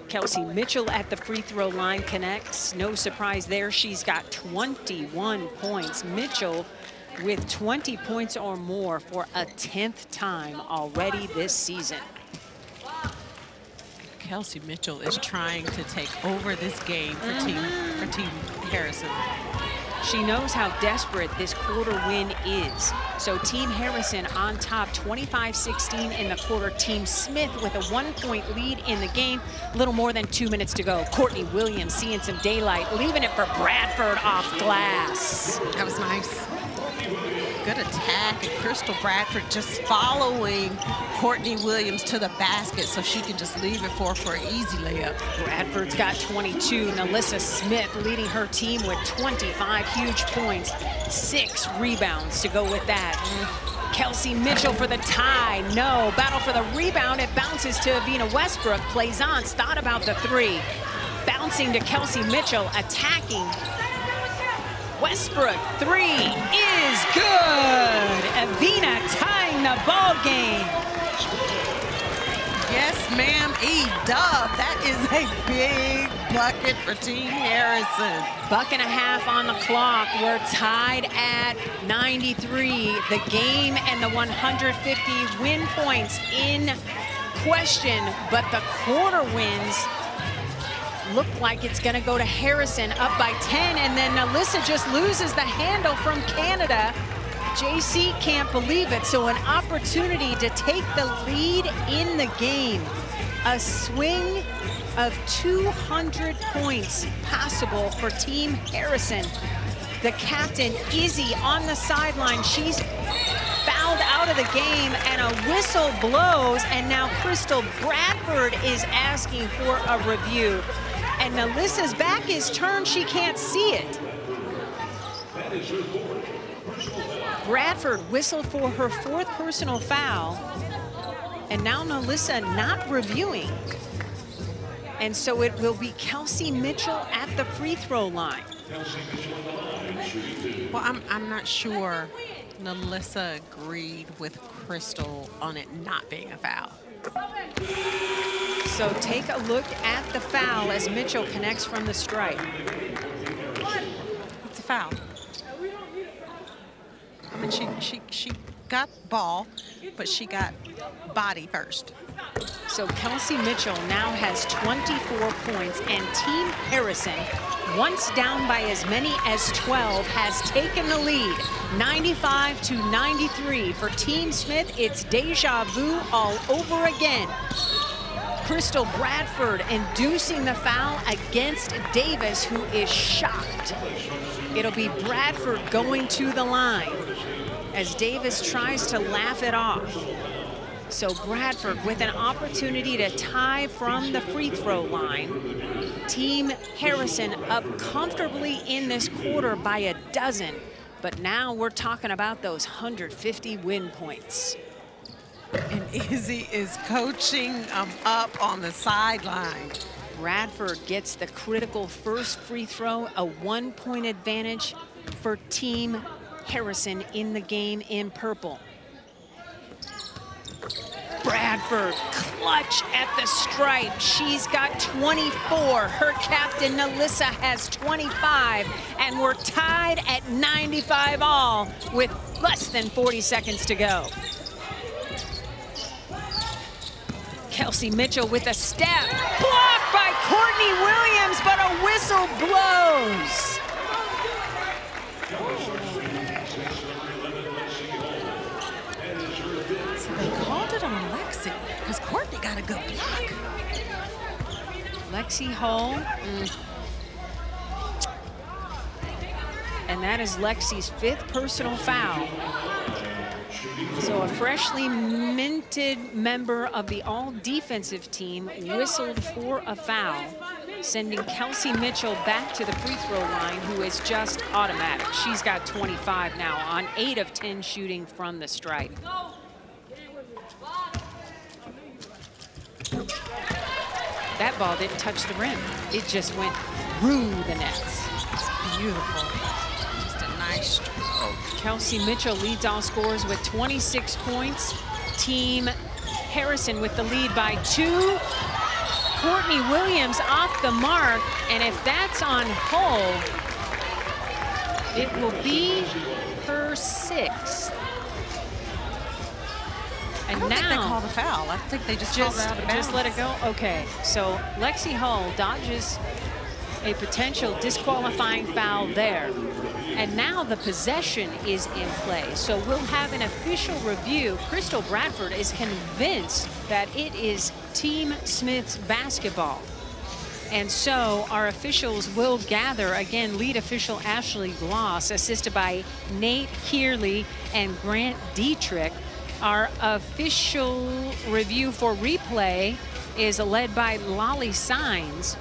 Kelsey Mitchell at the free throw line connects. No surprise there. She's got 21 points. Mitchell with 20 points or more for a 10th time already this season. Kelsey Mitchell is trying to take over this game for Team Harrison. She knows how desperate this quarter win is. So Team Harrison on top, 25-16 in the quarter. Team Smith with a 1-point lead in the game. A little more than 2 minutes to go. Courtney Williams seeing some daylight, leaving it for Bradford off glass. That was nice. Good attack, and Crystal Bradford just following Courtney Williams to the basket so she can just leave it for an easy layup. Bradford's got 22. NaLyssa Smith leading her team with 25 huge points, 6 rebounds to go with that. Kelsey Mitchell for the tie. No. Battle for the rebound. It bounces to Evina Westbrook. Plaisance thought about the three. Bouncing to Kelsey Mitchell, attacking. Westbrook, three is good. Evina tying the ball game. Yes, ma'am, E-Dub. That is a big bucket for Team Harrison. Buck and a half on the clock. We're tied at 93. The game and the 150 win points in question, but the quarter wins look like it's going to go to Harrison, up by 10, and then Alyssa just loses the handle from Canada. JC can't believe it, so an opportunity to take the lead in the game. A swing of 200 points possible for Team Harrison. The captain, Izzy, on the sideline. She's fouled out of the game, and a whistle blows, and now Crystal Bradford is asking for a review. And Alyssa's back is turned, she can't see it. Bradford whistled for her 4th personal foul, and now Alyssa not reviewing. And so it will be Kelsey Mitchell at the free throw line. Well, I'm not sure Alyssa agreed with Crystal on it not being a foul. So take a look at the foul as Mitchell connects from the stripe. It's a foul. I mean, she got ball, but she got body first. So Kelsey Mitchell now has 24 points, and Team Harrison, once down by as many as 12, has taken the lead. 95-93 for Team Smith. It's deja vu all over again. Crystal Bradford inducing the foul against Davis, who is shocked. It'll be Bradford going to the line as Davis tries to laugh it off. So Bradford with an opportunity to tie from the free throw line. Team Harrison up comfortably in this quarter by a dozen, but now we're talking about those 150 win points. And Izzy is coaching up on the sideline. Bradford gets the critical first free throw, a 1-point advantage for Team Harrison in the game in purple. Bradford clutch at the stripe. She's got 24. Her captain, Alyssa, has 25. And we're tied at 95 all with less than 40 seconds to go. Kelsey Mitchell with a step. Blocked by Courtney Williams, but a whistle blows. So they called it on Lexi because Courtney got a good block. Lexi Hull. And that is Lexi's 5th personal foul. So a freshly minted member of the all-defensive team whistled for a foul, sending Kelsey Mitchell back to the free throw line, who is just automatic. She's got 25 now on 8 of 10 shooting from the stripe. That ball didn't touch the rim. It just went through the nets. It's beautiful. Just a nice stroke. Kelsey Mitchell leads all scorers with 26 points. Team Harrison with the lead by 2. Courtney Williams off the mark, and if that's on Hull, it will be her 6th. And I don't now, think they called a foul. I think they just called it out of bounds. Just let it go? Okay, so Lexi Hull dodges a potential disqualifying foul there. And now the possession is in play. So we'll have an official review. Crystal Bradford is convinced that it is Team Smith's basketball. And so our officials will gather. Again, lead official Ashley Gloss, assisted by Nate Kearley and Grant Dietrich. Our official review for replay is led by Lolly Signs.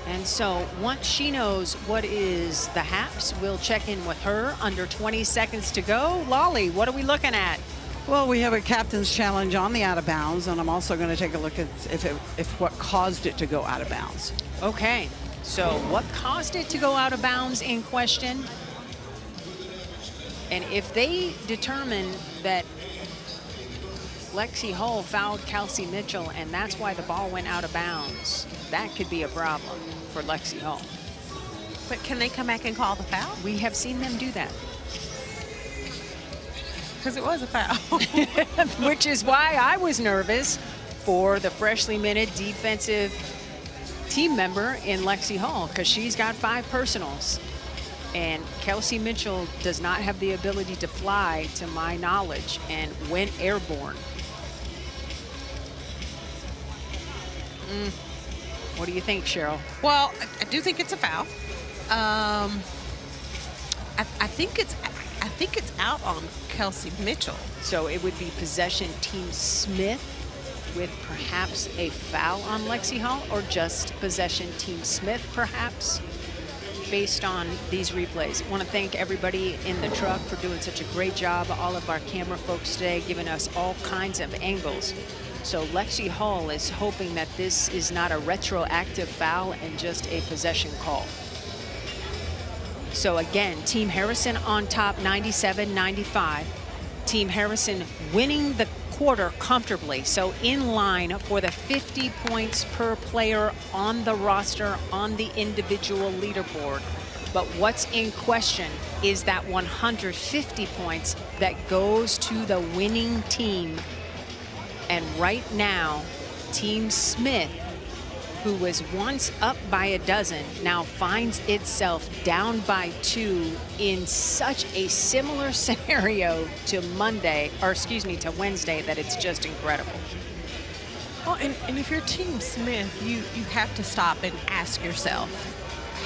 And so once she knows what is the haps, we'll check in with her. Under 20 seconds to go. Lolly, what are we looking at? Well, we have a captain's challenge on the out of bounds, and I'm also going to take a look at if what caused it to go out of bounds. Okay, so what caused it to go out of bounds in question? And if they determine that Lexi Hull fouled Kelsey Mitchell and that's why the ball went out of bounds, that could be a problem for Lexi Hull. But can they come back and call the foul? We have seen them do that. Because it was a foul. Which is why I was nervous for the freshly minted defensive team member in Lexi Hull, because she's got 5 personals. And Kelsey Mitchell does not have the ability to fly, to my knowledge, and went airborne. What do you think, Cheryl? Well, I do think it's a foul. I think it's out on Kelsey Mitchell. So it would be possession Team Smith with perhaps a foul on Lexi Hull, or just possession Team Smith perhaps, based on these replays. I want to thank everybody in the truck for doing such a great job. All of our camera folks today giving us all kinds of angles. So Lexi Hull is hoping that this is not a retroactive foul and just a possession call. So again, Team Harrison on top 97-95. Team Harrison winning the quarter comfortably. So in line for the 50 points per player on the roster on the individual leaderboard. But what's in question is that 150 points that goes to the winning team. And right now, Team Smith, who was once up by a dozen, now finds itself down by 2 in such a similar scenario to to Wednesday, that it's just incredible. Well, and if you're Team Smith, you have to stop and ask yourself,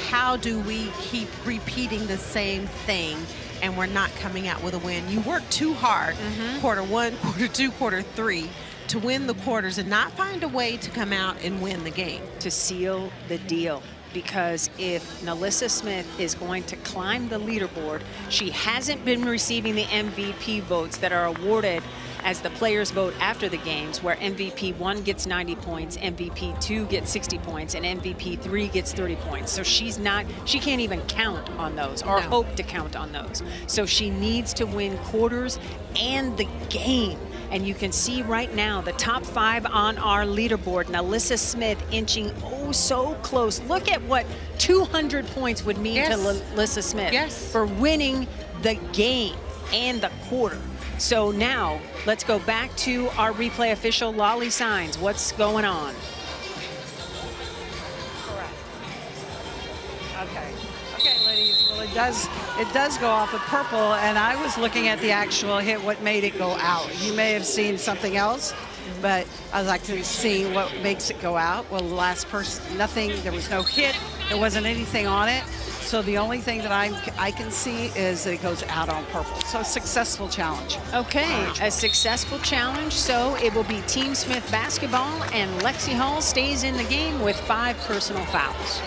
how do we keep repeating the same thing and we're not coming out with a win? You work too hard, quarter 1, quarter 2, quarter 3, to win the quarters and not find a way to come out and win the game. To seal the deal. Because if NaLyssa Smith is going to climb the leaderboard, she hasn't been receiving the MVP votes that are awarded as the players vote after the games, where MVP 1 gets 90 points, MVP 2 gets 60 points, and MVP 3 gets 30 points. So she can't even count on those or hope to count on those. So she needs to win quarters and the game. And you can see right now the top 5 on our leaderboard. NaLyssa Smith inching so close. Look at what 200 points would mean to NaLyssa Smith for winning the game and the quarter. So now let's go back to our replay official, Lolly Signs. What's going on? Okay, ladies. Well, it does go off of purple, and I was looking at the actual hit, what made it go out. You may have seen something else, but I was actually seeing what makes it go out. Well, the last person, nothing. There was no hit. There wasn't anything on it. So the only thing that I can see is that it goes out on purple. So a successful challenge. Okay, a successful challenge. So it will be Team Smith basketball, and Lexi Hull stays in the game with 5 personal fouls.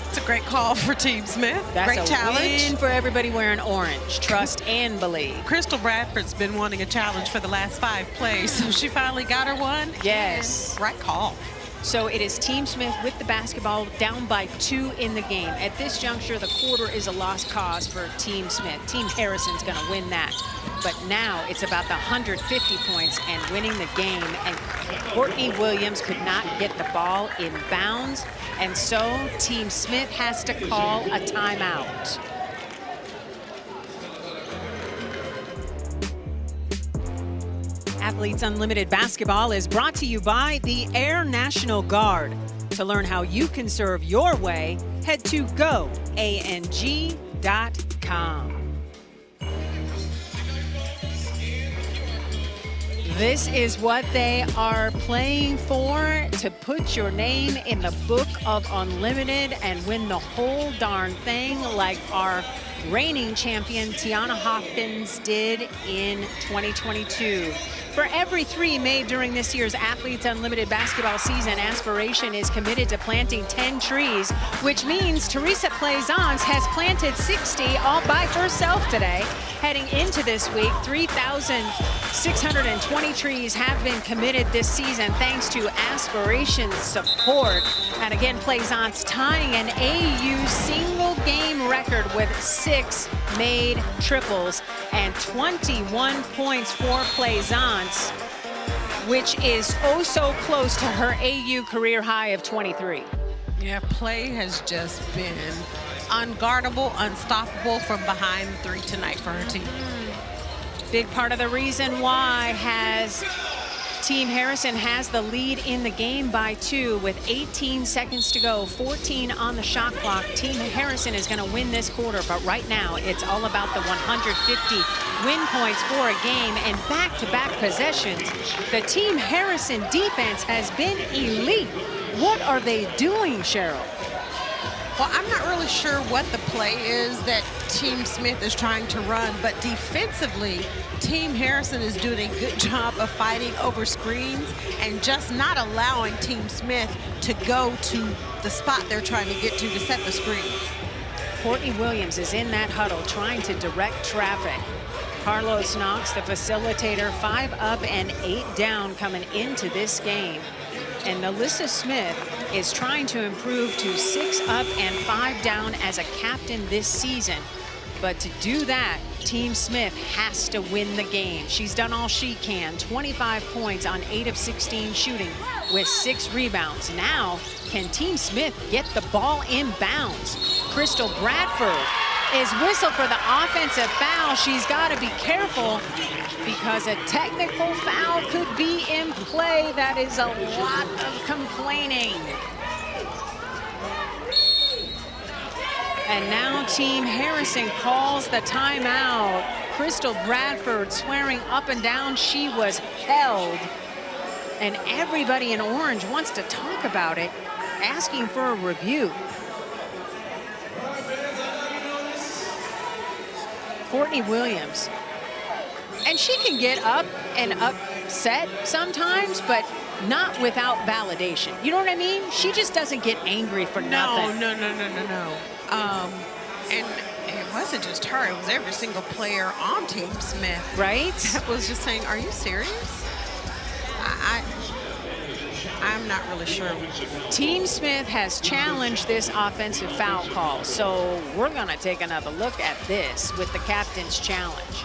It's a great call for Team Smith. That's great challenge. Win for everybody wearing orange. Trust and believe. Crystal Bradford's been wanting a challenge for the last 5 plays, so she finally got her one. Yes. Right call. So it is Team Smith with the basketball, down by 2 in the game. At this juncture, the quarter is a lost cause for Team Smith. Team Harrison's going to win that. But now it's about the 150 points and winning the game. And Courtney Williams could not get the ball in bounds. And so Team Smith has to call a timeout. Athletes Unlimited Basketball is brought to you by the Air National Guard. To learn how you can serve your way, head to goang.com. This is what they are playing for, to put your name in the book of Unlimited and win the whole darn thing, like our reigning champion Tiana Hawkins did in 2022. For every 3 made during this year's Athletes Unlimited basketball season, Aspiration is committed to planting 10 trees, which means Teresa Plaisance has planted 60 all by herself today. Heading into this week, 3,620 trees have been committed this season thanks to Aspiration's support. And again, Plaisance tying an AU single game record with 6 made triples and 21 points for Plaisance, which is oh so close to her AU career high of 23. Yeah, play has just been unguardable, unstoppable from behind the 3 tonight for her team. Big part of the reason why Team Harrison has the lead in the game by 2 with 18 seconds to go, 14 on the shot clock. Team Harrison is going to win this quarter, but right now it's all about the 150 win points for a game and back-to-back possessions. The Team Harrison defense has been elite. What are they doing, Cheryl? Well, I'm not really sure what the play is that Team Smith is trying to run, but defensively, Team Harrison is doing a good job of fighting over screens and just not allowing Team Smith to go to the spot they're trying to get to set the screens. Courtney Williams is in that huddle trying to direct traffic. Carlos Knox, the facilitator, 5 up and 8 down coming into this game. And NaLyssa Smith is trying to improve to 6 up and 5 down as a captain this season. But to do that, Team Smith has to win the game. She's done all she can, 25 points on 8 of 16 shooting with 6 rebounds. Now, can Team Smith get the ball in bounds? Crystal Bradford is whistled for the offensive foul. She's got to be careful because a technical foul could be in play. That is a lot of complaining. And now Team Harrison calls the timeout. Crystal Bradford swearing up and down she was held. And everybody in orange wants to talk about it, asking for a review. Courtney Williams. And she can get up and upset sometimes, but not without validation. You know what I mean? She just doesn't get angry for nothing. No. And it wasn't just her, it was every single player on Team Smith. Right? That was just saying, are you serious? I'm not really sure. Team Smith has challenged this offensive foul call, so we're going to take another look at this with the captain's challenge.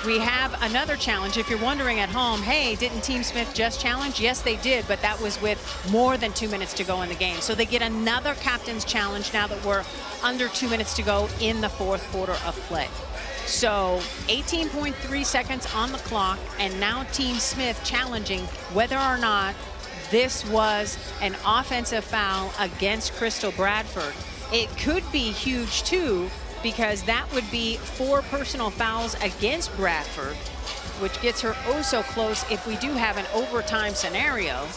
We have another challenge. If you're wondering at home, hey, didn't Team Smith just challenge? Yes, they did, but that was with more than 2 minutes to go in the game. So they get another captain's challenge now that we're under 2 minutes to go in the 4th quarter of play. So 18.3 seconds on the clock, and now Team Smith challenging whether or not this was an offensive foul against Crystal Bradford. It could be huge too, because that would be 4 personal fouls against Bradford, which gets her oh so close if we do have an overtime scenario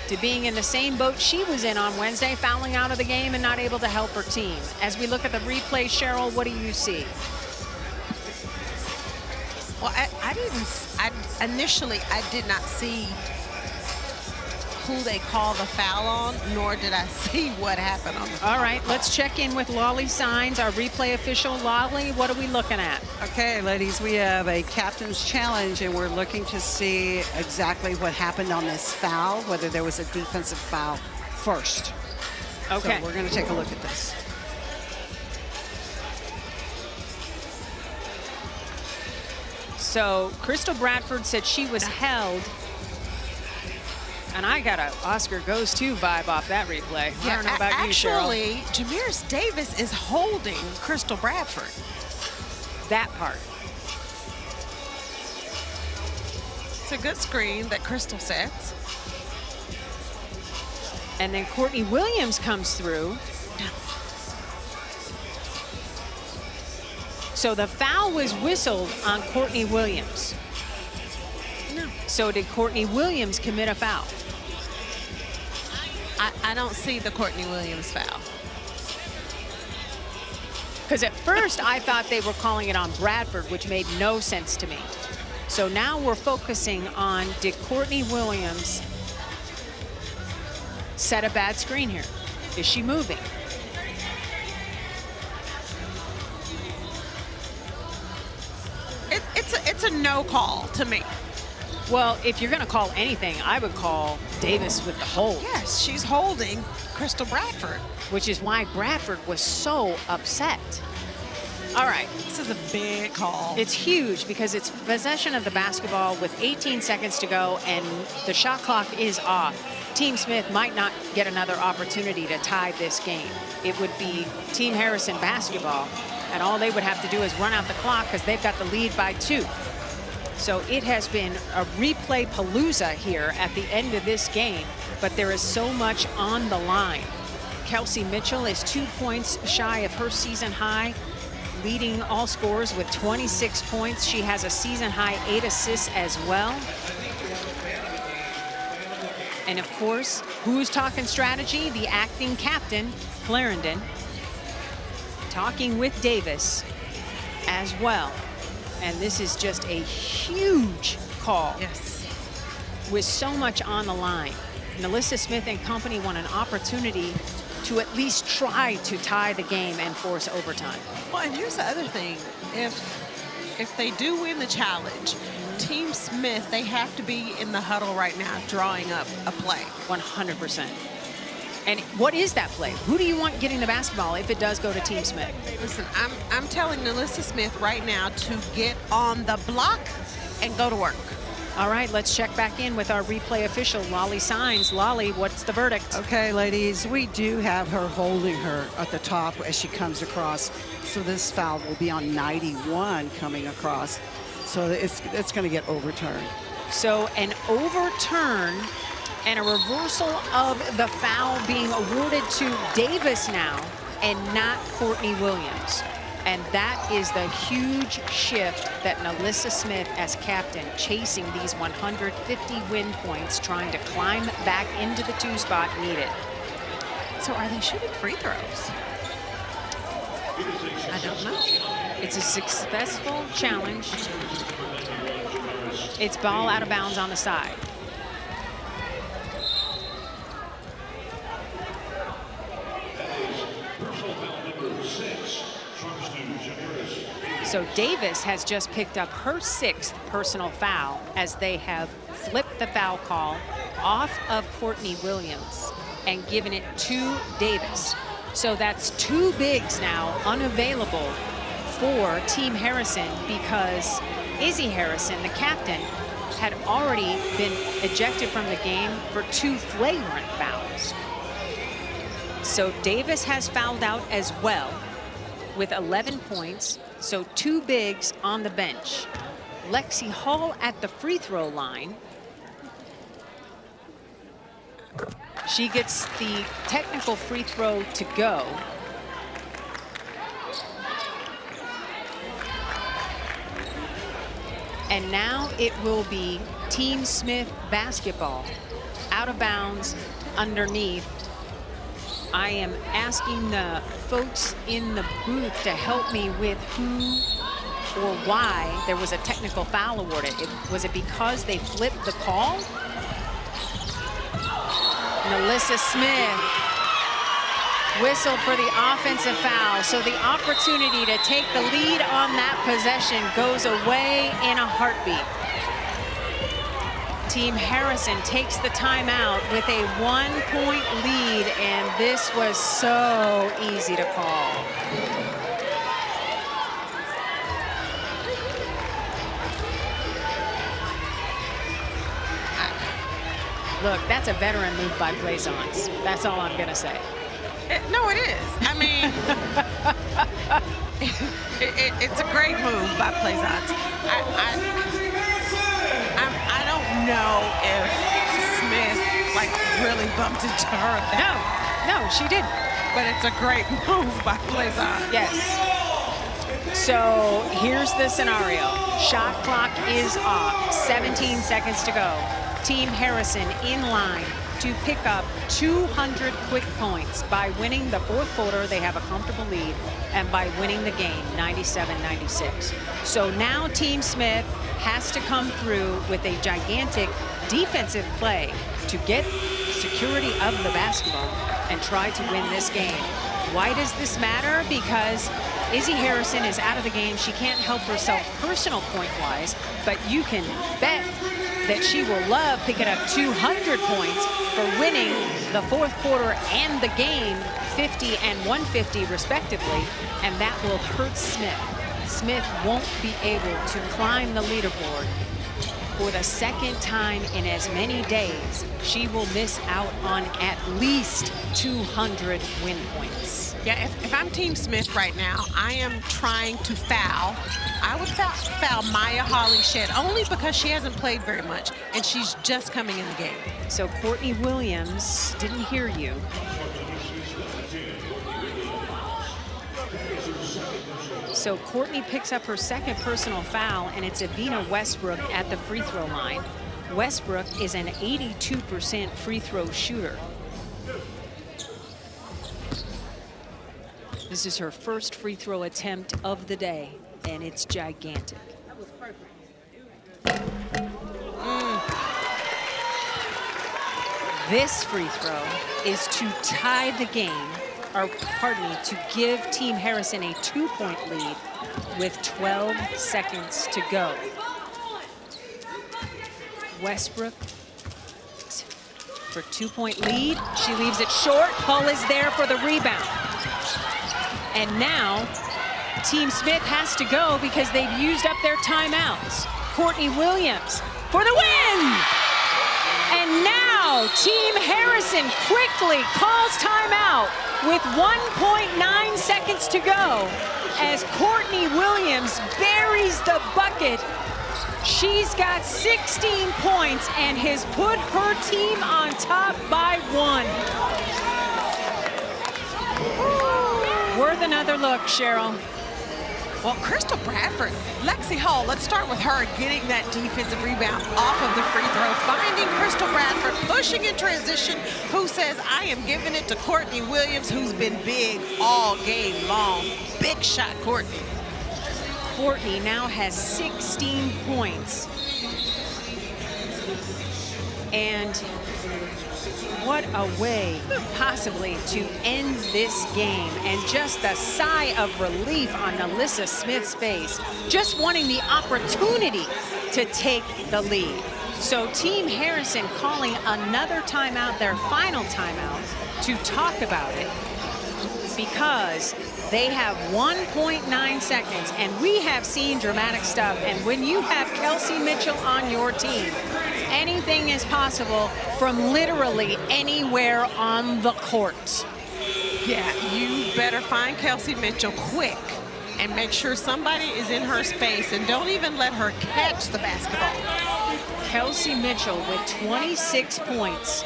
to being in the same boat she was in on Wednesday, fouling out of the game and not able to help her team. As we look at the replay, Cheryl, what do you see? Well, initially I did not see who they call the foul on, nor did I see what happened on the foul. All right, let's check in with Lolly Signs, our replay official. Lolly, what are we looking at? Okay, ladies, we have a captain's challenge, and we're looking to see exactly what happened on this foul, whether there was a defensive foul first. Okay. So we're going to take a look at this. So Crystal Bradford said she was held. And I got a Oscar Goes To vibe off that replay. I don't know about you, Cheryl. Actually, Jamiris Davis is holding Crystal Bradford. That part. It's a good screen that Crystal sets. And then Courtney Williams comes through. So the foul was whistled on Courtney Williams. No. So did Courtney Williams commit a foul? I don't see the Courtney Williams foul. Because at first I thought they were calling it on Bradford, which made no sense to me. So now we're focusing on, did Courtney Williams set a bad screen here? Is she moving? It's a no call to me. Well, if you're going to call anything, I would call Davis with the hold. Yes, she's holding Crystal Bradford. Which is why Bradford was so upset. All right. This is a big call. It's huge because it's possession of the basketball with 18 seconds to go and the shot clock is off. Team Smith might not get another opportunity to tie this game. It would be Team Harrison basketball, and all they would have to do is run out the clock because they've got the lead by 2. So it has been a replay palooza here at the end of this game, but there is so much on the line. Kelsey Mitchell is 2 points shy of her season high, leading all scorers with 26 points. She has a season high 8 assists as well. And of course, who's talking strategy? The acting captain, Clarendon, talking with Davis as well. And this is just a huge call. Yes. With so much on the line. NaLyssa Smith and company want an opportunity to at least try to tie the game and force overtime. Well, and here's the other thing. If they do win the challenge, Team Smith, they have to be in the huddle right now drawing up a play. 100%. And what is that play? Who do you want getting the basketball if it does go to Team Smith? Listen, I'm telling NaLyssa Smith right now to get on the block and go to work. All right, let's check back in with our replay official, Lolly Signs. Lolly, what's the verdict? Okay, ladies, we do have her holding her at the top as she comes across. So this foul will be on 91 coming across. So it's going to get overturned. So an overturn and a reversal of the foul being awarded to Davis now and not Courtney Williams. And that is the huge shift that NaLyssa Smith as captain chasing these 150 win points, trying to climb back into the 2 spot needed. So are they shooting free throws? I don't know. It's a successful challenge. It's ball out of bounds on the side. So Davis has just picked up her 6th personal foul as they have flipped the foul call off of Courtney Williams and given it to Davis. So that's 2 bigs now unavailable for Team Harrison because Izzy Harrison, the captain, had already been ejected from the game for 2 flagrant fouls. So Davis has fouled out as well with 11 points. So 2 bigs on the bench. Lexi Hall at the free throw line. She gets the technical free throw to go. And now it will be Team Smith basketball. Out of bounds underneath. I am asking the folks in the booth to help me with who or why there was a technical foul awarded. Was it because they flipped the call? NaLyssa Smith whistled for the offensive foul. So the opportunity to take the lead on that possession goes away in a heartbeat. Team Harrison takes the timeout with a 1-point lead, and this was so easy to call. Look, that's a veteran move by Plaisance. That's all I'm gonna say. No, it is. I mean, it's a great move by Plaisance. I don't know if Smith like really bumped into her. No, she didn't. But it's a great move by Plaisance. Yes. So here's the scenario. Shot clock is off. 17 seconds to go. Team Harrison in line. to pick up 200 quick points. By winning the fourth quarter, they have a comfortable lead, and by winning the game, 97-96. So now Team Smith has to come through with a gigantic defensive play to get security of the basketball and try to win this game. Why does this matter? Because Izzy Harrison is out of the game. She can't help herself personal point-wise, but you can bet that she will love picking up 200 points for winning the fourth quarter and the game, 50 and 150 respectively, and that will hurt Smith. Smith won't be able to climb the leaderboard for the second time in as many days. She will miss out on at least 200 win points. Yeah, if I'm Team Smith right now, I am trying to foul. I would foul Maya Holly-Shedd only because she hasn't played very much and she's just coming in the game. So Courtney Williams didn't hear you. So Courtney picks up her second personal foul, and it's Evina Westbrook at the free throw line. Westbrook is an 82% free throw shooter. This is her first free throw attempt of the day, and it's gigantic. This free throw is to tie the game, or pardon me, to give Team Harrison a 2-point lead with 12 seconds to go. Westbrook for 2-point lead. She leaves it short. Hull is there for the rebound. And now Team Smith has to go because they've used up their timeouts. Courtney Williams for the win! And now Team Harrison quickly calls timeout with 1.9 seconds to go as Courtney Williams buries the bucket. She's got 16 points and has put her team on top by 1. Worth another look, Cheryl. Well, Crystal Bradford, Lexi Hull, let's start with her getting that defensive rebound off of the free throw, finding Crystal Bradford, pushing in transition, who says, I am giving it to Courtney Williams, who's been big all game long. Big shot, Courtney. Courtney now has 16 points. And what a way possibly to end this game, and just the sigh of relief on NaLyssa Smith's face, just wanting the opportunity to take the lead. So Team Harrison calling another timeout, their final timeout, to talk about it, because they have 1.9 seconds, and we have seen dramatic stuff. And when you have Kelsey Mitchell on your team, anything is possible from literally anywhere on the court. Yeah, you better find Kelsey Mitchell quick and make sure somebody is in her space, and don't even let her catch the basketball. Kelsey Mitchell with 26 points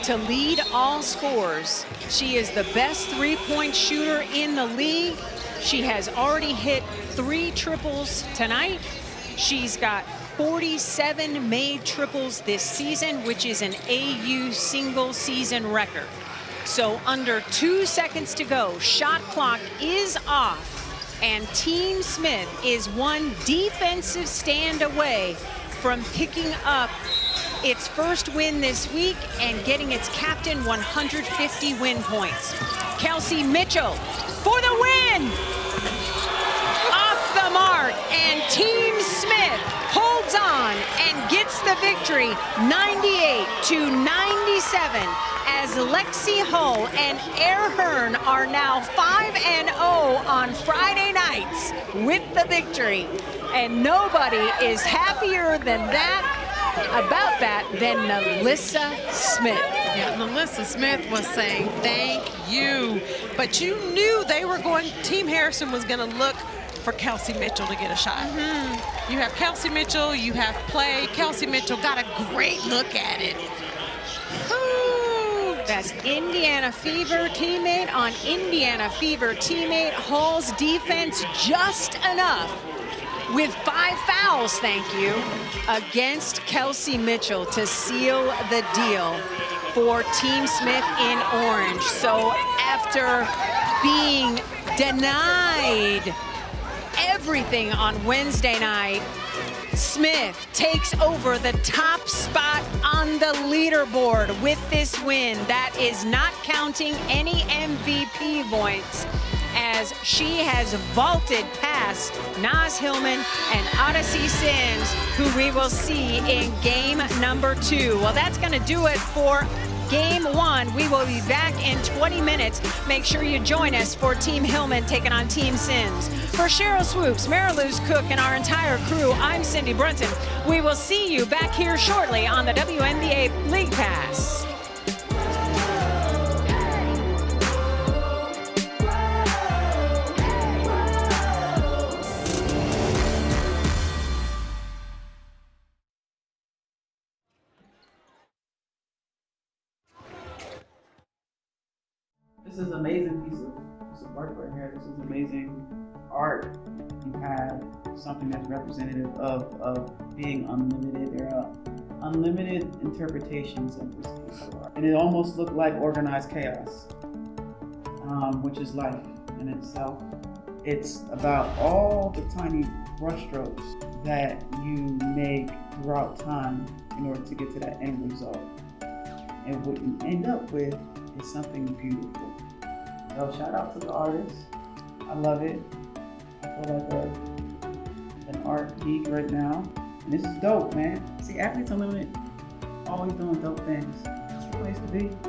to lead all scores. She is the best three-point shooter in the league. She has already hit 3 triples tonight. She's got 47 made triples this season, which is an AU single season record. So under 2 seconds to go, shot clock is off, and Team Smith is one defensive stand away from picking up its first win this week and getting its captain 150 win points. Kelsey Mitchell for the win! Off the mark, and Team Smith holds on and gets the victory 98-97 as Lexi Hull and Air Hearn are now 5-0 on Friday nights with the victory. And nobody is happier than that, about that, than NaLyssa Smith. Yeah, NaLyssa Smith was saying thank you. But you knew they were going, Team Harrison was going to look for Kelsey Mitchell to get a shot. You have Kelsey Mitchell, you have play. Kelsey Mitchell got a great look at it. That's Indiana Fever teammate on Indiana Fever teammate. Hull's defense just enough with 5 fouls, thank you, against Kelsey Mitchell to seal the deal. for Team Smith in orange. So after being denied everything on Wednesday night, Smith takes over the top spot on the leaderboard with this win. That is not counting any MVP points, as she has vaulted past Naz Hillman and Odyssey Sims, who we will see in game number 2. Well, that's going to do it for Game 1. We will be back in 20 minutes. Make sure you join us for Team Hillman taking on Team Sims. For Cheryl Swoops, Mariluz Cook, and our entire crew, I'm Cindy Brunson. We will see you back here shortly on the WNBA League Pass. This is an amazing piece of work right here. This is amazing art. You have something that's representative of being unlimited. There are unlimited interpretations of this piece of art. And it almost looked like organized chaos, which is life in itself. It's about all the tiny brushstrokes that you make throughout time in order to get to that end result. And what you end up with is something beautiful. So shout out to the artist. I love it. I feel like an art geek right now. And this is dope, man. See, Athletes Unlimited always doing dope things. It's the place to be.